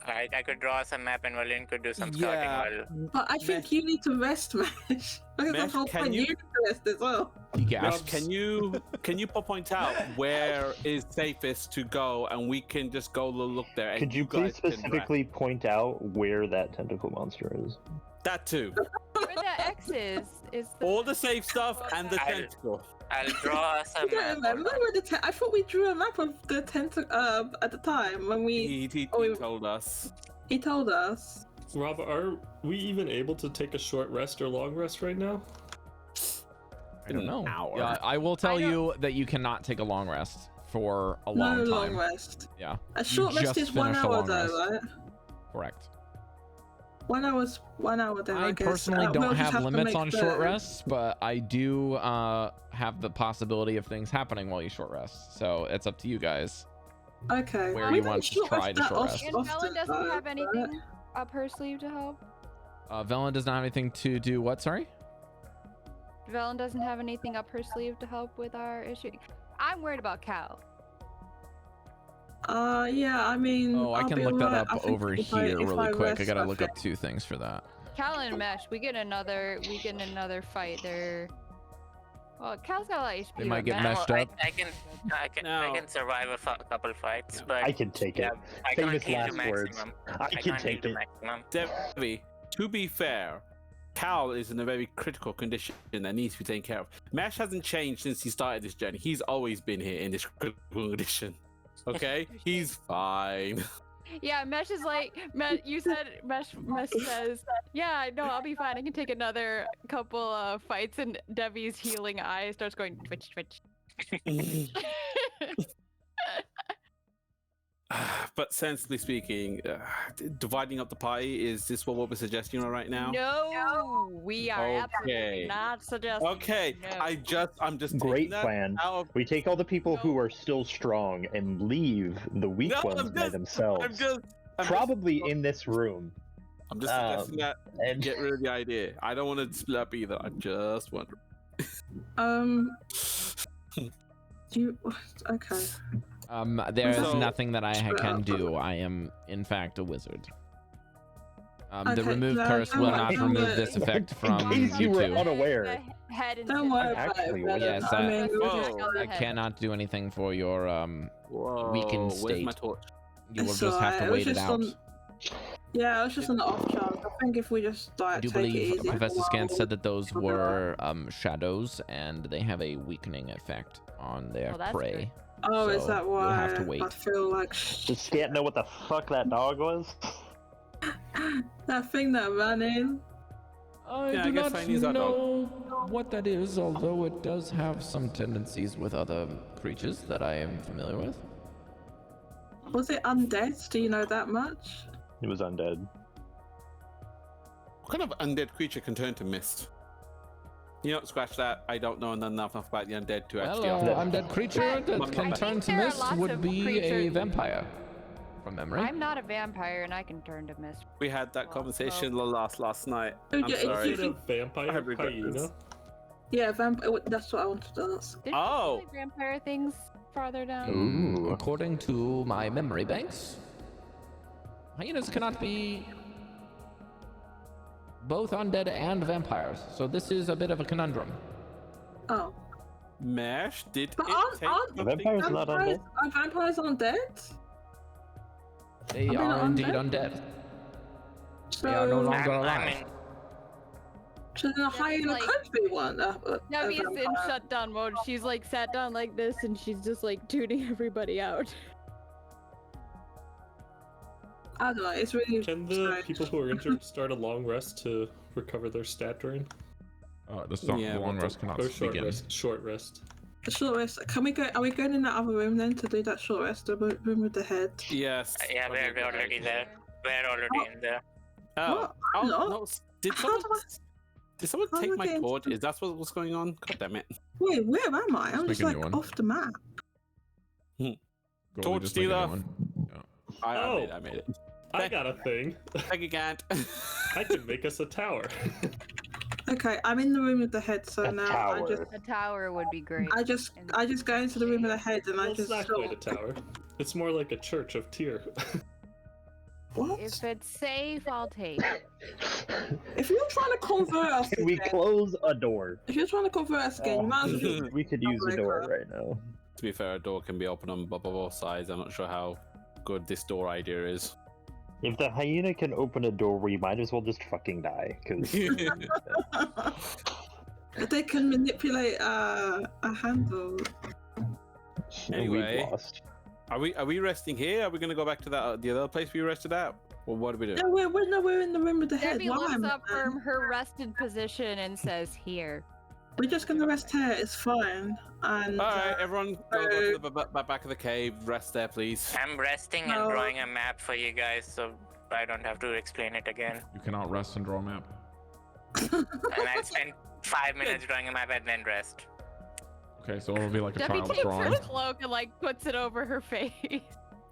I could draw some map, and Valen could do some Yeah. scouting while. But I think you need to rest, Mesh. Because the Mesh, whole can point, you- you need to rest as well. He Rob, gasps. can you point out where is safest to go, and we can just go look there. And Could you please guys can rest. specifically point out where that tentacle monster is? That too. Where the X is the All the safe stuff and the I'll- tentacle. I'll draw us a I don't map. remember where the I thought we drew a map of the at the time when He Oh, we- told us. he told us. Rob, are we even able to take a short rest or long rest right now? I don't know. An hour. Yeah, I will tell I don't- you that you cannot take a long rest for a No long time. long rest. Yeah, A short You rest just is 1 finished a hour long though, rest. right? correct. 1 hour's 1 hour then. I I guess. personally We'll don't just have to limits make on the- short rests, but I do have the possibility of things happening while you short rest. So it's up to you guys. Okay. where we you don't want to short try rest to that short often, rest. And Velen doesn't though, have right? anything up her sleeve to help. Velen does not have anything to do what? Sorry. Velen doesn't have anything up her sleeve to help with our issue. I'm worried about Cal. Yeah, I mean. Oh, I I'll can be look that alright, up I think, over if here if really quick. I rest, gotta I look think. up 2 things for that. Cal and Mesh, we get another fight. They're well, Cal's got a lot of HP. They might but get Mesh- meshed I up. can No. survive a couple fights, but I can take yeah, it. I can't Famous heal to last words. maximum. I can't can heal take to it. maximum. Devii, to be fair, Cal is in a very critical condition that needs to be taken care of. Mesh hasn't changed since he started this journey. He's always been here in this critical condition. Okay? He's fine. Yeah, Mesh is like, you said, Mesh says, yeah, no, I'll be fine. I can take another couple of fights, and Devi's healing eye starts going twitch, twitch. But sensibly speaking, dividing up the party, is this what we're suggesting right now? No, we are absolutely Okay. not suggesting. Okay, No. I'm just Great taking that plan. out of- We take all the people who are still strong and leave the weak No, ones by themselves. I'm Probably in this room. just suggesting that And get rid of the idea. I don't want to split up either. I'm just wondering. Do you? Okay. There is So- nothing that I can do. I am, in fact, a wizard. The Okay, remove no, curse don't will worry, not don't remove worry. this effect from In case you were two. unaware. Head and Don't worry I'm about it. actually Bella. Yes, I mean, we Whoa. just- I cannot do anything for your Whoa, weakened where's state. my torch? You will It's just have alright, to it was wait it just out. Yeah, it was just an off chance. I think if we just I like do take it believe easy. Professor for a Scant while, said that those we'll be were shadows, and they have a weakening effect on their Oh, that's prey. Oh, is so that you'll why? have to wait. I feel like does Scant know what the fuck that dog was? that thing that ran in. I Yeah, I do guess not I use that dog. know what that is, although it does have some tendencies with other creatures that I am familiar with. Was it undead? Do you know that much? It was undead. What kind of undead creature can turn to mist? You know, scratch that. I don't know enough about the undead to actually. Well, offer- undead creature I that can think turn to there are mist lots would of be a creatures- vampire, from memory. I'm not a vampire and I can turn to mist. We had that Well, conversation last night. Oh, I'm yeah, sorry. Is it a vampire I regret hyena? this. Yeah, that's what I wanted to ask. Did Oh. you say vampire things farther down? Ooh. According to my memory banks, hyenas cannot be both undead and vampires, so this is a bit of a conundrum. Oh, Mesh, did but it take aren't something- Vampires not undead? Are vampires undead? They Are they are not indeed undead? undead. So, They are no longer I alive. mean, so then a hyena like- could be one. Navi's in vampire. shutdown mode. She's like sat down like this and she's just like tuning everybody out. I don't know. It's really Can the strange. people who are injured start a long rest to recover their stat drain? Yeah, long rest cannot Or short rest? Short rest. A short rest. Can we go? Are we going in that other room then to do that short rest? The room with the head. Yes. yeah, we're already there. We're already in there. Oh, What? oh No. no! Did How someone? do I- Did someone how do take I my get into torch? the- Is that what's going on? God damn it! Wait, where am I? I'm Just just make a like new one. off the map. Torch stealer. I Oh. made it. I got a thing. Thank you, Gant. I can make us a tower. Okay, I'm in the room with the head, so A now tower. A tower would be great. I just go into the room with the head and I Well, it's just not sort quite a tower. It's more like a church of Tyr. What? If it's safe, I'll take it. If you're trying to convert us Can we again, close a door? if you're trying to convert us again, you might as well just We could use a door right now. To be fair, a door can be open on both sides. I'm not sure how good this door idea is. If the hyena can open a door, we might as well just fucking die. Because they can manipulate a handle. Anyway. we've lost. Are we resting here? Are we gonna go back to that the other place we rested at? Or what are we doing? No, we're in the room with the head. Debbie Why looks am up I- from her rested position and says, "Here." We're just gonna rest here. It's fine. And All right, everyone, go to the back of the cave. Rest there, please. I'm resting No. and drawing a map for you guys, so I don't have to explain it again. You cannot rest and draw a map. And I'll spend 5 minutes drawing a map and then rest. Okay, so it'll be like a Debbie child's takes drawing. her cloak and like puts it over her face.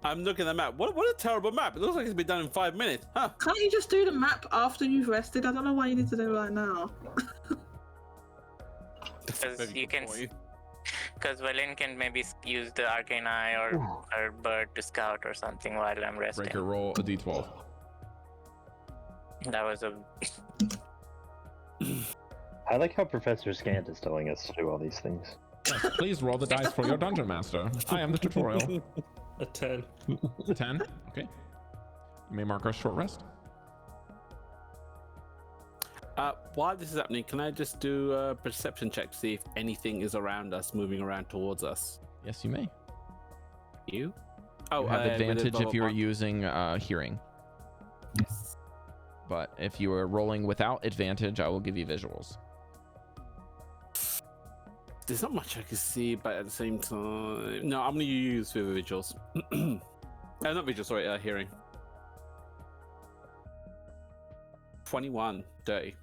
I'm looking at the map. What a terrible map. It looks like it's been done in 5 minutes. Huh? Can't you just do the map after you've rested? I don't know why you need to do it right now. Because you can, because Valen can maybe use the arcane eye or bird to scout or something while I'm resting. Breaker, roll a d12. That was a I like how Professor Scant is telling us to do all these things. Yes, please roll the dice for your dungeon master. I am the tutorial. A 10. 10. Okay. You may mark our short rest. While this is happening, can I just do a perception check to see if anything is around us, moving around towards us? Yes, you may. You? You have with advantage blah, if blah, you are blah. using hearing. Yes. But if you are rolling without advantage, I will give you visuals. There's not much I can see, but at the same time, no, I'm gonna use visuals. Not visual, sorry, hearing. 21 dirty.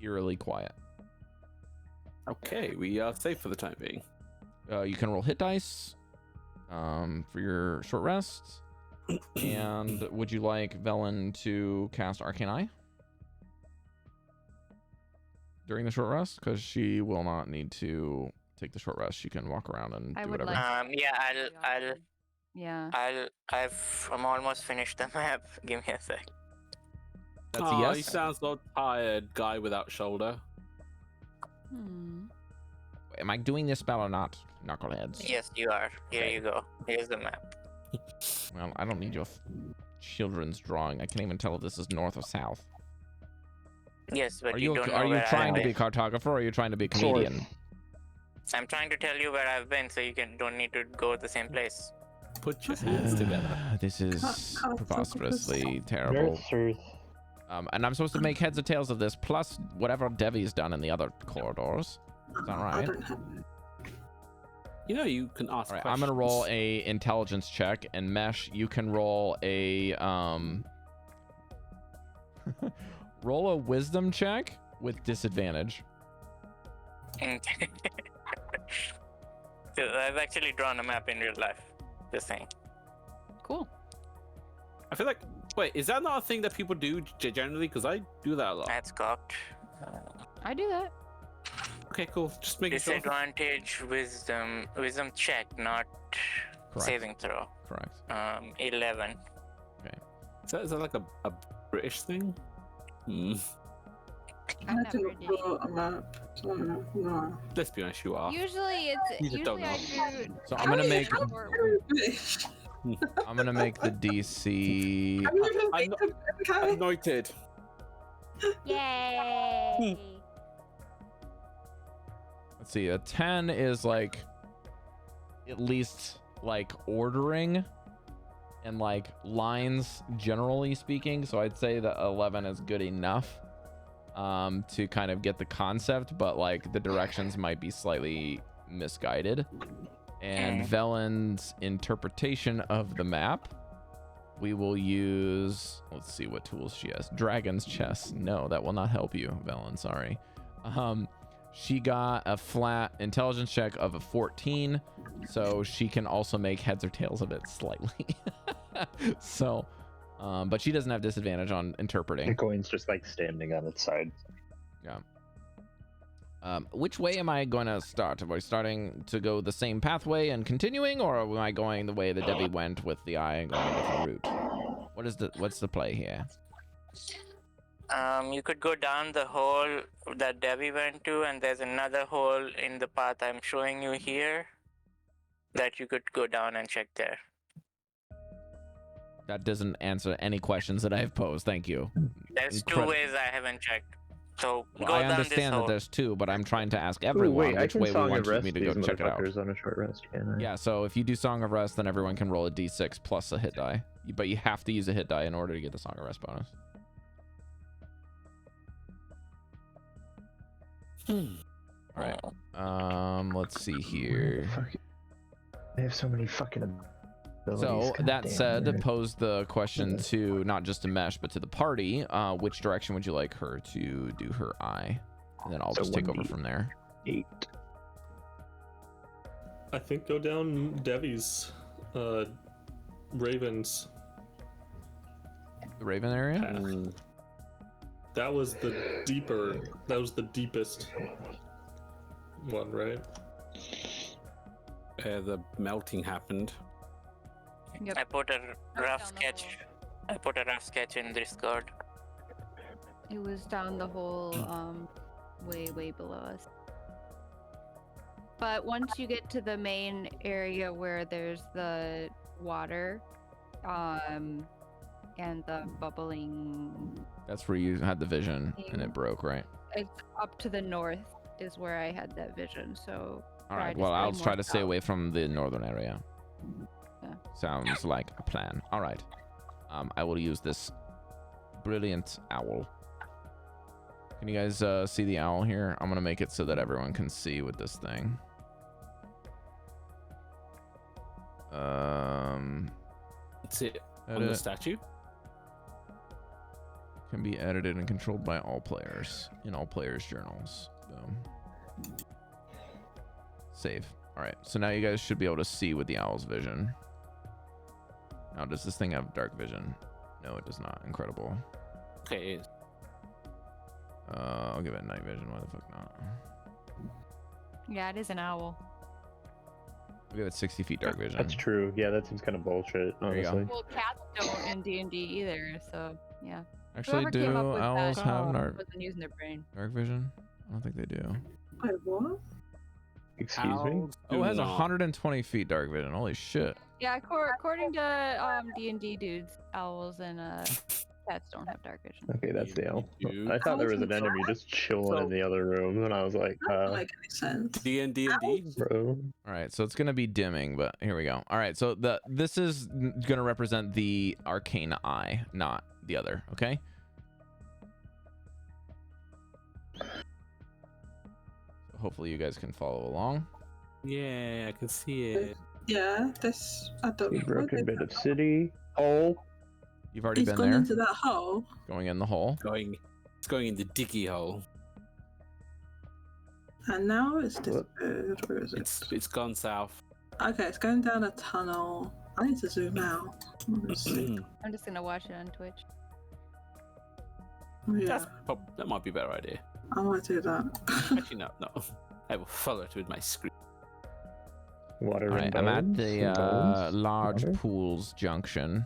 Eerily quiet. Okay, we are safe for the time being. You can roll hit dice for your short rest. And would you like Velen to cast Arcane Eye during the short rest? Because she will not need to take the short rest. She can walk around and do whatever. I'm almost finished the map. Give me a sec. That's a yes. He sounds so tired, guy without shoulder. Am I doing this spell or not, knuckleheads? Yes, you are. Here you go. Here's the map. Well, I don't need your children's drawing. I can't even tell if this is north or south. Yes, but are you you don't know are you where trying I've to be a been. cartographer, or are you trying to be a comedian? I'm trying to tell you where I've been, so you don't need to go to the same place. Put your hands together. This is preposterously terrible. And I'm supposed to make heads or tails of this, plus whatever Devi's done in the other corridors. Is that right? You know, you can ask questions. I'm gonna roll a intelligence check, and Mesh, you can roll a roll a wisdom check with disadvantage. So I've actually drawn a map in real life. Just saying. Cool. I feel like, wait, is that not a thing that people do generally? Because I do that a lot. That's cocked. I do that. Okay, cool. Just making sure. Disadvantage wisdom check, not saving throw. Correct. 11. Okay. Is that like a British thing? I'm not British. No. Let's be honest, you are. Usually You just don't I know. do. So I'm gonna make the DC. Anointed. Yay! Let's see. A 10 is like at least like ordering and like lines, generally speaking. So I'd say that 11 is good enough to kind of get the concept, but like the directions might be slightly misguided. And Velen's interpretation of the map, we will use, let's see what tools she has. Dragon's Chest. No, that will not help you, Velen, sorry. She got a flat intelligence check of a 14, so she can also make heads or tails of it slightly. So, but she doesn't have disadvantage on interpreting. The coin's just like standing on its side. Yeah. Which way am I going to start? Am I starting to go the same pathway and continuing, or am I going the way the Devii went with the eye and going a different route? What's the play here? You could go down the hole that Devii went to, and there's another hole in the path I'm showing you here that you could go down and check there. That doesn't answer any questions that I've posed. Thank you. There's two ways I haven't checked. So well, go I down understand this that there's two, but I'm trying to ask everyone which way we want me to go check it out. On a short rest, yeah, so if you do Song of Rest, then everyone can roll a d6 plus a hit die. But you have to use a hit die in order to get the Song of Rest bonus. All right. Let's see here. They have so many fucking abilities. So that said, pose the question to not just to Mesh, but to the party. Which direction would you like her to do her eye? And then I'll just take over from there. 8. I think go down Devi's Ravens. The Raven area? That was the deepest one, right? The melting happened. Yep. I put a rough sketch in Discord. It was down the hole, way below us. But once you get to the main area where there's the water, and the bubbling. That's where you had the vision and it broke, right? It's up to the north is where I had that vision. So. All right. Well, I'll try to stay away from the northern area. Yeah. Sounds like a plan. All right. I will use this brilliant owl. Can you guys see the owl here? I'm gonna make it so that everyone can see with this thing. That's it. On the Edit. statue. Can be edited and controlled by all players in all players' journals. Save. All right. So now you guys should be able to see with the owl's vision. Now, does this thing have dark vision? No, it does not. Incredible. Okay. I'll give it night vision. Why the fuck not? Yeah, it is an owl. I'll give it 60 feet dark vision. That's true. Yeah, that seems kind of bullshit, There you go. honestly. Well, cats don't in D&D either, so yeah. Actually, Whoever came up do with owls that have wasn't using their brain. dark vision? I don't think they do. Wait, what? Excuse me? Owls Oh, it has do not. 120 feet dark vision. Holy shit. Yeah, according to D&D dudes, owls and cats don't have dark vision. Okay, that's the owl. You- I thought there was Owls an and enemy just chilling in the other room, and I was like, That doesn't make any sense. D&D. bro. All right, so it's gonna be dimming, but here we go. All right, so this is gonna represent the arcane eye, not the other. Okay. So hopefully you guys can follow along. Yeah, I can see it. Yeah, this. I don't A know. broken bit of city. Hole. You've already He's been gone there, into that hole. going in the hole. It's going in the diggy hole. And now it's disappeared. Where is it? It's gone south. Okay, it's going down a tunnel. I need to zoom out. Let's see. I'm just gonna watch it on Twitch. Yeah, That might be a better idea. I might do that. Actually, no. I will follow it with my screen. Water All right, and I'm at bones, the and bones, large water. pools junction.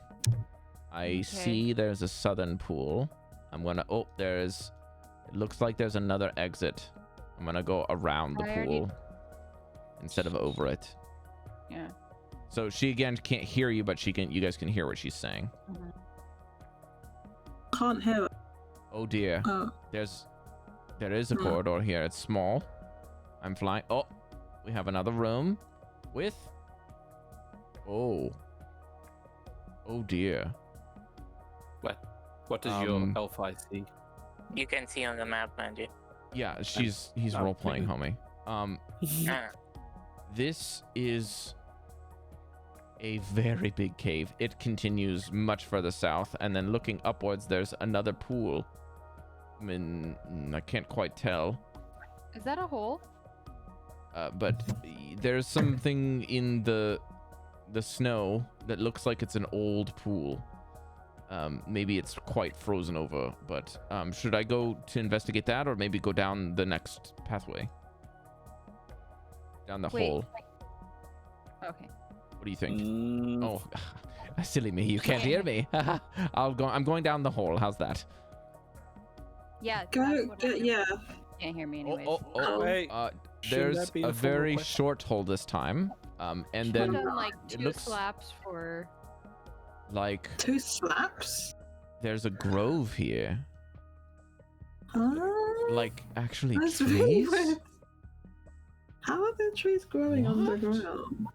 I Okay. see there's a southern pool. I'm gonna. Oh, there's. It looks like there's another exit. I'm gonna go around the I already- pool instead of over it. Yeah. So she again can't hear you, but she can. You guys can hear what she's saying. Can't hear it. Oh dear. Oh, There is a corridor here. It's small. I'm flying. Oh, we have another room with. Oh. Oh dear. What does your elf eye see? You can see on the map, Manji. Yeah, he's role playing, homie. Ah, This is a very big cave. It continues much further south, and then looking upwards, there's another pool. I mean, I can't quite tell, Is that a hole? but there's something in the snow that looks like it's an old pool. Maybe it's quite frozen over, but should I go to investigate that, or maybe go down the next pathway? Down the hole. Okay. What do you think? Mm, Oh, silly me! You can't hear me. I'm going down the hole. How's that? Yeah. go. that's what I'm doing. Yeah. You can't hear me Oh, anyways. Wait, shouldn't There's that be a the formal very question? short hole this time. And I've then done like it 2 looks slaps for. like 2 slaps. there's a grove here. Like actually That's really trees. weird. How are the trees growing on the What? ground?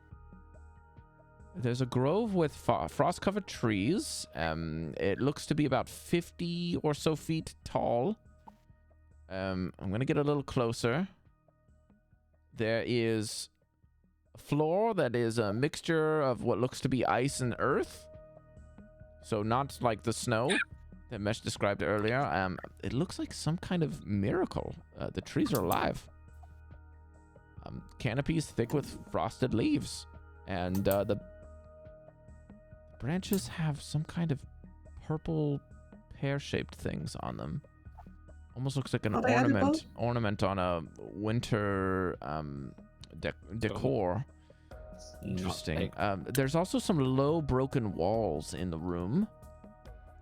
There's a grove with frost-covered trees. It looks to be about 50 or so feet tall. I'm gonna get a little closer. There is a floor that is a mixture of what looks to be ice and earth. So not like the snow that Mesh described earlier. It looks like some kind of miracle. The trees are alive. Canopies thick with frosted leaves, and the branches have some kind of purple pear-shaped things on them. Almost looks like an Are they edible? ornament on a winter decor. Interesting. There's also some low broken walls in the room.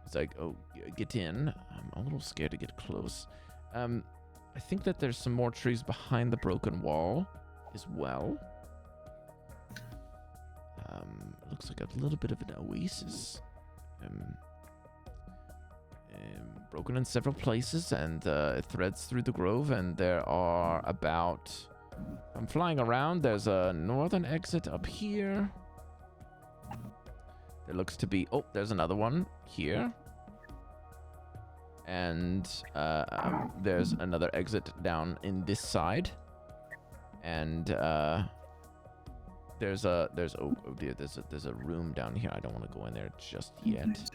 It's like, oh, get in. I'm a little scared to get close. I think that there's some more trees behind the broken wall as well. Looks like a little bit of an oasis. Broken in several places, and it threads through the grove, and there are about... I'm flying around. There's a northern exit up here. There looks to be... Oh, there's another one here. And there's another exit down in this side. And there's a room down here. I don't want to go in there just yet.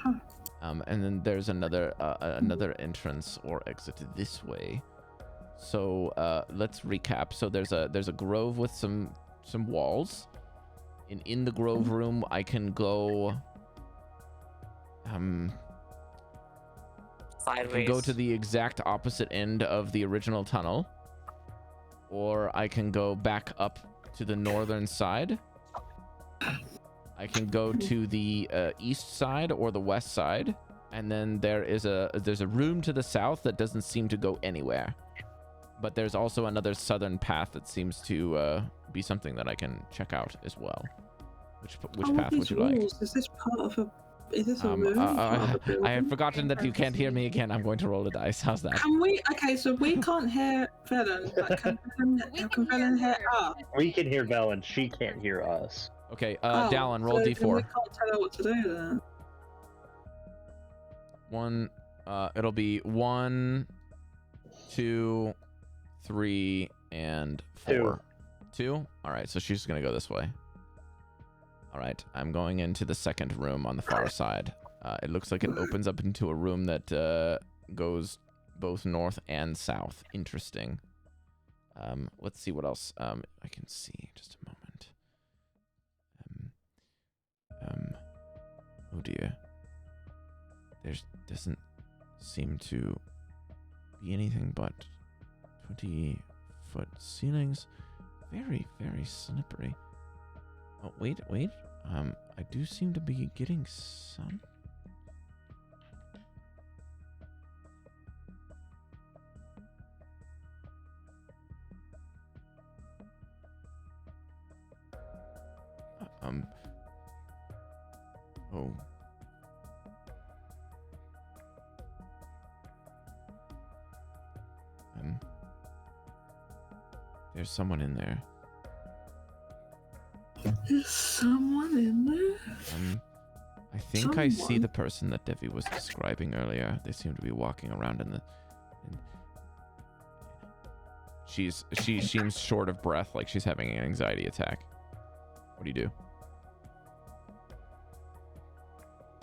And then there's another entrance or exit this way. So let's recap. So there's a grove with some walls. In the grove room, I can go. I can go to the exact opposite end of the original tunnel, or I can go back up to the northern side. I can go to the east side or the west side, and then there's a room to the south that doesn't seem to go anywhere. But there's also another southern path that seems to be something that I can check out as well. Which path would you like? Is this part of a? Is this a room? I have forgotten that you can't hear me again. I'm going to roll a dice. How's that? Can we? Okay, so we can't hear Velen. But can Velen hear us? We can hear Velen. She can't hear us. Okay, Dallan, roll D4. We can't tell her what to do then. It'll be 1, 2, 3, and 4. 2? All right, so she's gonna go this way. All right, I'm going into the second room on the far side. It looks like it opens up into a room that goes both north and south. Interesting. Let's see what else I can see. Just a moment. Oh dear. There doesn't seem to be anything but 20-foot ceilings. Very, very slippery. Oh, wait. I do seem to be getting some. Oh. There's someone in there. Is someone in there? I think I see the person that Devii was describing earlier. They seem to be walking around in the. She seems short of breath, like she's having an anxiety attack. What do you do?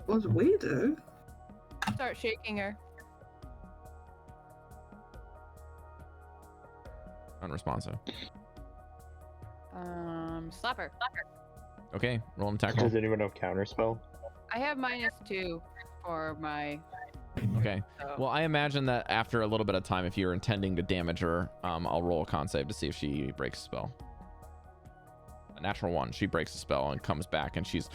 What do we do? Start shaking her. Unresponsive. Slap her. Okay, roll an attack roll. Does anyone know counterspell? I have -2 for my. Okay. So. Well, I imagine that after a little bit of time, if you're intending to damage her, I'll roll a con save to see if she breaks a spell. A natural 1. She breaks a spell and comes back, and she's.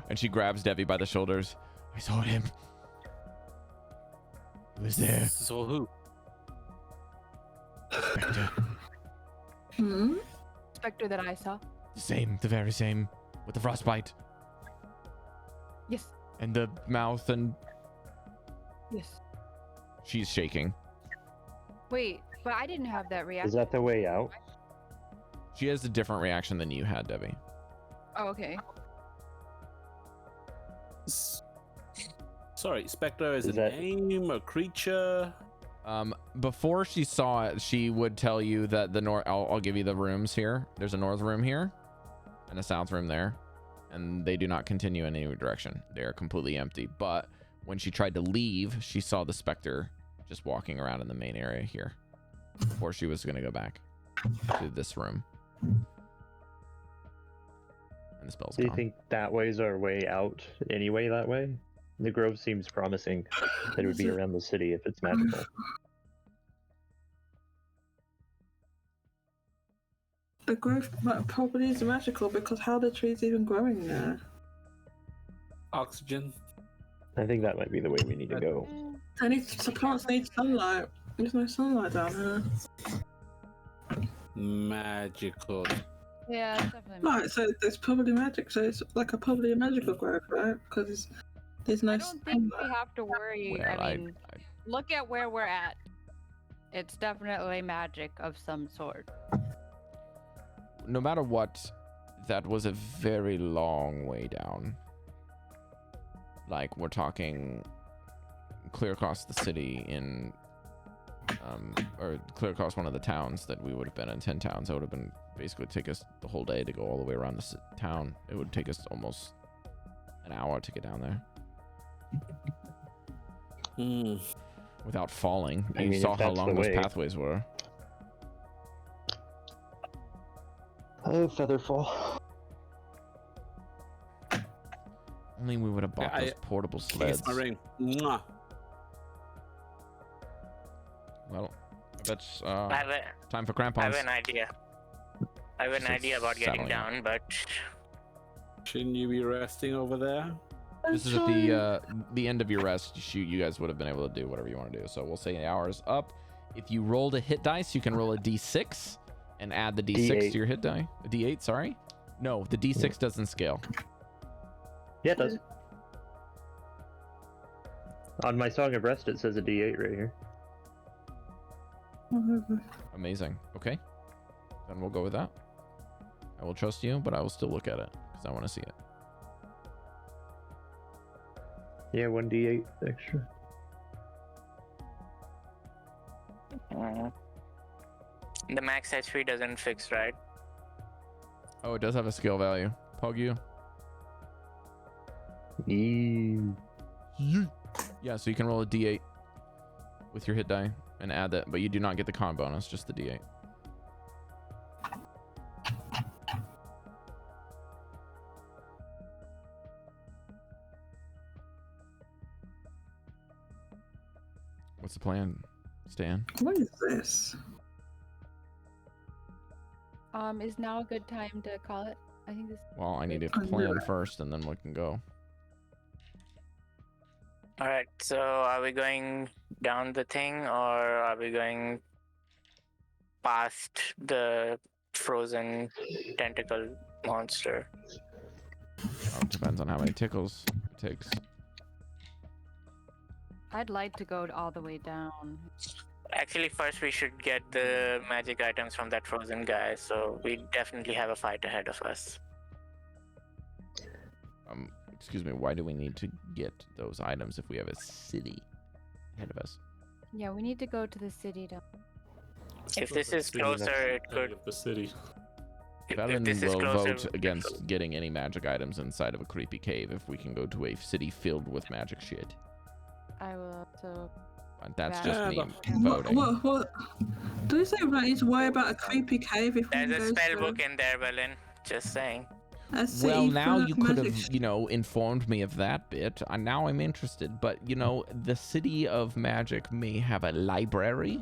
And she grabs Devii by the shoulders. I saw him. He was there. So who? Spectre. Spectre that I saw. The very same. With the frostbite. Yes. And the mouth and. Yes. She's shaking. Wait, but I didn't have that reaction. Is that the way out? She has a different reaction than you had, Devii. Oh, okay. Sorry, Spectre is a that... name, a creature? Before she saw it, she would tell you that the north. I'll give you the rooms here. There's a north room here, and a south room there, and they do not continue in any direction. They are completely empty. But when she tried to leave, she saw the Spectre just walking around in the main area here. Before she was gonna go back to this room. And the spell's gone. Do you think that way's our way out anyway that way? The grove seems promising that it would be around the city if it's magical. The grove probably is magical because how are the trees even growing there? Oxygen. I think that might be the way we need to go. The plants need sunlight. There's no sunlight down here. Magical. Yeah, it's definitely. Right, so there's probably magic. So it's like probably a magical grove, right? Because there's no. I don't think we have to worry. Well, I mean, look at where we're at. It's definitely magic of some sort. No matter what, that was a very long way down. Like, we're talking clear across the city in or clear across one of the towns that we would have been in. 10 towns. That would have been basically take us the whole day to go all the way around the town. It would take us almost an hour to get down there. Without falling. I You mean, saw if how that's long the those way. pathways were. Oh, Featherfall. Only we would have bought those portable sleds. Kiss my ring. Mwah. Well, that's I have time for I crampons. have an idea. I have an So idea about getting settling down, but Shouldn't you be resting over there? This is at the end of your rest. You guys would have been able to do whatever you want to do. So we'll say the hour is up. If you rolled a hit dice, you can roll a d6 and add the d6 D8. to your hit die. A d8, sorry. No, the d6 doesn't scale. Yeah, it does. On my Song of Rest, it says a D8 right here. Amazing. Okay. Then we'll go with that. I will trust you, but I will still look at it because I want to see it. Yeah, 1d8 extra. the max HP doesn't fix, right? Oh, it does have a skill value. Pug you. Eee. Yeah, so you can roll a d8 with your hit die and add that, but you do not get the con bonus, just the d8. What's the plan, Stan? What is this? Is now a good time to call it? I think this. Well, I need to I knew plan it. first, and then we can go. All right. So are we going down the thing, or are we going past the frozen tentacle monster? Well, it depends on how many tickles it takes. I'd like to go all the way down. Actually, first we should get the magic items from that frozen guy. So we definitely have a fight ahead of us. Excuse me, why do we need to get those items if we have a city ahead of us? Yeah, we need to go to the city to. If this is closer, it could. Of the city. If Paladin this is will closer, vote against getting any magic items inside of a creepy cave if we can go to a city filled with magic shit. I will also. But that's Yeah, just me What? voting. What? Do you say we don't need to worry about a creepy cave if There's we a go spell to book in there, Berlin. Just saying. a city Well, now full of you could magic have, informed me of that bit. Now I'm interested. But, the city of magic may have a library.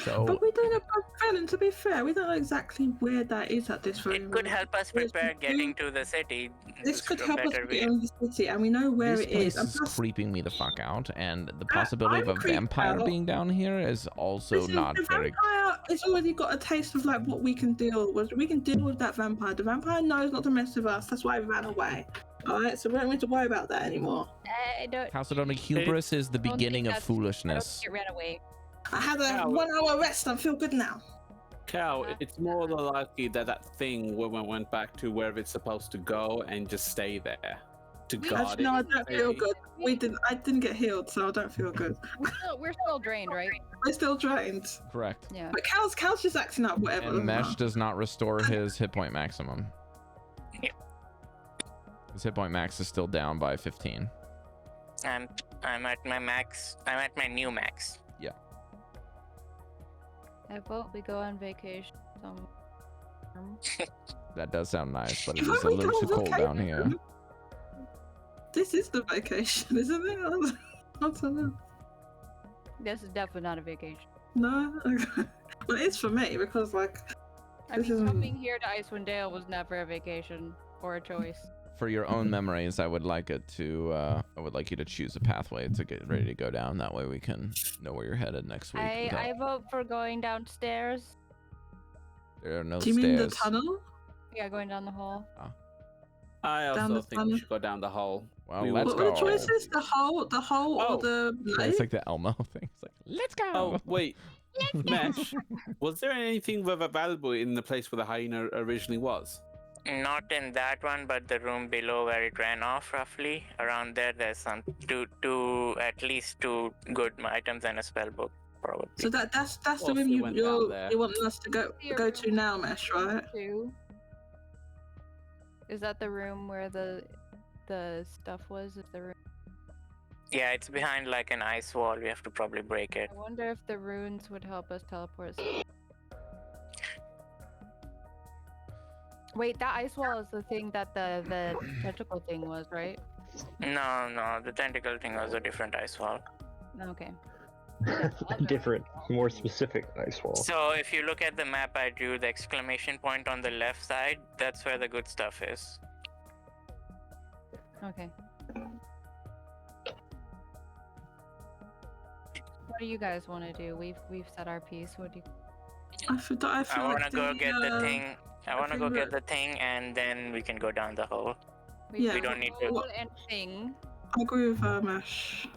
So, But we don't know about Felon, to be fair. We don't know exactly where that is at this very It could moment. help us prepare getting to the city. This could a help us better get way. in the city, and we know where this it place is. And is plus, creeping me the fuck out. And the possibility of I'm a creeped vampire out. being down here is also listen, not the very... vampire has already got a taste of like what we can deal with. We can deal with that vampire. The vampire knows not to mess with us. That's why he ran away. All right, so we don't need to worry about that anymore. I don't. Chalcedony, hubris is the don't think beginning of that's- I don't foolishness. think it ran away. I had a Yeah, 1 hour rest. I feel good now. Cal, it's more than likely that thing when we went back to wherever it's supposed to go and just stay there to guard Actually, it. no, I don't feel good. I didn't get healed, so I don't feel good. We're still drained, right? We're still drained. Correct. Yeah. But Cal's just acting up, whatever. And Mesh does not restore his hit point maximum. Yep. His hit point max is still down by 15. I'm at my max. I'm at my new max. I vote we go on vacation somewhere. That does sound nice, but it Why is a we little go too cold down vacation? here. This is the vacation, isn't it? I don't know. This is definitely not a vacation. No? Well, it is for me because, like, I This mean, isn't- coming here to Icewind Dale was never a vacation or a choice. For your own memories, I would like you to choose a pathway to get ready to go down. That way we can know where you're headed next week. I vote for going downstairs. There are no do you stairs. mean the tunnel? Yeah, going down the hall. I Down also the think we tunnel. should go down the hole. Well, We let's What go. were the choices? The hole, Oh. or the Yeah, lake? it's like the Elmo thing. It's like, let's go. Oh, wait. Mesh, was there anything valuable in the place where the hyena originally was? Not in that one, but the room below where it ran off, roughly around there. There's some at least two good items and a spell book, probably. So that's the Whilst room they you went down there. want us to go to now, Mesh, right? Is that the room where the stuff was? Is the room? Yeah, it's behind like an ice wall. We have to probably break it. I wonder if the runes would help us teleport. Wait, that ice wall is the thing that the tentacle thing was, right? No, the tentacle thing was a different ice wall. Okay. Different, more specific ice wall. So if you look at the map I drew, the exclamation point on the left side, that's where the good stuff is. Okay. What do you guys want to do? We've said our piece. What do you? I want to go get the thing. I want to go get the thing, and then we can go down the hole. Yeah, we don't need to. Hole and thing. I agree with Mesh.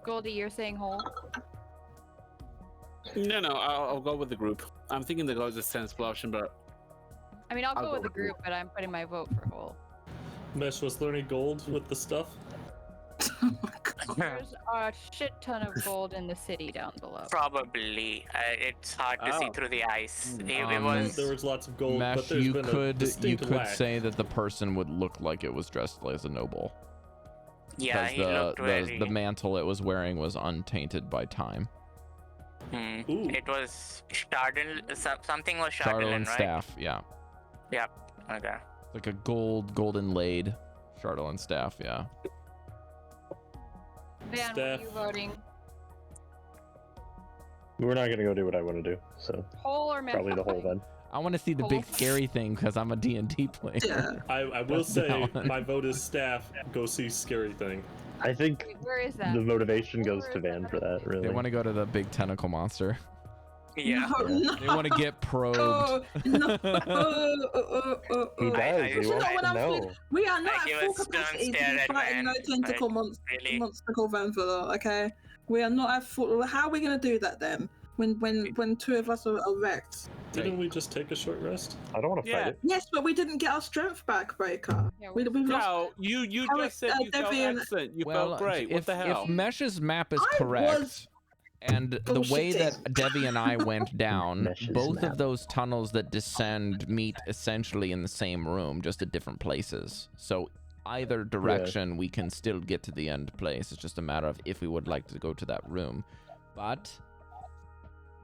Goldy, you're saying hole. No, I'll go with the group. I'm thinking the goes a sensible option, but I mean, I'll go with the group, but I'm putting my vote for hole. Mesh, was there any gold with the stuff? Oh my god. There's a shit ton of gold in the city down below. Probably. It's hard to see through the ice. It was. There was lots of gold, Mesh, but there's you been a could distinct lack. say that the person would look like it was dressed as a noble. Yeah, he looked very. The mantle it was wearing was untainted by time. It was something was Chardalyn right? staff, yeah. Yep. Okay. Like a golden laid Chardalyn staff, yeah. Van, what are you voting? We're not gonna go do what I want to do, so Hole or Mesh? probably the hole then. I want to see the big scary thing because I'm a D&D player. Yeah. I will say my vote is staff. Go see scary thing. I think Wait, where is that? the motivation goes to Van for that, really. They want to go to the big tentacle monster. Yeah. No. They want to get probed. Oh, no. He does. He You know wants what to I'm know. saying? We are not I at give full a stern capacity to stare be at fighting no Van, tentacle like, monster really? called Vanvalor, okay? We are not at full. How are we going to do that then? When two of us are wrecked? Didn't we just take a short rest? I don't want to fight it. Yes, but we didn't get our strength back, Breker. Yeah, We've lost. no, you just said you felt Devii and- excellent. You Well, felt great. if, What the hell? if Mesh's map is I correct, was and the way that bullshitting. Devii and I went down, Mesh's both map. of those tunnels that descend meet essentially in the same room, just at different places. So either direction, we can still get to the end place. It's just a matter of if we would like to go to that room. But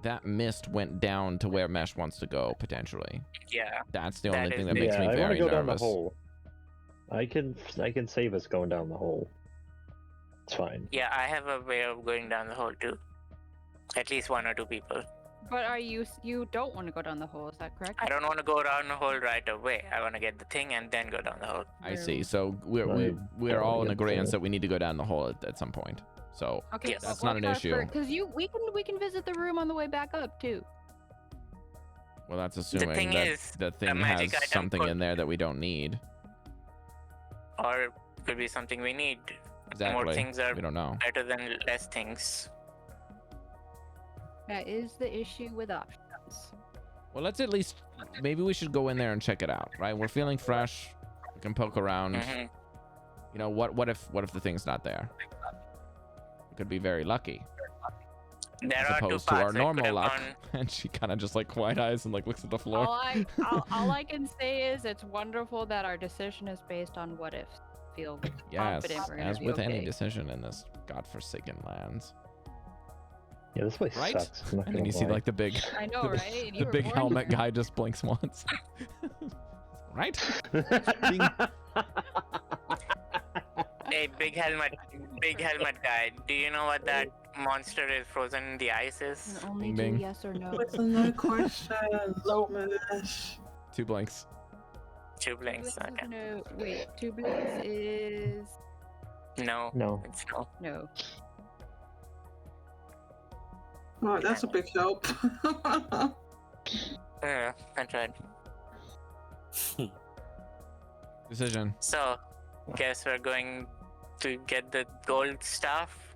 that mist went down to where Mesh wants to go, potentially. Yeah. That's the That only is thing that the- makes Yeah, me I want very to go down nervous. the hole. I can save us going down the hole. It's fine. Yeah, I have a way of going down the hole too. At least one or two people. But you don't want to go down the hole, is that correct? I don't want to go down the hole right away. I want to get the thing and then go down the hole. I see. So we're Right. all in Yeah, agreement so- that we need to go down the hole at some point. So Okay, Yes. That's not an issue. Because we can visit the room on the way back up too. well, that's assuming thing that is, the thing magic has item something could- in there that we don't need. Or it could be something we need. Exactly. More things are We don't know. better than less things. That is the issue with options. Well, let's at least maybe we should go in there and check it out, right? We're feeling fresh. We can poke around. Mhm. You know, what if the thing's not there? We could be very lucky, There as are two opposed parts. to our I could normal have luck. gone- And she kind of just like quiet eyes and like looks at the floor. All I can say is it's wonderful that our decision is based on what if. Feel Yes, confident we're gonna as be with okay. any decision in this godforsaken lands. Yeah, this place Right? sucks. I'm not And then gonna you see lie. like the big, I know, the, right? And you the were big born helmet here. guy just blinks once. Right? Hey, big helmet guy. Do you know what that monster is frozen in the ice is? And only Bing, do bing. yes or no. It's a no question. Mesh. 2 blinks. Two Two blinks. blinks is Okay. no. Wait, 2 blinks is No. No. It's no. no. Right, that's a big help. Yeah, I tried. Decision. So, guess we're going to get the gold stuff.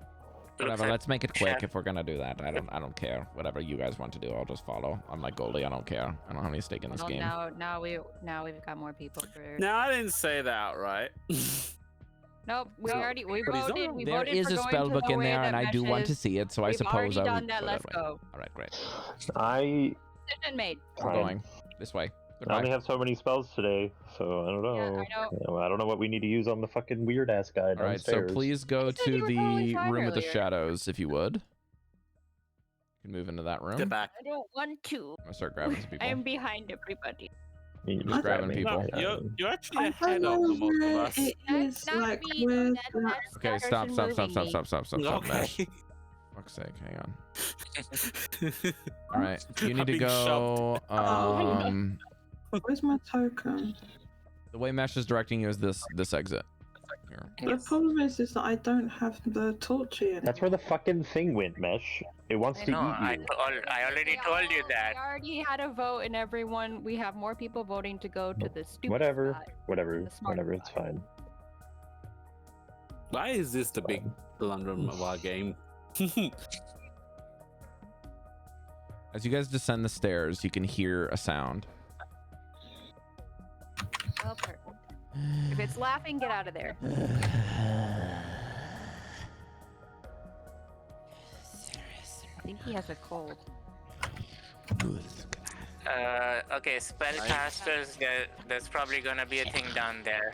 Looks Whatever. like Let's make it quick chef- if we're gonna do that. I don't care. Whatever you guys want to do, I'll just follow. I'm like Goldy. I don't care. I don't have any stake in this Well, game. now we've got more people for. No, I didn't say that, right? Nope, we No, voted. We but he's not voted. wrong. We There voted is for a going spell to book the in way there, that and I do want to meshes. see it. So I We've suppose already I done would that. go Let's way. go. All right, great. I Decision made. We're Fine. going this way. I Goodbye. only have so many spells today, so I don't know. Yeah, I know. I don't know what we need to use on the fucking weird ass guy All right, so downstairs. please go You said to you were totally the fine room with the earlier. shadows, if you would. You can move into that room. Get back. I don't want to. I'm gonna start grabbing some people. I'm behind everybody. You just grab grabbing me. people. You're actually I ahead don't of know most of where us. it is. That's not Like, me. where's That's that? Okay, that stop, person stop, stop, moving stop, me. stop, stop, stop, stop, Mesh. Okay. Fuck's sake, hang on. All right, you need I'm to being go. Where's my token? The way Mesh is directing you is this exit. Here. The problem is that I don't have the torch yet. That's where the fucking thing went, Mesh. It wants to No, eat you. I already told you that. We already had a vote, and everyone. We have more people voting to go to the stupid Whatever, spot. whatever, The smart whatever. It's spot. fine. Why is this the big conundrum of our game? As you guys descend the stairs, you can hear a sound. Oh, perfect. If it's laughing, get out of there. I think he has a cold. Okay, spellcasters. There's probably gonna be a thing down there.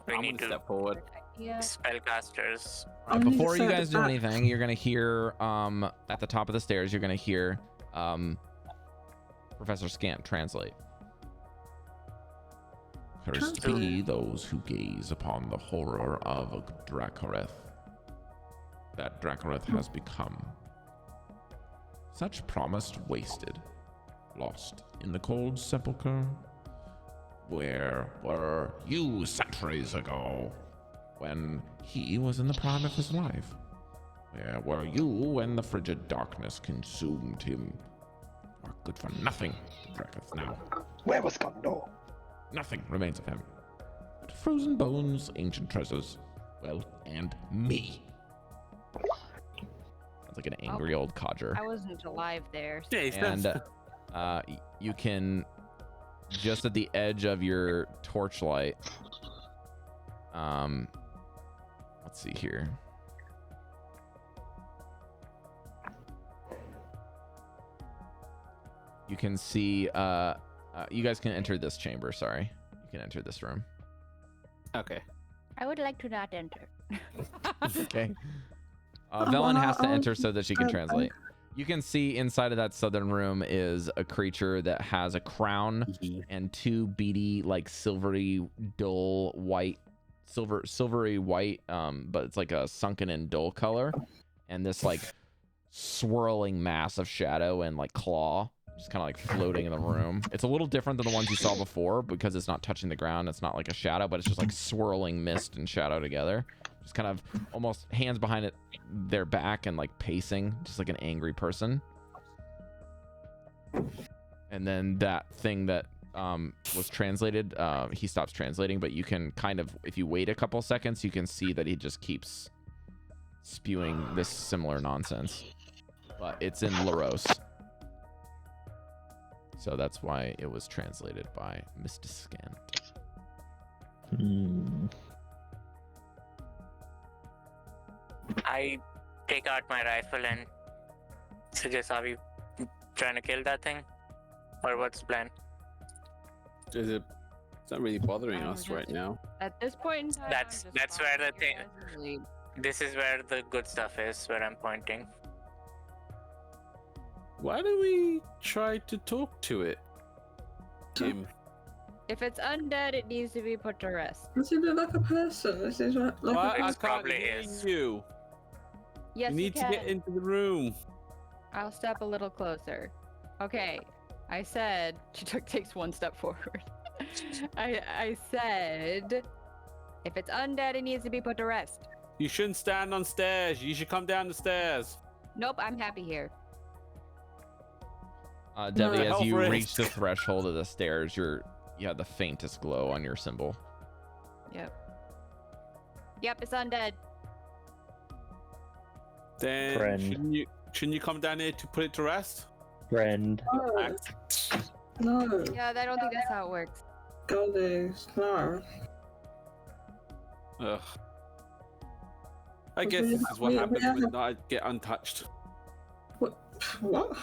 We I'm need gonna to step forward. Yeah. spellcasters. I need to Before you set guys do that- anything, you're gonna hear at the top of the stairs, you're gonna hear Professor Scant translate. Cursed be those who gaze upon the horror of Dracareth. That Dracareth has become. Such promised wasted, lost in the cold sepulchre. Where were you centuries ago, when he was in the prime of his life? Where were you when the frigid darkness consumed him? You are good for nothing, Dracareth now. Where was Gondo? Nothing remains of him. But frozen bones, ancient treasures, well, and me. Sounds like an angry old codger. I wasn't alive there. Yeah, he's And you can, just at the edge of your torchlight, let's see here. You can see, you guys can enter this chamber, sorry. You can enter this room. Okay. I would like to not enter. Okay. Oh, Velen has to wow. enter so that she can translate. You can see inside of that southern room is a creature that has a crown and two beady, like silvery, dull white, silvery white, but it's like a sunken and dull color, and this like swirling mass of shadow and like claw, just kind of like floating in the room. It's a little different than the ones you saw before because it's not touching the ground. It's not like a shadow, but it's just like swirling mist and shadow together. Just kind of almost hands behind it, their back, and like pacing, just like an angry person. And then that thing that was translated, he stops translating, but you can kind of, if you wait a couple seconds, you can see that he just keeps spewing this similar nonsense. But it's in Laros. So that's why it was translated by Mr. Scant. I take out my rifle and suggest, are we trying to kill that thing? Or what's the plan? Is it? It's not really bothering us right now. At this point in time, I'm That's- just that's where following the you thing- guys' lead. This is where the good stuff is, where I'm pointing. Why don't we try to talk to it? Tim. If it's undead, it needs to be put to rest. Does it look like a person? This is like Well, I a can't probably hear is. you. Yes, You need to can. get into the room. I'll step a little closer. Okay, I said she takes one step forward. I said, if it's undead, it needs to be put to rest. You shouldn't stand on stairs. You should come down the stairs. Nope, I'm happy here. Devii, as Health you risk. reach the threshold of the stairs, you have the faintest glow on your symbol. Yep. Yep, it's undead. Then Friend. shouldn't you come down here to put it to rest? Friend. No, no, Yeah, I don't think that's how it works. Goldy, no. Ugh. I guess this is what happens when I get untouched. What?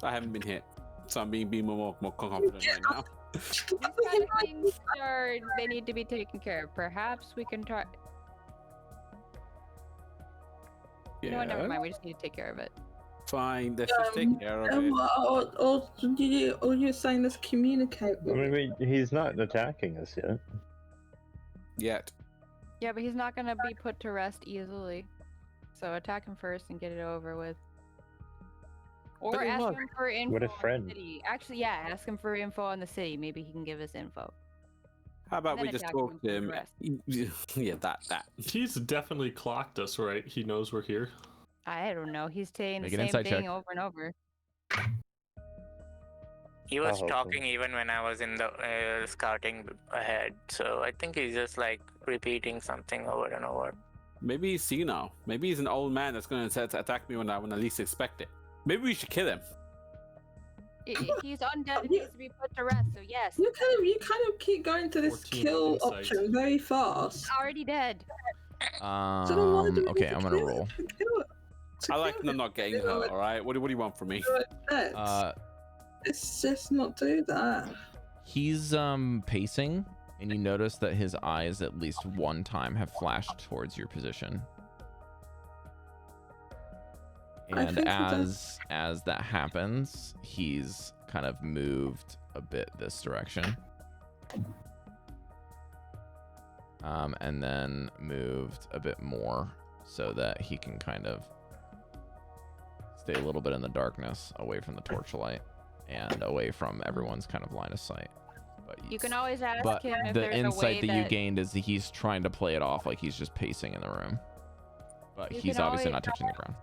I haven't been hit, so I'm being more confident right now. These kind of things they need to be taken care of. Perhaps we can try. Yeah. No, never mind. We just need to take care of it. Fine, let's just take care of it. Or you're saying let's communicate with I mean, he's not attacking us yet. Yet. Yeah, but he's not gonna be put to rest easily. So attack him first and get it over with. Or But ask look, him for info what a on friend. the city. Actually, yeah, ask him for info on the city. Maybe he can give us info. How about Then we just attack talk him to for him? the rest. Yeah, that. He's definitely clocked us, right? He knows we're here. I don't know. He's saying Make the an same insight thing check. over and over. He was hope so. talking even when I was in the scouting ahead, so I think he's just like repeating something over and over. Maybe he's senile. Maybe he's an old man that's going to attack me when I least expect it. Maybe we should kill him. He's undead and needs to be put to rest, so yes. You kind of keep going to this 14 kill insight. option very fast. Already dead. So then why do we Okay, need to I'm gonna kill roll. it? To kill it? To I like kill them it? not getting You know, hurt, alright? What do you want from me? Let's just not do that. He's pacing, and you notice that his eyes at least one time have flashed towards your position. I And think he does. as that happens, he's kind of moved a bit this direction. And then moved a bit more so that he can kind of stay a little bit in the darkness, away from the torchlight and away from everyone's kind of line of sight. But You can always ask but him if the there's a way insight that you that gained is he's trying to play it off like he's just pacing in the room, but You he's can obviously always- not touching the ground.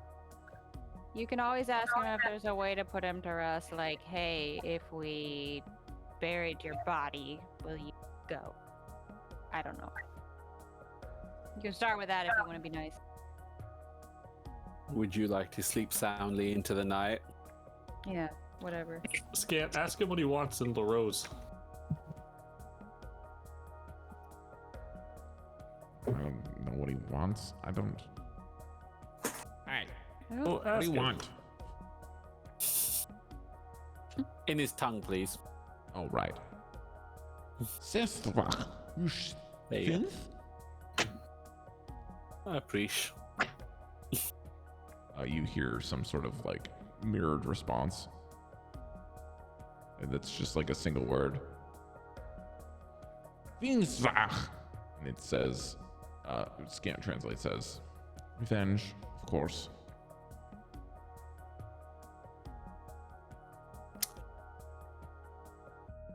you can always ask him if there's a way to put him to rest. Like, hey, if we buried your body, will you go? I don't know. You can start with that if you want to be nice. Would you like to sleep soundly into the night? Yeah, whatever. Scant, ask him what he wants in the rose. I don't know what he wants. I don't. Hey, Oh, what do ask you him. want? In his tongue, please. Oh, right. Sister, you There you go. filth? I appreciate. You hear some sort of like mirrored response. And that's just like a single word. Finsvach. And it says, Scant Translate says, revenge, of course.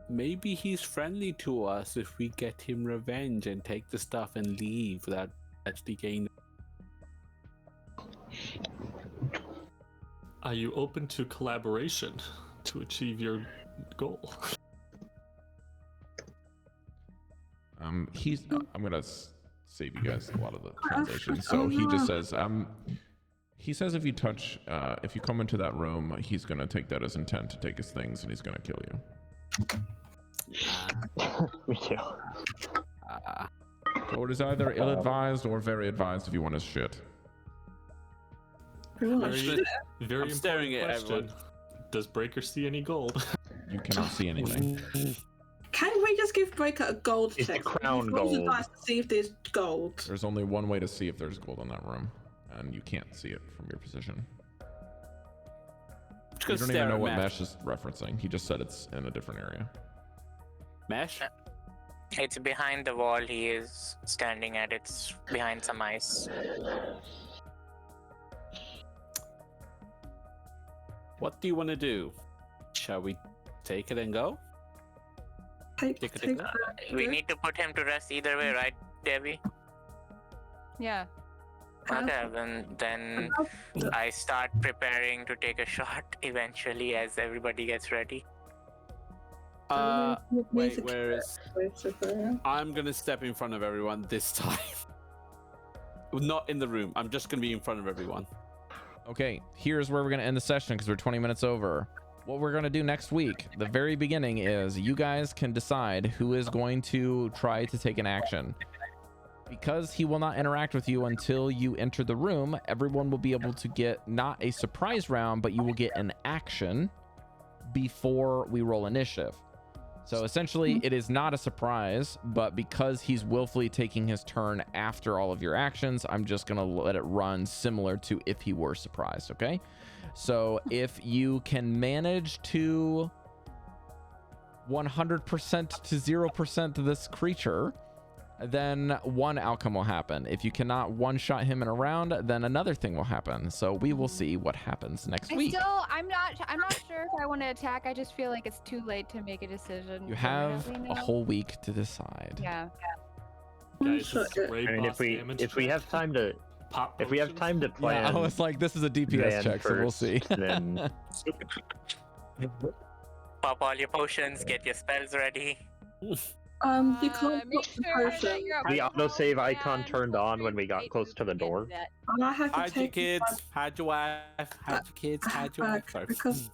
Maybe he's friendly to us if we get him revenge and take the stuff and leave without actually gaining. Are you open to collaboration to achieve your goal? He's. I'm gonna save you guys a lot of the translation. So he just says, he says if you touch, if you come into that room, he's gonna take that as intent to take his things, and he's gonna kill you. Me too. So it is either ill-advised or very advised if you want his shit. Very I'm staring important at question. everyone. Does Breker see any gold? You cannot see anything. Can we just give Breker a gold It's check? crown Roll the gold. dice to see if there's gold. There's only one way to see if there's gold in that room, and you can't see it from your position. You don't even know what Mesh is referencing. He just said it's in a different area. Mesh? It's behind the wall he is standing at. It's behind some ice. What do you want to do? Shall we take it and go? Take We need to put him to rest either way, right, Devii? Yeah. Okay, then I start preparing to take a shot eventually as everybody gets ready. Wait, where is... I'm gonna step in front of everyone this time. Not in the room. I'm just gonna be in front of everyone. Okay, here's where we're going to end the session because we're 20 minutes over. What we're going to do next week, the very beginning, is you guys can decide who is going to try to take an action. Because he will not interact with you until you enter the room, everyone will be able to get not a surprise round, but you will get an action before we roll initiative. So essentially, it is not a surprise, but because he's willfully taking his turn after all of your actions, I'm just going to let it run similar to if he were surprised, okay? So if you can manage to 100% to 0% this creature, then one outcome will happen. If you cannot one-shot him in a round, then another thing will happen. So we will see what happens next week. I'm not sure if I want to attack. I just feel like it's too late to make a decision. You have a whole week to decide. Yeah. Guys, this is I mean, if we have time to pop if we have time to plan, Yeah, I was like, this is a DPS Van check, so we'll first, see. then Pop all your potions, get your spells ready. You can't Make put the sure that potion. you're the autosave well icon and turned on when we got right close to the before door. we get And I had to Hide your take kids. Hide your wife. Hide your kids. Hide your wife. Sorry. because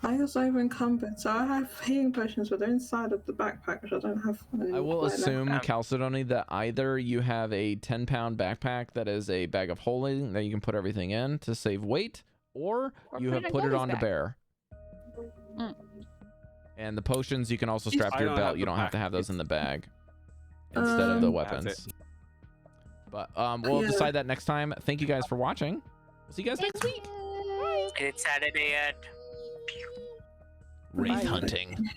I was over encumbered, so I have healing potions, but they're inside of the backpack, which I don't have. I will right now. assume, Chalcedony, that either you have a 10-pound backpack that is a bag of holding that you can put everything in to save weight, or you have put it on to bear. Mm. And the potions you can also strap to I your don't belt. have You the don't have to pack. have those in the bag instead of the weapons. That's it. But we'll Yeah. decide that next time. Thank you guys for watching. We'll see you guys next week. It's Saturday at Wraith hunting.